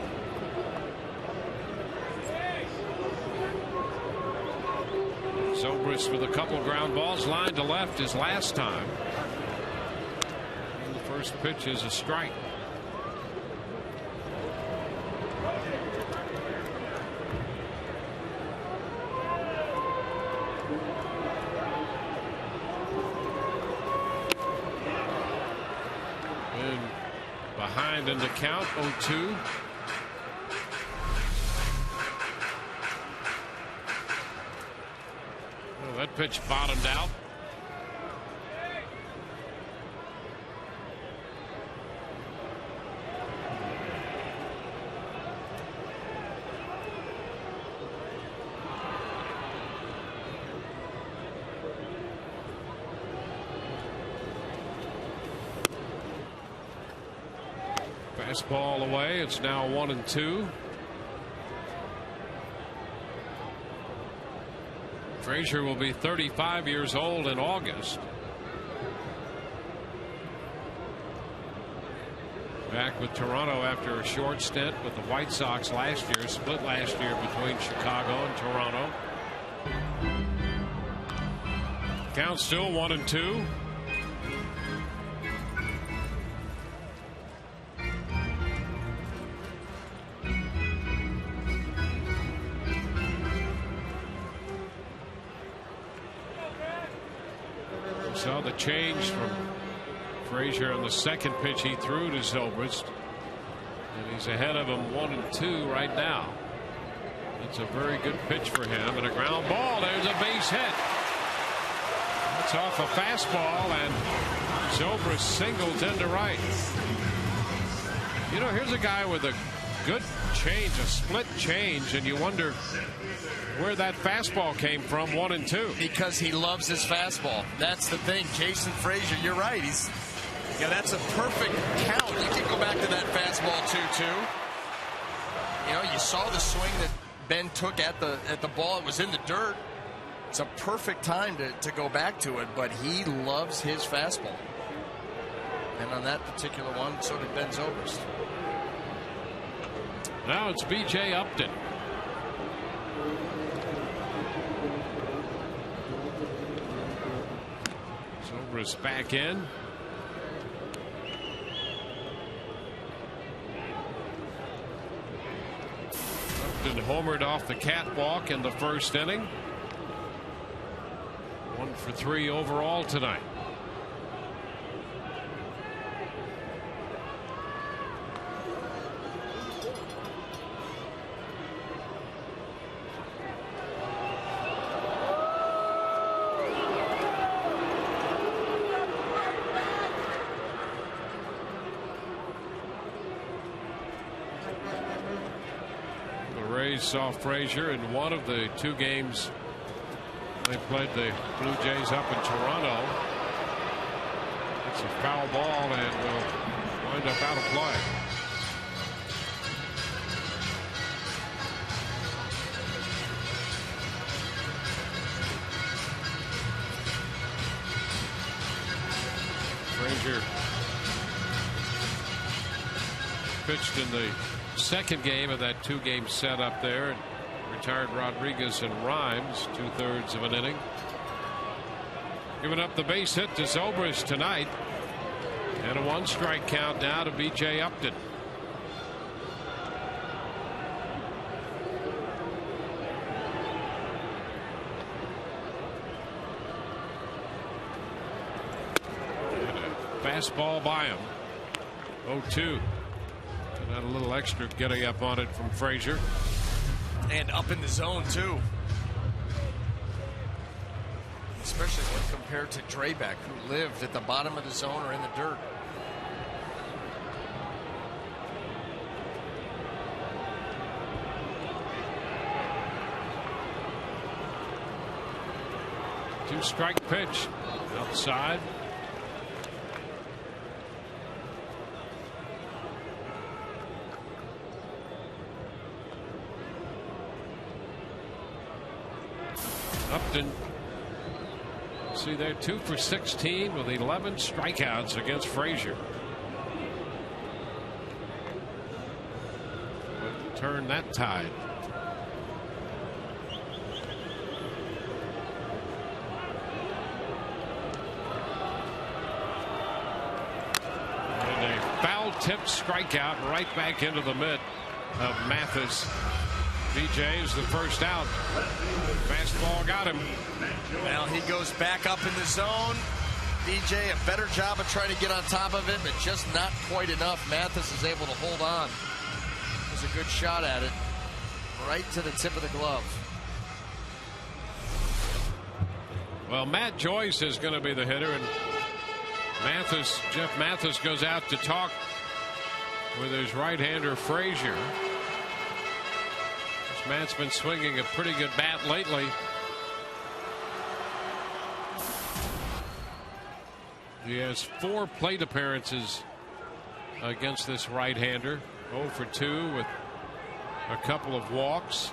Zobrist with a couple ground balls, line to left his last time. And the first pitch is a strike. Behind in the count, 0-2. Oh, that pitch bottomed out. Fastball away. It's now 1-2. Frazier will be 35 years old in August. Back with Toronto after a short stint with the White Sox last year, split last year between Chicago and Toronto. Count still 1-2. Saw the change from Frazier on the second pitch he threw to Zobrist, and he's ahead of him 1-2 right now. It's a very good pitch for him, and a ground ball. There's a base hit. That's off a fastball, and Zobrist singles into right. You know, here's a guy with a good change, a split change, and you wonder where that fastball came from. 1-2. Because he loves his fastball. That's the thing. Jason Frazier, you're right. That's a perfect count. You can go back to that fastball 2-2. You know, you saw the swing that Ben took at the ball. It was in the dirt. It's a perfect time to go back to it, but he loves his fastball. And on that particular one, so did Ben Zobrist. Now it's B.J. Upton. Zobrist back in. Upton homered off the catwalk in the first inning. 1 for 3 overall tonight. Saw Frazier in one of the 2 games they played the Blue Jays up in Toronto. It's a foul ball and will wind up out of play. Frazier pitched in the second game of that 2-game set up there, and retired Rodriguez and Rhymes 2/3 of an inning. Giving up the base hit to Zobrist tonight, and a 1-strike count now to B.J. Upton. And a fastball by him. 0-2. Got a little extra getting up on it from Frazier. And up in the zone, too. Especially when compared to Drabek, who lived at the bottom of the zone or in the dirt. Two-strike pitch outside. Upton, see there, 2 for 16 with 11 strikeouts against Frazier. But turn that tide. And a foul-tipped strikeout right back into the mitt of Mathis. B.J. is the first out. Fastball got him. Well, he goes back up in the zone. B.J. a better job of trying to get on top of it, but just not quite enough. Mathis is able to hold on. It was a good shot at it. Right to the tip of the glove. Well, Matt Joyce is going to be the hitter, and Jeff Mathis goes out to talk with his right-hander Frazier. Matt's been swinging a pretty good bat lately. He has 4 plate appearances against this right-hander. 0 for 2 with a couple of walks.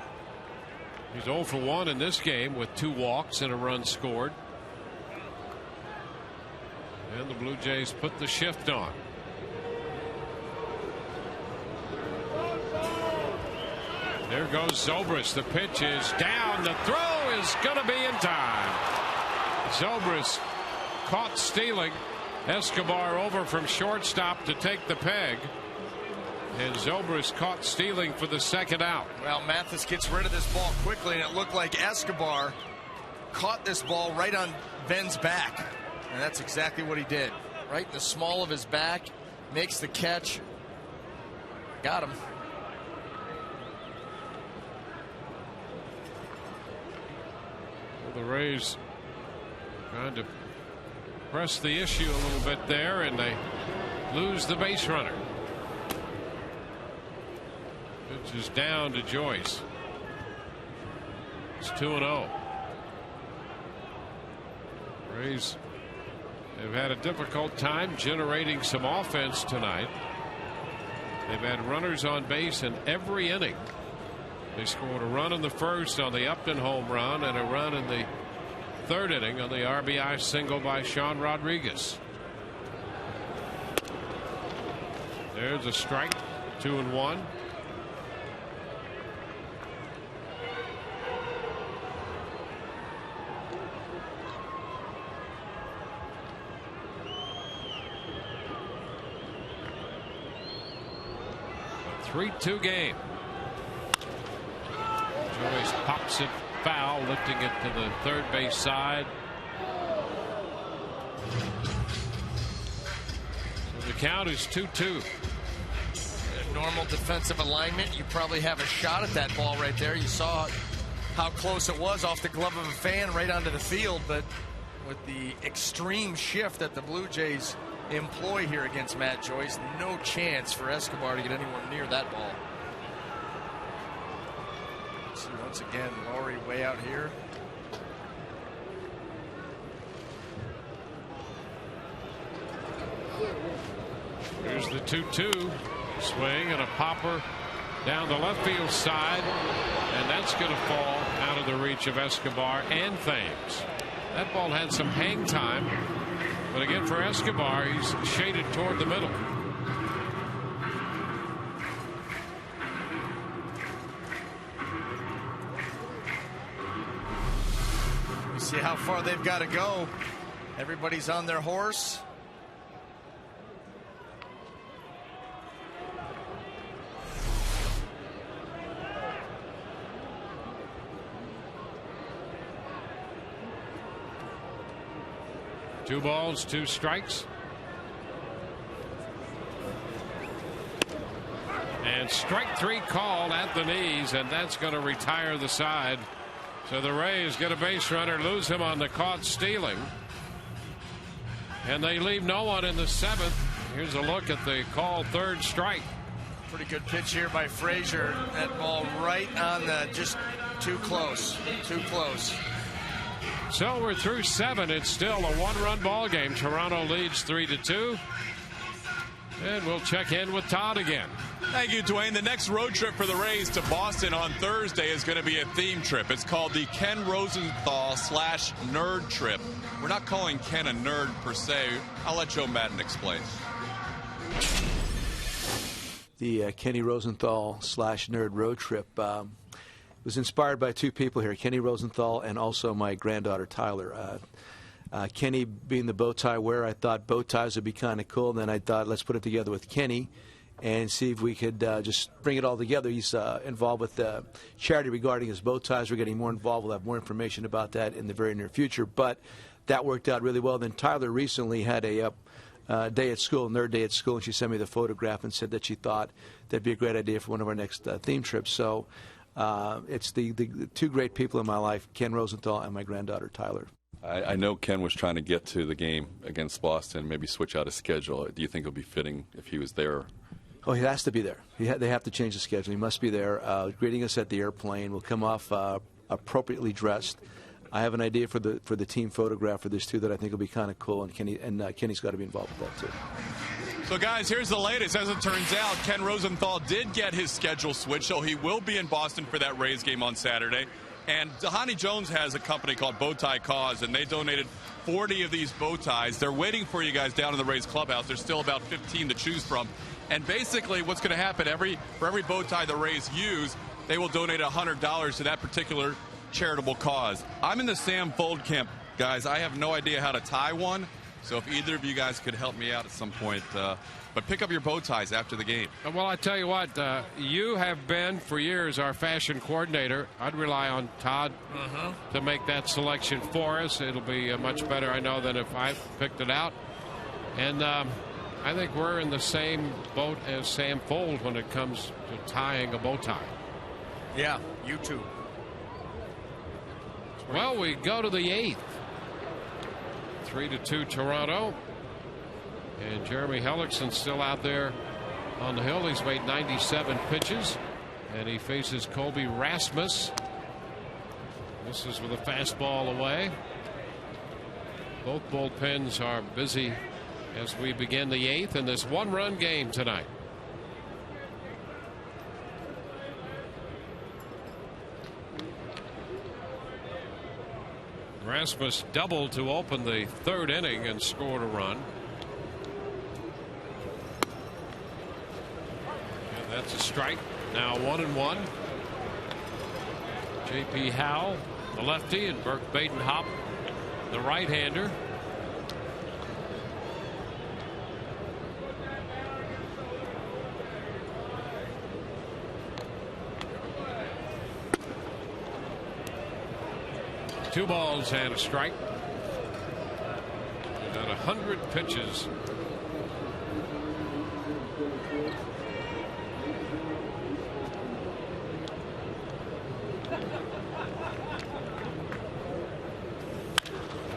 He's 0 for 1 in this game with 2 walks and a run scored. And the Blue Jays put the shift on. There goes Zobrist. The pitch is down. The throw is going to be in time. Zobrist caught stealing. Escobar over from shortstop to take the peg. And Zobrist caught stealing for the second out. Well, Mathis gets rid of this ball quickly, and it looked like Escobar caught this ball right on Ben's back. And that's exactly what he did. Right in the small of his back, makes the catch. Got him. Well, the Rays trying to press the issue a little bit there, and they lose the base runner. Pitch is down to Joyce. It's 2-0. Rays have had a difficult time generating some offense tonight. They've had runners on base in every inning. They scored a run in the first on the Upton home run and a run in the third inning on the RBI single by Sean Rodriguez. There's a strike. 2-1. A 3-2 game. Joyce pops it foul, lifting it to the third base side. So the count is 2-2. Normal defensive alignment, you probably have a shot at that ball right there. You saw how close it was off the glove of a fan right onto the field, but with the extreme shift that the Blue Jays employ here against Matt Joyce, no chance for Escobar to get anywhere near that ball. See once again Laurie way out here. Here's the 2-2 swing and a popper down the left field side, and that's going to fall out of the reach of Escobar and Thames. That ball had some hang time, but again for Escobar, he's shaded toward the middle. You see how far they've got to go. Everybody's on their horse. Two balls, 2 strikes. And strike 3 called at the knees, and that's going to retire the side. So the Rays get a base runner, lose him on the caught stealing. And they leave no one in the 7th. Here's a look at the called third strike. Pretty good pitch here by Frazier. That ball right on the, just too close. Too close. So we're through 7. It's still a 1-run ball game. Toronto leads 3-2. And we'll check in with Todd again. Thank you, Dwayne. The next road trip for the Rays to Boston on Thursday is going to be a theme trip. It's called the Ken Rosenthal /Nerd trip. We're not calling Ken a nerd per se. I'll let Joe Madden explain. The Kenny Rosenthal /Nerd road trip was inspired by 2 people here, Kenny Rosenthal and also my granddaughter Tyler. Kenny being the bow tie wearer, I thought bow ties would be kind of cool. Then I thought let's put it together with Kenny and see if we could just bring it all together. He's involved with charity regarding his bow ties. We're getting more involved. We'll have more information about that in the very near future. But that worked out really well. Then Tyler recently had a day at school, nerd day at school, and she sent me the photograph and said that she thought that'd be a great idea for one of our next theme trips. So it's the 2 great people in my life, Ken Rosenthal and my granddaughter Tyler. I know Ken was trying to get to the game against Boston, maybe switch out his schedule. Do you think it would be fitting if he was there? Oh, he has to be there. They have to change the schedule. He must be there greeting us at the airplane. We'll come off appropriately dressed. I have an idea for the team photograph for this, too, that I think will be kind of cool, and Kenny's got to be involved with that, too. So, guys, here's the latest. As it turns out, Ken Rosenthal did get his schedule switched, so he will be in Boston for that Rays game on Saturday. And Dhani Jones has a company called Bowtie Cause, and they donated 40 of these bow ties. They're waiting for you guys down in the Rays clubhouse. There's still about 15 to choose from. And basically what's going to happen, for every bow tie the Rays use, they will donate $100 to that particular charitable cause. I'm in the Sam Fold camp, guys. I have no idea how to tie one. So if either of you guys could help me out at some point, but pick up your bow ties after the game. Well, I tell you what, you have been for years our fashion coordinator. I'd rely on Todd to make that selection for us. It'll be much better, I know, than if I picked it out. And I think we're in the same boat as Sam Fold when it comes to tying a bow tie. Yeah, you too. Well, we go to the 8th. 3-2 Toronto. And Jeremy Hellickson still out there on the hill. He's made 97 pitches. And he faces Colby Rasmus. This is with a fastball away. Both bullpens are busy as we begin the 8th in this one-run game tonight. Rasmus doubled to open the 3rd inning and scored a run. And that's a strike. Now 1-1. J.P. Howell, the lefty, and Burke Badenhop, the right-hander. Two balls and a strike. About 100 pitches.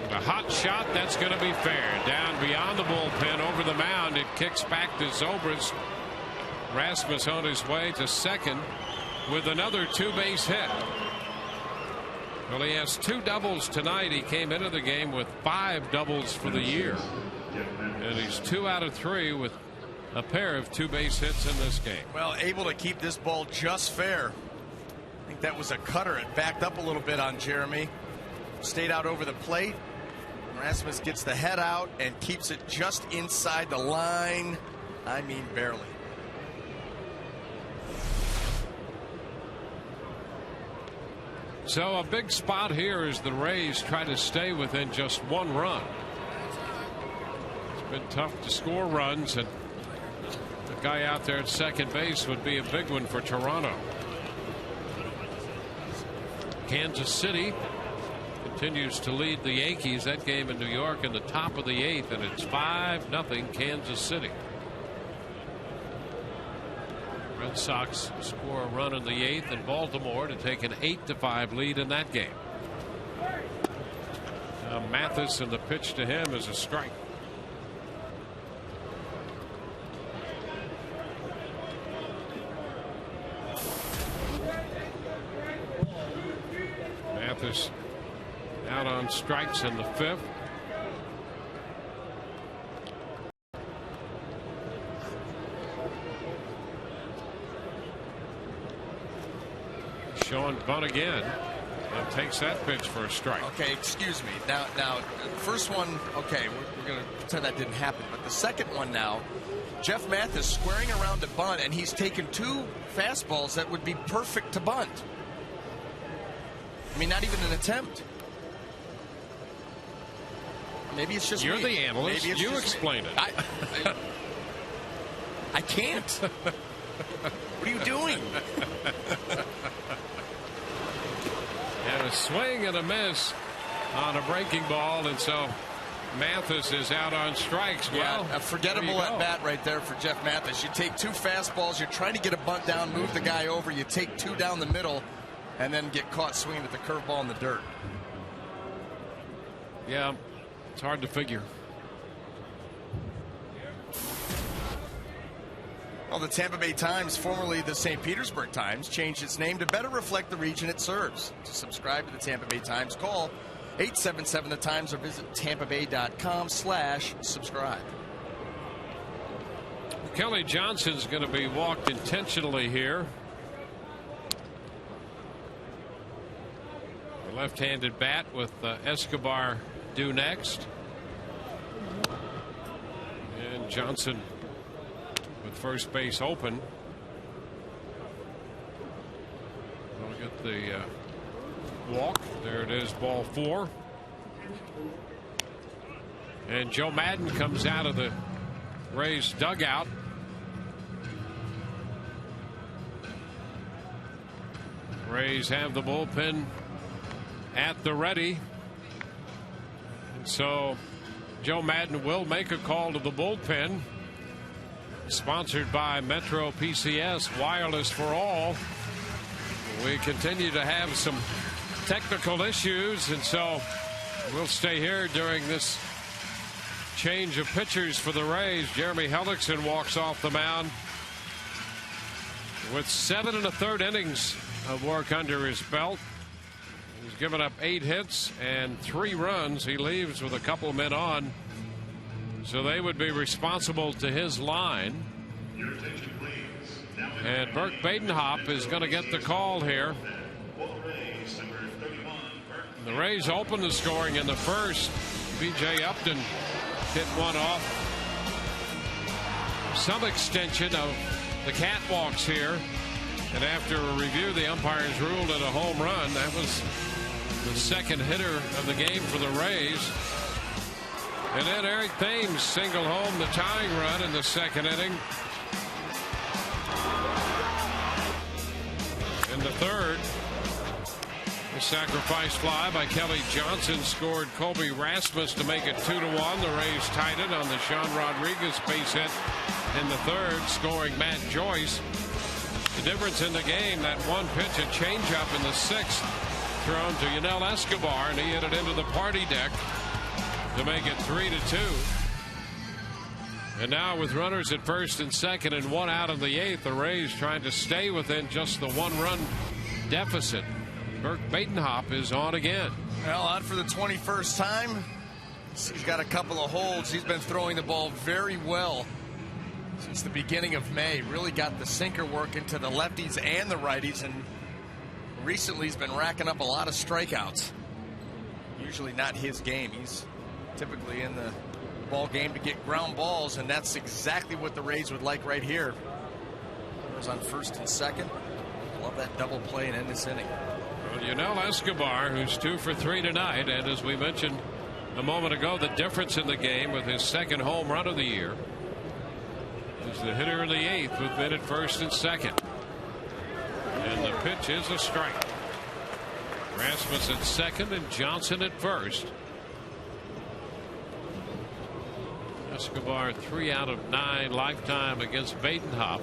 A hot shot, that's going to be fair. Down beyond the bullpen, over the mound. It kicks back to Zobrist. Rasmus on his way to second with another 2-base hit. Well, he has 2 doubles tonight. He came into the game with 5 doubles for the year. And he's 2 out of 3 with a pair of 2-base hits in this game. Well, able to keep this ball just fair. I think that was a cutter. It backed up a little bit on Jeremy. Stayed out over the plate. Rasmus gets the head out and keeps it just inside the line. I mean, barely. So a big spot here as the Rays try to stay within just 1 run. It's been tough to score runs, and the guy out there at second base would be a big one for Toronto. Kansas City continues to lead the Yankees. That game in New York in the top of the 8th, and it's 5-0 Kansas City. Red Sox score a run in the 8th in Baltimore to take an 8-5 lead in that game. Mathis, and the pitch to him is a strike. Mathis out on strikes in the 5th. Sean bunt again and takes that pitch for a strike. Okay, excuse me. Now, first one, okay, we're going to pretend that didn't happen. But the second one now, Jeff Mathis squaring around to bunt, and he's taken 2 fastballs that would be perfect to bunt. I mean, not even an attempt. Maybe it's just You're me. the analyst. Maybe it's you just explain me. it. I can't. What are you doing? And a swing and a miss on a breaking ball, and so Mathis is out on strikes. Well, a forgettable at bat right there for Jeff Mathis. You take 2 fastballs, you're trying to get a bunt down, move the guy over, you take 2 down the middle, and then get caught swinging at the curveball in the dirt. Yeah, it's hard to figure. Well, the Tampa Bay Times, formerly the St. Petersburg Times, changed its name to better reflect the region it serves. To subscribe to the Tampa Bay Times, call 877-THE-TIMES or visit tampabay.com/subscribe. Kelly Johnson's going to be walked intentionally here. left-handed bat with Escobar due next. And Johnson with first base open. We'll get the walk. There it is, ball 4. And Joe Madden comes out of the Rays dugout. Rays have the bullpen at the ready. And so Joe Madden will make a call to the bullpen. Sponsored by Metro PCS Wireless for All. We continue to have some technical issues, and so we'll stay here during this change of pitchers for the Rays. Jeremy Hellickson walks off the mound with 7 1/3 innings of work under his belt. He's given up 8 hits and 3 runs. He leaves with a couple men on, so they would be responsible to his line. And Burke Badenhop is going to get the call here. The Rays open the scoring in the first. B.J. Upton hit one off some extension of the catwalks here. And after a review, the umpires ruled it a home run. That was the second hitter of the game for the Rays. And then Eric Thames singled home the tying run in the second inning. In the third, the sacrifice fly by Kelly Johnson scored Colby Rasmus to make it 2-1. The Rays tied it on the Sean Rodriguez base hit in the third, scoring Matt Joyce. The difference in the game, that one pitch, a changeup in the sixth, thrown to Yunel Escobar, and he hit it into the party deck to make it 3-2. And now with runners at first and second and 1 out in the 8th, the Rays trying to stay within just the 1-run deficit. Burke Badenhop is on again. Well, on for the 21st time. He's got a couple of holds. He's been throwing the ball very well since the beginning of May. Really got the sinker work into the lefties and the righties, and recently he's been racking up a lot of strikeouts. Usually not his game. He's typically in the ball game to get ground balls, and that's exactly what the Rays would like right here. Runners on first and second. Love that double play and end this inning. Well, Yunel Escobar, who's 2 for 3 tonight, and as we mentioned a moment ago, the difference in the game with his second home run of the year, is the hitter in the 8th with men at first and second. And the pitch is a strike. Rasmus at second and Johnson at first. Escobar 3 out of 9 lifetime against Badenhop.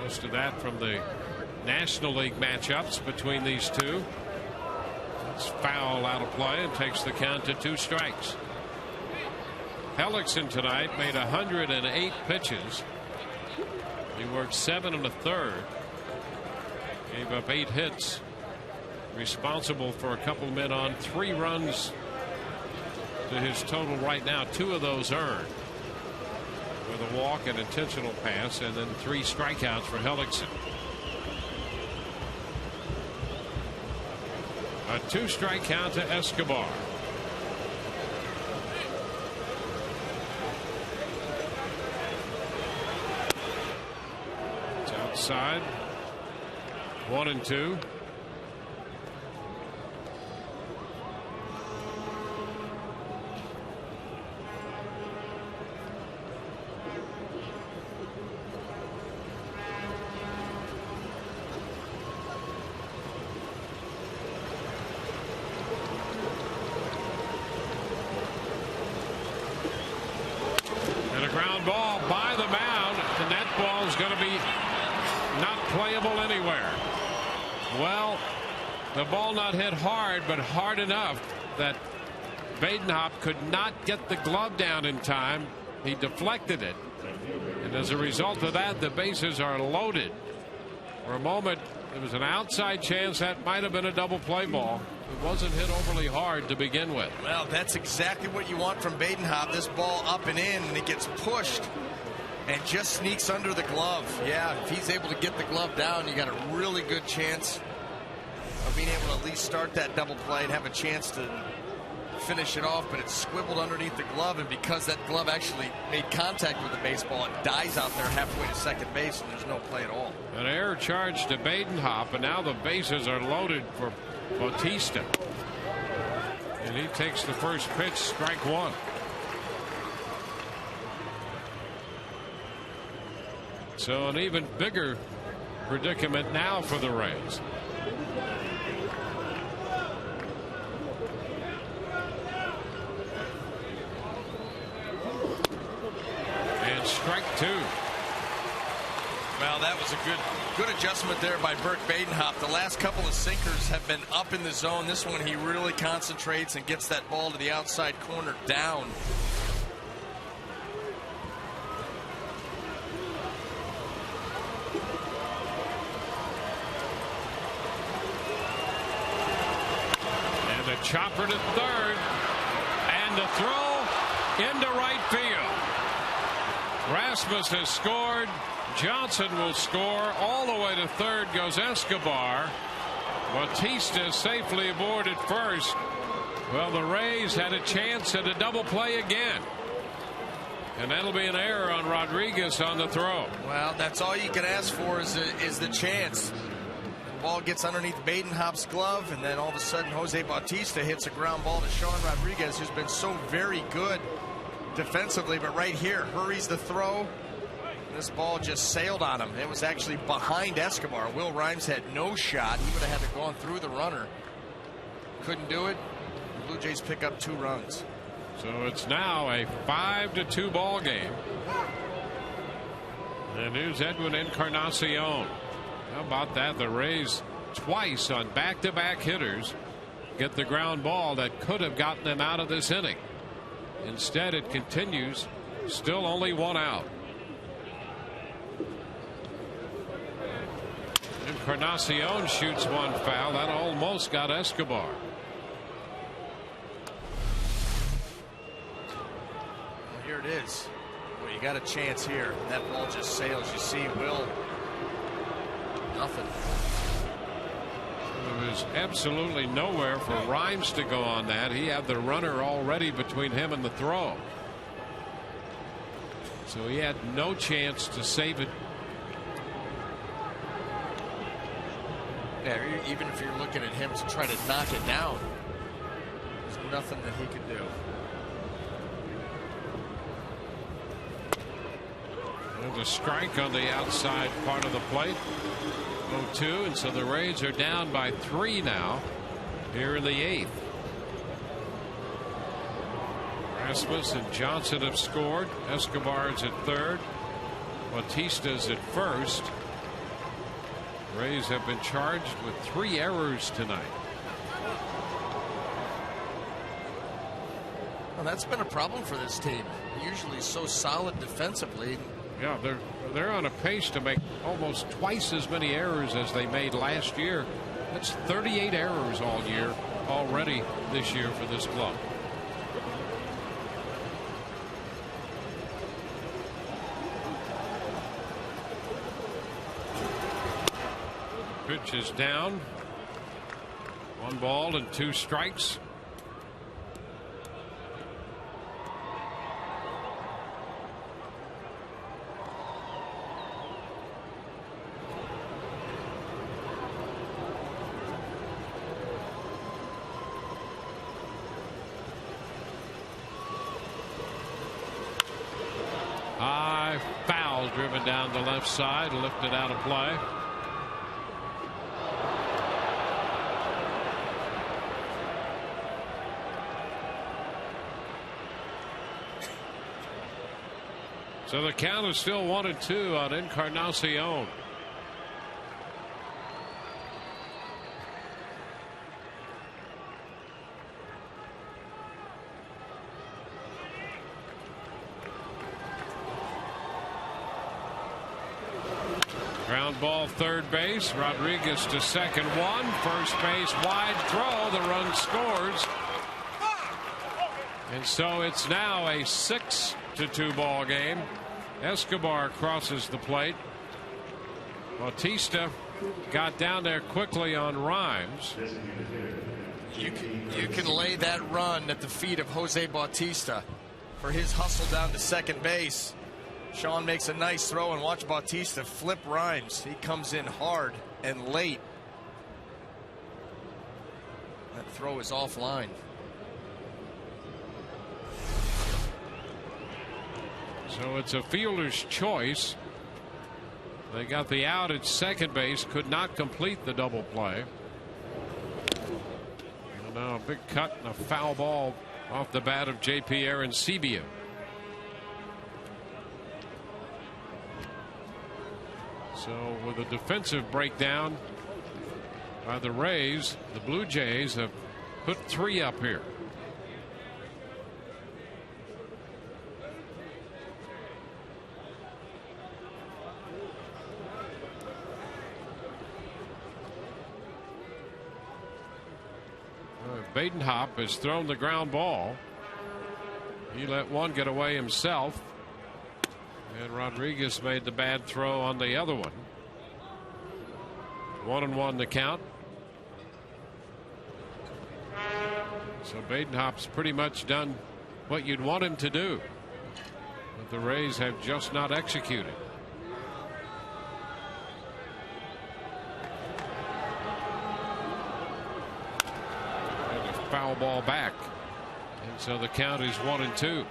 Most of that from the National League matchups between these two. It's foul out of play and takes the count to 2 strikes. Hellickson tonight made 108 pitches. He worked 7 1/3. Gave up 8 hits. Responsible for a couple men on, 3 runs to his total right now. 2 of those earned with a walk and intentional pass, and then 3 strikeouts for Hellickson. A 2-strike count to Escobar. It's outside. 1-2. Ball by the mound, and that ball is going to be not playable anywhere. Well, the ball not hit hard, but hard enough that Badenhop could not get the glove down in time. He deflected it, and as a result of that, the bases are loaded. For a moment, there was an outside chance that might have been a double play ball. It wasn't hit overly hard to begin with. Well, that's exactly what you want from Badenhop. This ball up and in, and it gets pushed and just sneaks under the glove. Yeah, if he's able to get the glove down, you got a really good chance of being able to at least start that double play and have a chance to finish it off, but it's swiveled underneath the glove, and because that glove actually made contact with the baseball, it dies out there halfway to second base, and there's no play at all. An error charge to Badenhop, and now the bases are loaded for Bautista. And he takes the first pitch, strike one. So an even bigger predicament now for the Rays. And strike two. Well, that was a good adjustment there by Burke Badenhop. The last couple of sinkers have been up in the zone. This one he really concentrates and gets that ball to the outside corner down. And a chopper to third. And the throw into right field. Rasmus has scored. Johnson will score. All the way to third goes Escobar. Bautista safely aboard at first. Well, the Rays had a chance at a double play again. And that'll be an error on Rodriguez on the throw. Well, that's all you can ask for is the chance. The ball gets underneath Badenhop's glove, and then all of a sudden Jose Bautista hits a ground ball to Sean Rodriguez, who's been so very good defensively, but right here hurries the throw. This ball just sailed on him. It was actually behind Escobar. Will Rhymes had no shot. He would have had to go through the runner. Couldn't do it. The Blue Jays pick up 2 runs. So it's now a 5-2 ball game. And here's Edwin Encarnacion. How about that? The Rays twice on back-to-back hitters get the ground ball that could have gotten them out of this inning. Instead, it continues. Still only 1 out. Encarnacion shoots one foul. That almost got Escobar. Well, here it is. Well, you got a chance here. That ball just sails. You see Will. Nothing. There was absolutely nowhere for Rhymes to go on that. He had the runner already between him and the throw. So he had no chance to save it. Yeah, even if you're looking at him to try to knock it down, there's nothing that he could do. There's a strike on the outside part of the plate. 0-2, and so the Rays are down by 3 now here in the 8th. Rasmus and Johnson have scored. Escobar's at third. Bautista's at first. Rays have been charged with 3 errors tonight. Well, that's been a problem for this team. Usually so solid defensively. Yeah, they're on a pace to make almost twice as many errors as they made last year. That's 38 errors all year already this year for this club. Pitch is down. 1 ball and 2 strikes. High foul driven down the left side, lifted out of play. So the count is still 1-2 on Encarnacion. Ground ball third base. Rodriguez to second. 1. First base wide throw. The run scores. And so it's now a 6-2 ball game. Escobar crosses the plate. Bautista got down there quickly on Rhymes. You can lay that run at the feet of Jose Bautista for his hustle down to second base. Sean makes a nice throw, and watch Bautista flip Rhymes. He comes in hard and late. That throw is offline. So it's a fielder's choice. They got the out at second base, could not complete the double play. And now a big cut and a foul ball off the bat of J.P. Arancibia. So with a defensive breakdown by the Rays, the Blue Jays have put 3 up here. Badenhop has thrown the ground ball. He let one get away himself, and Rodriguez made the bad throw on the other one. 1-1 the count. So Badenhop's pretty much done what you'd want him to do, but the Rays have just not executed. Foul ball back, and so the count is 1-2.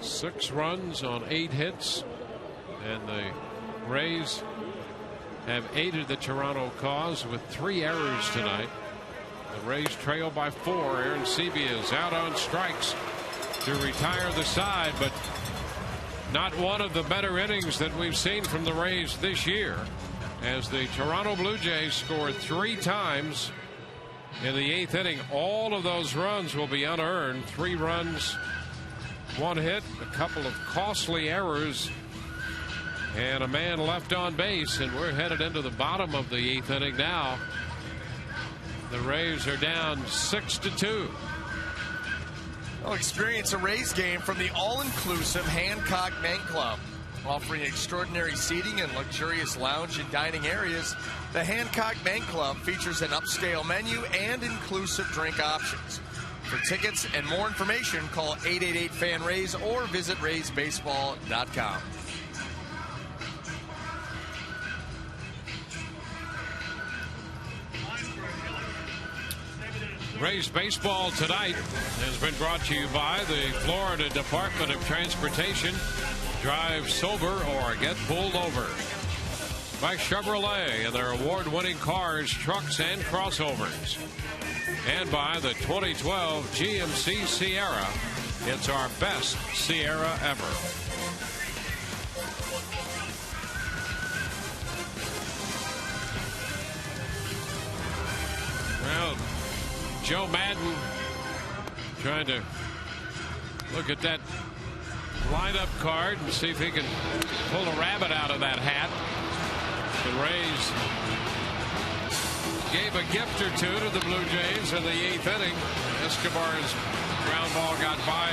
Six runs on 8 hits, and the Rays have aided the Toronto cause with 3 errors tonight. The Rays trail by 4. Arancibia is out on strikes to retire the side, but not one of the better innings that we've seen from the Rays this year, as the Toronto Blue Jays scored 3 times in the 8th inning. All of those runs will be unearned. 3 runs, 1 hit, a couple of costly errors, and a man left on base, and we're headed into the bottom of the 8th inning now. The Rays are down 6-2. Well, experience a Rays game from the all-inclusive Hancock Men Club. Offering extraordinary seating and luxurious lounge and dining areas, the Hancock Men Club features an upscale menu and inclusive drink options. For tickets and more information, call 888-FAN-RAYS or visit RaysBaseball.com. Rays baseball tonight has been brought to you by the Florida Department of Transportation. Drive sober or get pulled over. By Chevrolet and their award-winning cars, trucks, and crossovers. And by the 2012 GMC Sierra. It's our best Sierra ever. Well, Joe Madden trying to look at that lineup card and see if he can pull a rabbit out of that hat. The Rays gave a gift or two to the Blue Jays in the 8th inning. Escobar's ground ball got by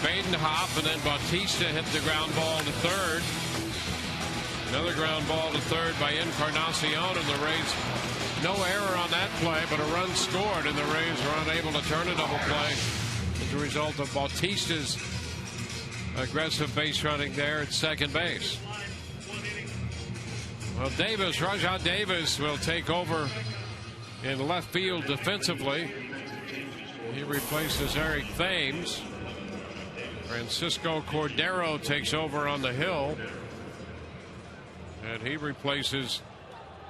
Badenhop, and then Bautista hit the ground ball to third. Another ground ball to third by Encarnacion, and the Rays, no error on that play, but a run scored, and the Rays were unable to turn a double play as a result of Bautista's aggressive base running there at second base. Well, Rajah Davis will take over in left field defensively. He replaces Eric Thames. Francisco Cordero takes over on the hill, and he replaces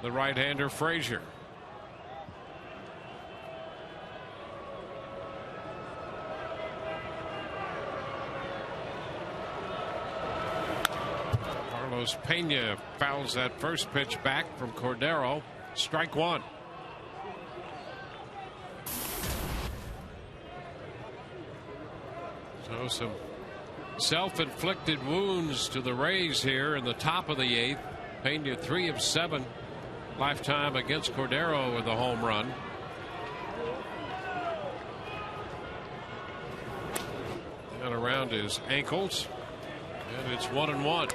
the right-hander Frazier. Carlos Pena fouls that first pitch back from Cordero. Strike one. So some self-inflicted wounds to the Rays here in the top of the 8th. Pena 3 of 7 lifetime against Cordero with a home run. And around his ankles, and it's 1-1.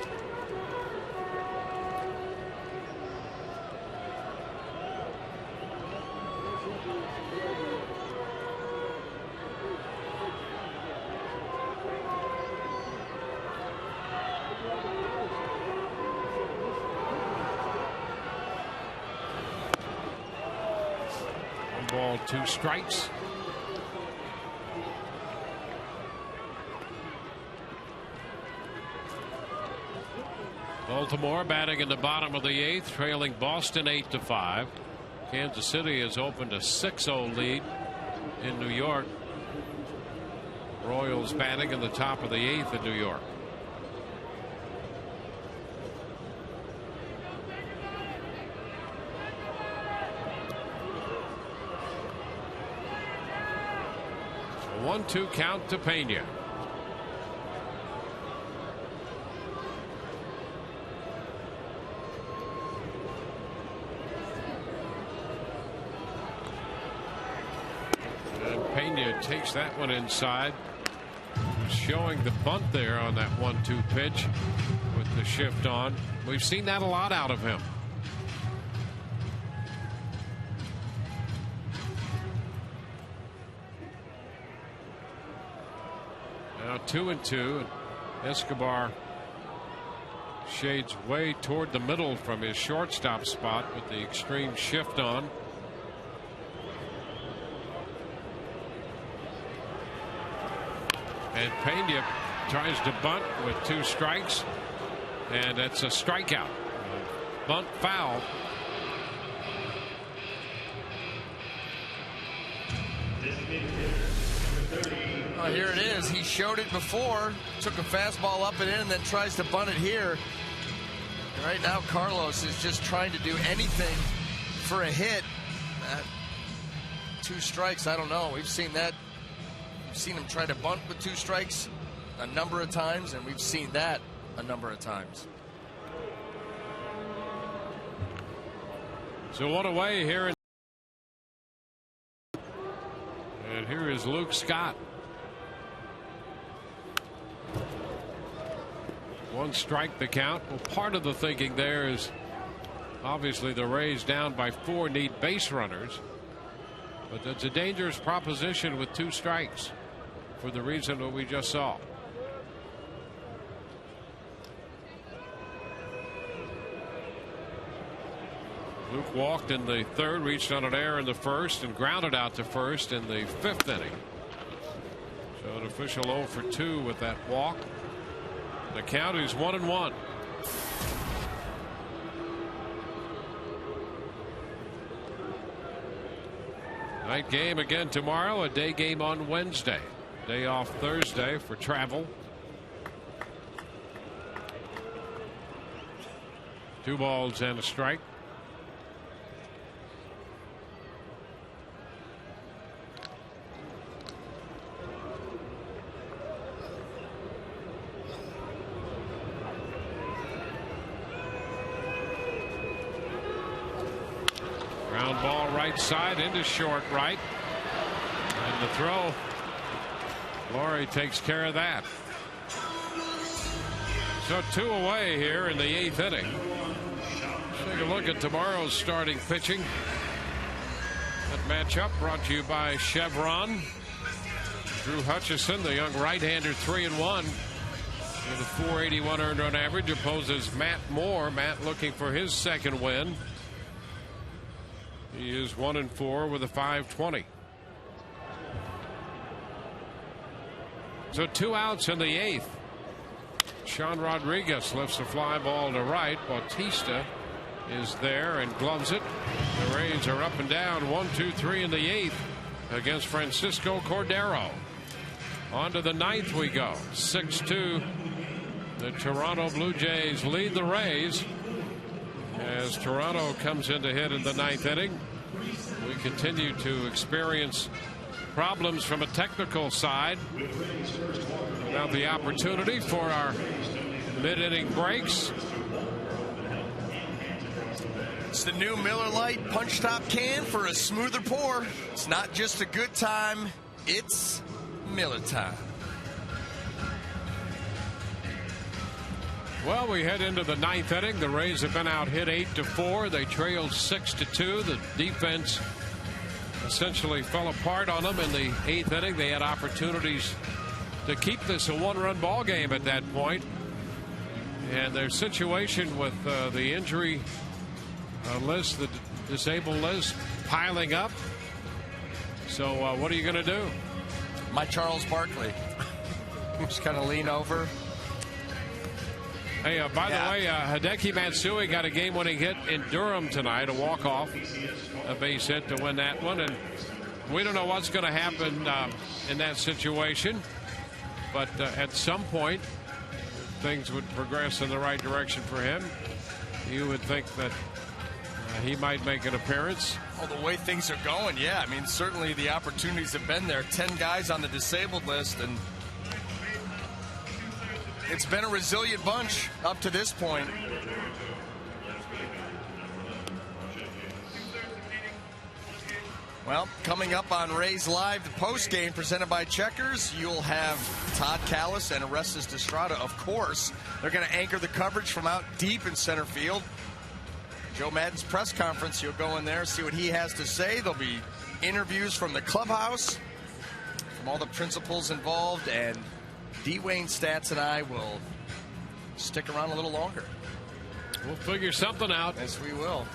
Ball, 2 strikes. Baltimore batting in the bottom of the 8th, trailing Boston 8-5. Kansas City has opened a 6-0 lead in New York. Royals batting in the top of the 8th in New York. A 1-2 count to Pena. Pena takes that one inside, showing the bunt there on that 1-2 pitch with the shift on. We've seen that a lot out of him. Now 2-2. Escobar shades way toward the middle from his shortstop spot with the extreme shift on. And Pena tries to bunt with 2 strikes, and that's a strikeout. Bunt foul. Oh, here it is. He showed it before, took a fastball up and in, and then tries to bunt it here. And right now, Carlos is just trying to do anything for a hit. 2 strikes, I don't know. We've seen that. We've seen him try to bunt with 2 strikes a number of times, and we've seen that a number of times. So one away here. And here is Luke Scott. 1 strike the count. Well, part of the thinking there is obviously the Rays down by 4 need base runners. But that's a dangerous proposition with 2 strikes for the reason that we just saw. Luke walked in the 3rd, reached on an error in the 1st, and grounded out to 1st in the 5th inning. So an official 0 for 2 with that walk. The count is 1-1. Night game again tomorrow, a day game on Wednesday. Day off Thursday for travel. 2 balls and a strike. Ground ball right side into short right. And the throw. Laurie takes care of that. So 2 away here in the 8th inning. Let's take a look at tomorrow's starting pitching. That matchup brought to you by Chevron. Drew Hutchison, the young right-hander, 3-1 with a 481 earned run average, opposes Matt Moore. Matt looking for his 2nd win. He is 1-4 with a 520. So 2 outs in the 8th. Sean Rodriguez lifts a fly ball to right. Bautista is there and gloves it. The Rays are up and down 1-2-3 in the 8th against Francisco Cordero. On to the 9th we go. 6-2. The Toronto Blue Jays lead the Rays as Toronto comes in to hit in the 9th inning. We continue to experience problems from a technical side. Now the opportunity for our mid-inning breaks. It's the new Miller Lite punch top can for a smoother pour. It's not just a good time, it's Miller time. Well, we head into the ninth inning. The Rays have been out hit 8-4. They trailed 6-2. The defense essentially fell apart on them in the eighth inning. They had opportunities to keep this a one-run ball game at that point. And their situation with the injury list, the disabled list, piling up. So what are you going to do? My Charles Barkley. Just kind of lean over. Hey, by the way, Hideki Matsui got a game-winning hit in Durham tonight, a walk-off, a base hit to win that one. And we don't know what's going to happen in that situation. But at some point, things would progress in the right direction for him. You would think that he might make an appearance. Oh, the way things are going, yeah. I mean, certainly the opportunities have been there. 10 guys on the disabled list, and it's been a resilient bunch up to this point. Well, coming up on Rays Live, the post game presented by Checkers, you'll have Todd Callis and Orestes Destrada, of course. They're going to anchor the coverage from out deep in center field. Joe Maddon's press conference, you'll go in there, see what he has to say. There'll be interviews from the clubhouse, from all the principals involved, and D-Wayne Stats and I will stick around a little longer. We'll figure something out. Yes, we will.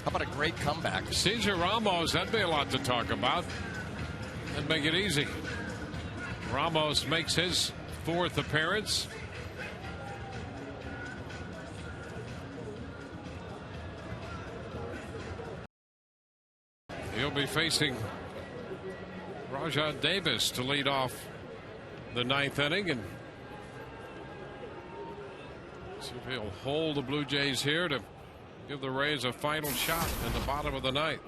How about a great comeback? Cesar Ramos, that'd be a lot to talk about. That'd make it easy. Ramos makes his fourth appearance. He'll be facing Rajah Davis to lead off the ninth inning, and see if he'll hold the Blue Jays here to give the Rays a final shot in the bottom of the ninth.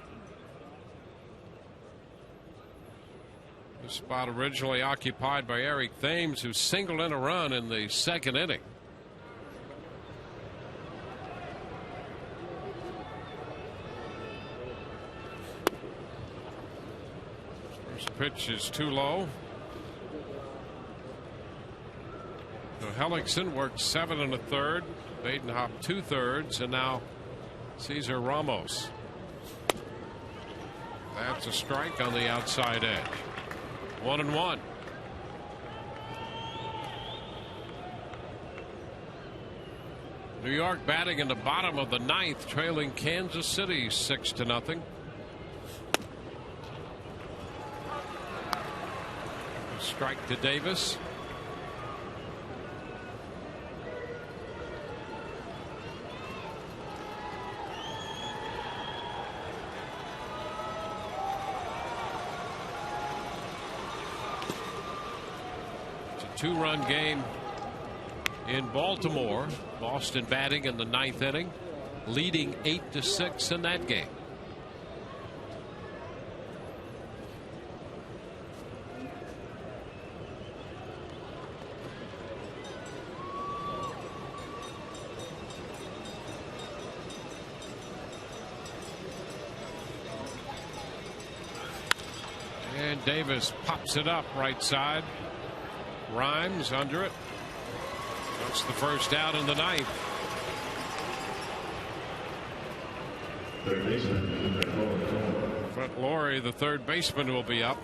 This spot originally occupied by Eric Thames, who singled in a run in the second inning. First pitch is too low. So Hellickson worked 7 1/3, Badenhop 2/3, and now Cesar Ramos. That's a strike on the outside edge. 1-1. New York batting in the bottom of the ninth, trailing Kansas City 6-0. Strike to Davis. Two-run game in Baltimore. Boston batting in the ninth inning, leading 8-6 in that game. And Davis pops it up right side. Rhymes under it. That's the first out in the ninth. Brett Lawrie, the third baseman, will be up.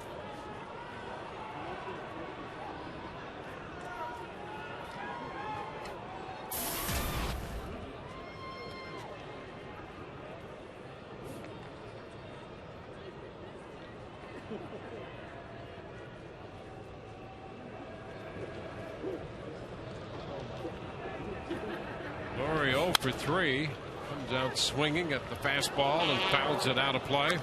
Lawrie 0 for 3. Comes out swinging at the fastball and fouls it out of play.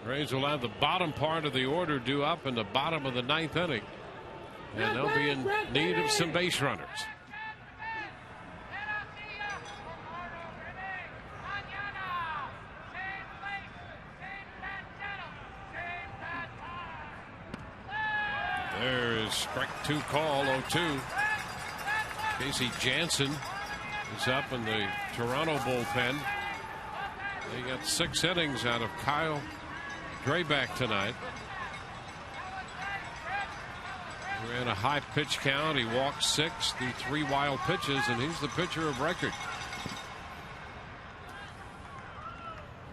Rays will have the bottom part of the order due up in the bottom of the ninth inning. And they'll be in need of some base runners. Strike 2 call, 0-2. Casey Jansen is up in the Toronto bullpen. They got 6 innings out of Kyle Drabek tonight. He ran a high pitch count. He walked 6 through 3 wild pitches, and he's the pitcher of record.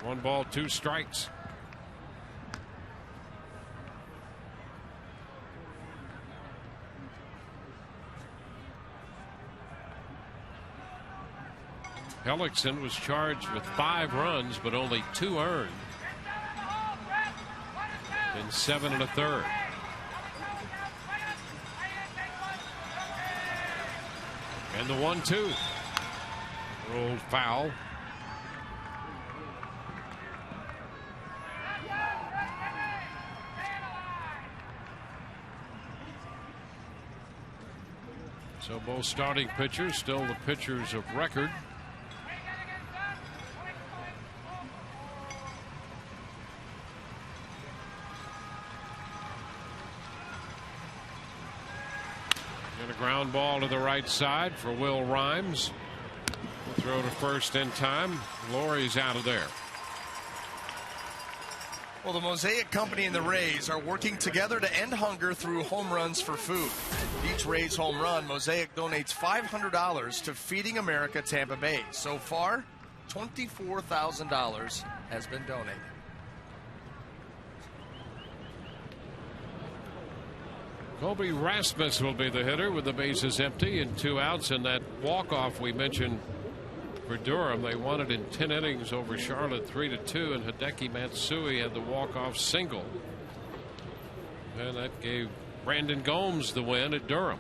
1 ball, 2 strikes. Hellickson was charged with 5 runs, but only 2 earned in 7 1/3. And the 1-2 rolled foul. So both starting pitchers still the pitchers of record. And a ground ball to the right side for Will Rhymes. Throw to first in time. Laurie's out of there. Well, the Mosaic Company and the Rays are working together to end hunger through home runs for food. Each Rays home run, Mosaic donates $500 to Feeding America Tampa Bay. So far, $24,000 has been donated. Kobe Rasmus will be the hitter with the bases empty and 2 outs, and that walk-off we mentioned for Durham. They won it in 10 innings over Charlotte 3-2, and Hideki Matsui had the walk-off single. And that gave Brandon Gomes the win at Durham.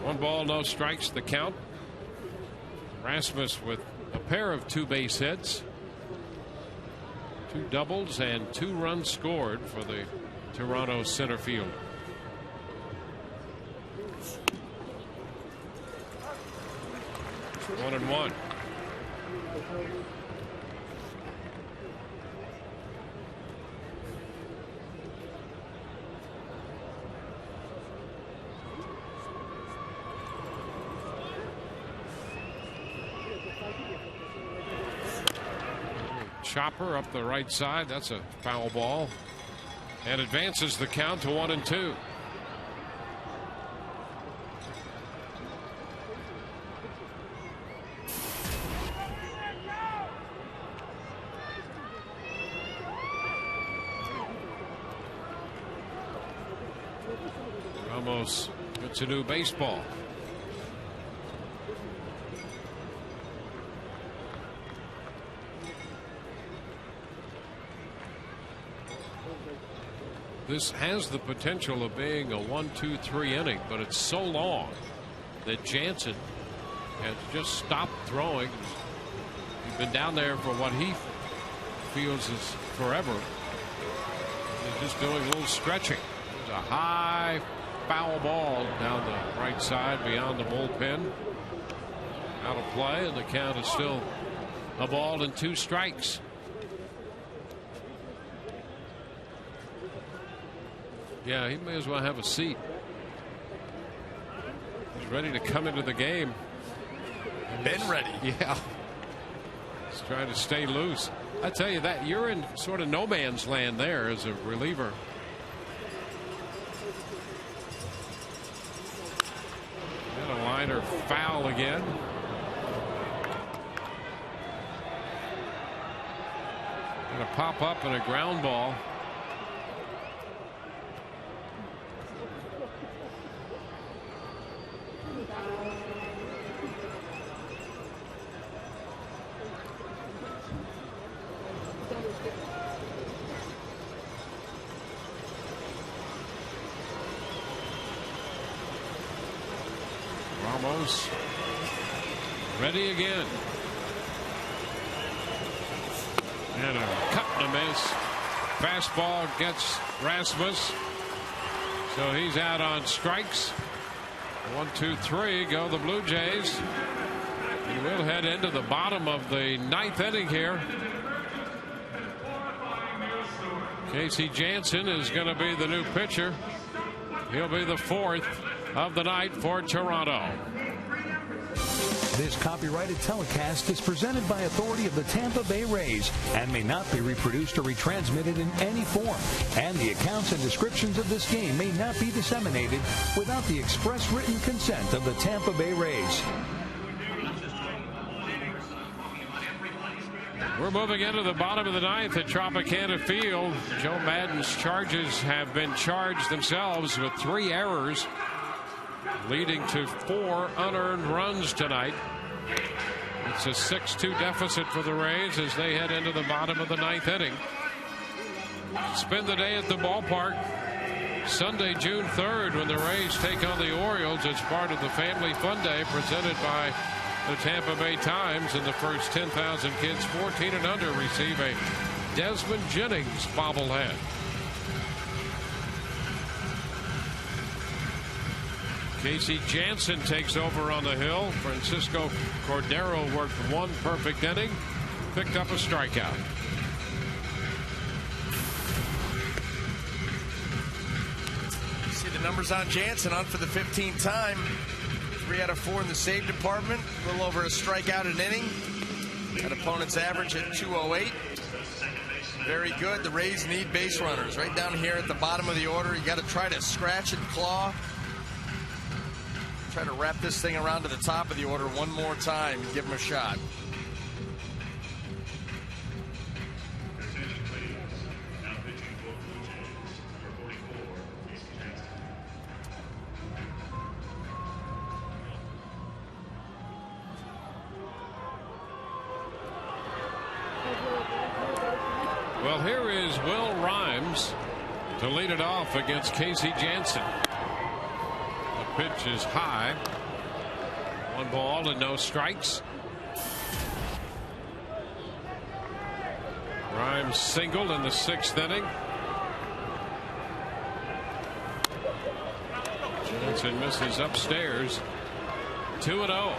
One ball, no strikes, the count. Rasmus with a pair of 2 base hits, 2 doubles, and 2 runs scored for the Toronto center fielder. One and one. Chopper up the right side. That's a foul ball, and advances the count to 1-2. Ramos puts a new baseball. This has the potential of being a 1-2-3 inning, but it's so long that Jansen has just stopped throwing. He's been down there for what he feels is forever. He's just doing a little stretching. There's a high foul ball down the right side beyond the bullpen. Out of play, and the count is still a ball and 2 strikes. Yeah, he may as well have a seat. He's ready to come into the game. Been ready. Yeah. He's trying to stay loose. I tell you that you're in sort of no man's land there as a reliever. And a liner foul again. Going to pop up in a ground ball. Ramos ready again. And a cut and a miss. Fastball gets Rasmus. So he's out on strikes. 1, 2, 3 go the Blue Jays. And we'll head into the bottom of the 9th inning here. Casey Janssen is going to be the new pitcher. He'll be the 4th of the night for Toronto. This copyrighted telecast is presented by authority of the Tampa Bay Rays and may not be reproduced or retransmitted in any form. And the accounts and descriptions of this game may not be disseminated without the express written consent of the Tampa Bay Rays. We're moving into the bottom of the 9th at Tropicana Field. Joe Madden's Chargers have been charged themselves with 3 errors, leading to 4 unearned runs tonight. It's a 6-2 deficit for the Rays as they head into the bottom of the 9th inning. Spend the day at the ballpark Sunday, June 3rd, when the Rays take on the Orioles as part of the Family Fun Day presented by the Tampa Bay Times. And the first 10,000 kids 14 and under receive a Desmond Jennings bobblehead. Casey Janssen takes over on the hill. Francisco Cordero worked 1 perfect inning, picked up a strikeout. See the numbers on Janssen, on for the 15th time. 3 out of 4 in the save department. A little over a strikeout an inning. That opponent's average at 208. Very good. The Rays need base runners. Right down here at the bottom of the order, you got to try to scratch and claw. Try to wrap this thing around to the top of the order one more time and give them a shot. Well, here is Will Rhymes to lead it off against Casey Janssen. The pitch is high. 1 ball and no strikes. Rhymes singled in the 6th inning. Janssen misses upstairs. 2-0.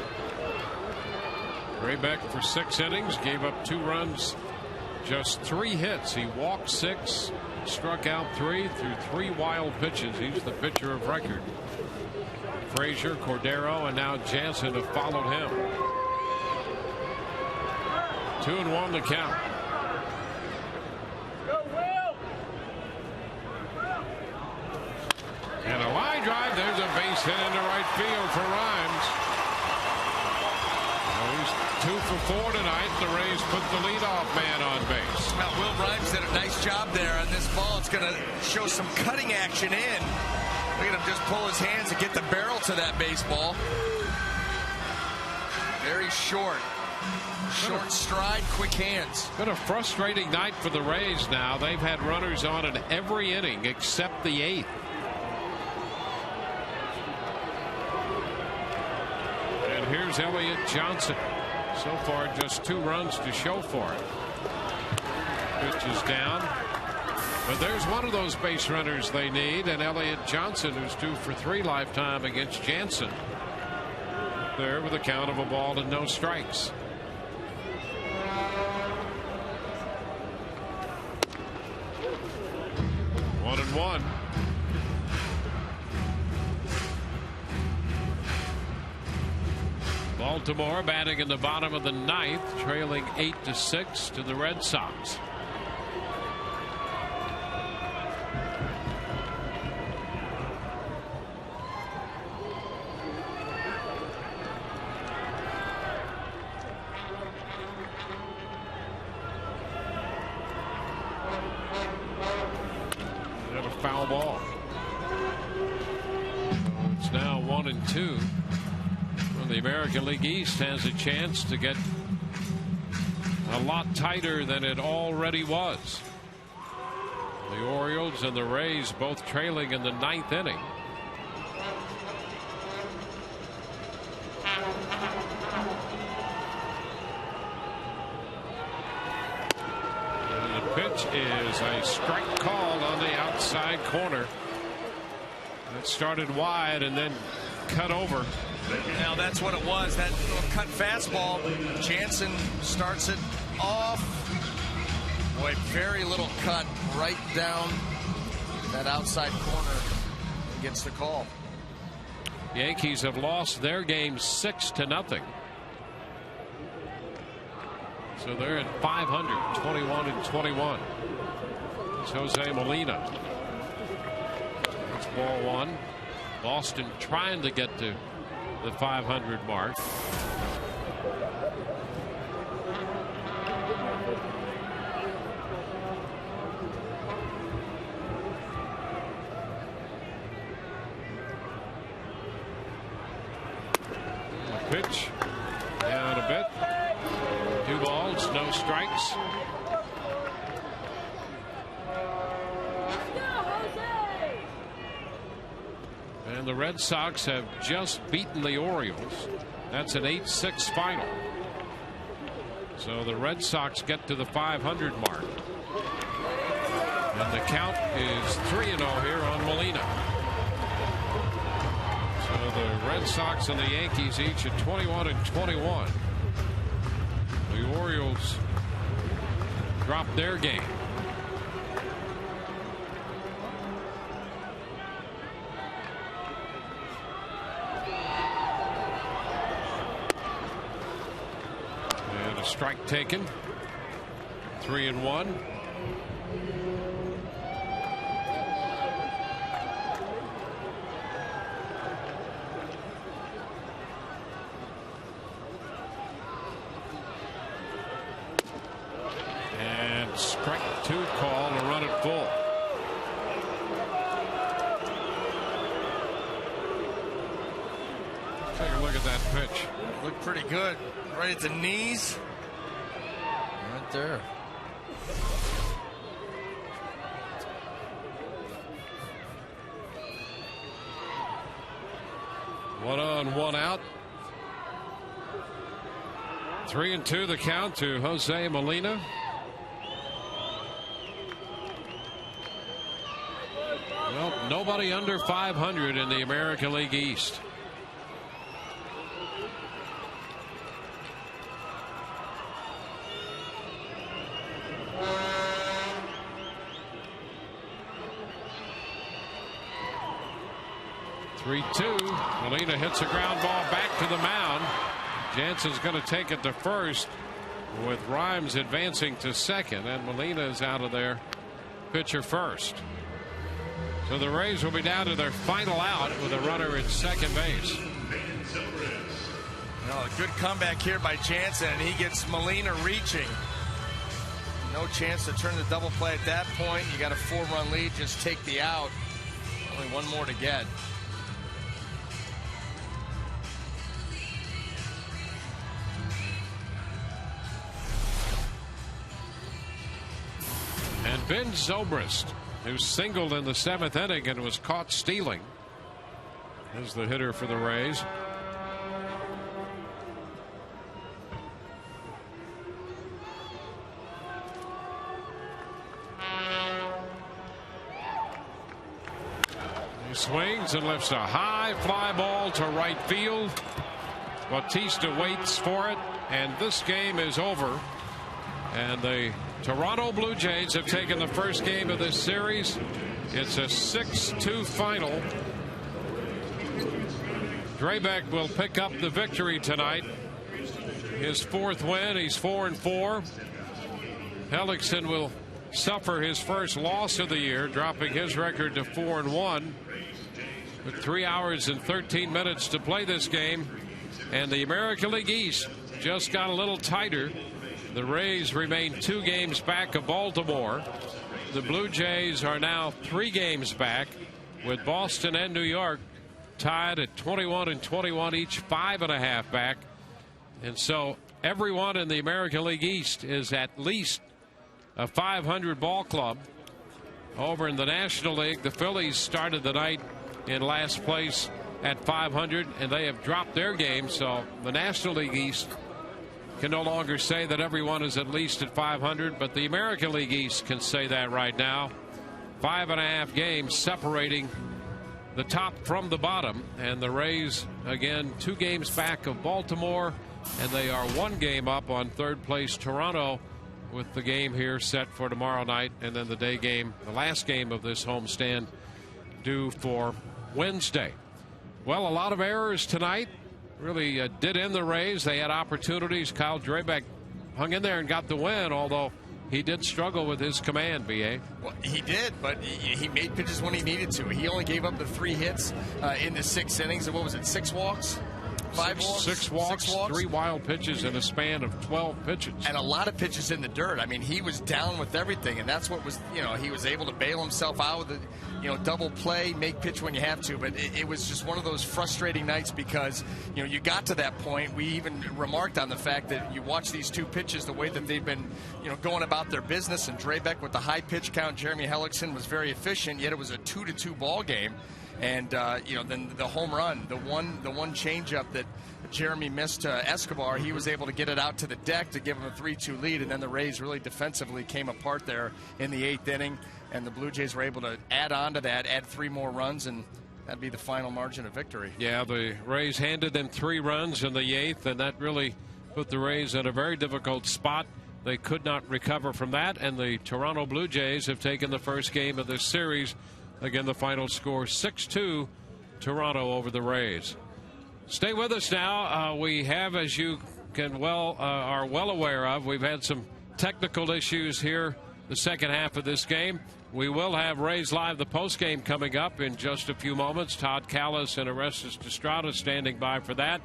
Graybeck for 6 innings, gave up 2 runs, just 3 hits. He walked 6, struck out 3 through 3 wild pitches. He's the pitcher of record. Frazier, Cordero, and now Janssen have followed him. 2-1 the count. And a line drive. There's a base hit into right field for Rhymes. Well, he's 2 for 4 tonight. The Rays put the leadoff man on base. Well, Will Rhymes did a nice job there on this ball. It's going to show some cutting action in. Look at him just pull his hands and get the barrel to that baseball. Very short. Short stride, quick hands. Been a frustrating night for the Rays now. They've had runners on in every inning except the 8th. And here's Elliott Johnson. So far, just 2 runs to show for it. Pitch is down. But there's one of those base runners they need, and Elliott Johnson, who's 2 for 3 lifetime against Janssen. There with a count of 1 ball and no strikes. One and one. Baltimore batting in the bottom of the 9th, trailing 8-6 to the Red Sox. And a foul ball. It's now 1-2. The American League East has a chance to get a lot tighter than it already was. The Orioles and the Rays both trailing in the 9th inning. And the pitch is a strike called on the outside corner. It started wide and then cut over. Now that's what it was, that little cut fastball. Janssen starts it off. Boy, very little cut right down that outside corner. Gets the call. Yankees have lost their game 6-0. So they're at 500, 21-21. It's Jose Molina. It's ball one. Boston trying to get to the 500 mark. Pitch down a bit. 2 balls, no strikes. And the Red Sox have just beaten the Orioles. That's an 8-6 final. So the Red Sox get to the 500 mark. And the count is 3-0 here on Molina. So the Red Sox and the Yankees each at 21-21. The Orioles dropped their game. And a strike taken. 3-1. Strike 2 call to run it full. Take a look at that pitch. Looked pretty good. Right at the knees. Right there. One on, one out. 3-2 the count to Jose Molina. Well, nobody under 500 in the American League East. Molina hits a ground ball back to the mound. Jansen's going to take it to first with Rhymes advancing to second, and Molina is out of there. Pitcher first. So the Rays will be down to their final out with a runner at second base. Well, a good comeback here by Jansen, and he gets Molina reaching. No chance to turn the double play at that point. You got a 4-run lead. Just take the out. Only one more to get. And Ben Zobrist, who singled in the 7th inning and was caught stealing, is the hitter for the Rays. He swings and lifts a high fly ball to right field. Bautista waits for it, and this game is over. And the Toronto Blue Jays have taken the first game of this series. It's a 6-2 final. Drabek will pick up the victory tonight. His 4th win. He's 4-4. Hellickson will suffer his first loss of the year, dropping his record to 4-1. With 3 hours and 13 minutes to play this game, and the American League East just got a little tighter. The Rays remain 2 games back of Baltimore. The Blue Jays are now 3 games back, with Boston and New York tied at 21 and 21 each, 5.5 back. And so everyone in the American League East is at least a 500 ball club. Over in the National League, the Phillies started the night in last place at 500, and they have dropped their game. So the National League East can no longer say that everyone is at least at 500, but the American League East can say that right now. 5.5 games separating the top from the bottom, and the Rays again 2 games back of Baltimore, and they are 1 game up on 3rd place Toronto with the game here set for tomorrow night, and then the day game, the last game of this homestand, due for Wednesday. Well, a lot of errors tonight. Really did end the Rays. They had opportunities. Kyle Drabek hung in there and got the win, although he did struggle with his command, B.A. Well, he did, but he made pitches when he needed to. He only gave up the 3 hits in the 6 innings. And what was it, 6 walks? 5 walks? 6 walks, 3 wild pitches in a span of 12 pitches. And a lot of pitches in the dirt. I mean, he was down with everything, and that's what was, he was able to bail himself out with double play, make pitch when you have to. But it was just one of those frustrating nights because, you got to that point. We even remarked on the fact that you watch these 2 pitches, the way that they've been, going about their business, and Drabek with the high pitch count, Jeremy Hellickson was very efficient, yet it was a 2-2 ball game. And then the home run, the one changeup that Jeremy missed to Escobar, he was able to get it out to the deck to give him a 3-2 lead, and then the Rays really defensively came apart there in the 8th inning, and the Blue Jays were able to add on to that, add 3 more runs, and that'd be the final margin of victory. Yeah, the Rays handed them 3 runs in the 8th, and that really put the Rays in a very difficult spot. They could not recover from that, and the Toronto Blue Jays have taken the first game of this series. Again, the final score 6-2, Toronto over the Rays. Stay with us now. We have, as you are well aware of, we've had some technical issues here the second half of this game. We will have Rays Live, the postgame, coming up in just a few moments. Todd Callis and Orestes Destrada standing by for that.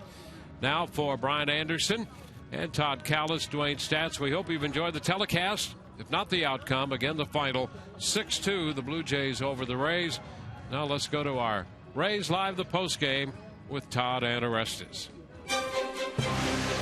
Now for Brian Anderson and Todd Callis, Dwayne Stats. We hope you've enjoyed the telecast. If not the outcome, again, the final 6-2, the Blue Jays over the Rays. Now let's go to our Rays Live, the postgame, with Todd and Orestes.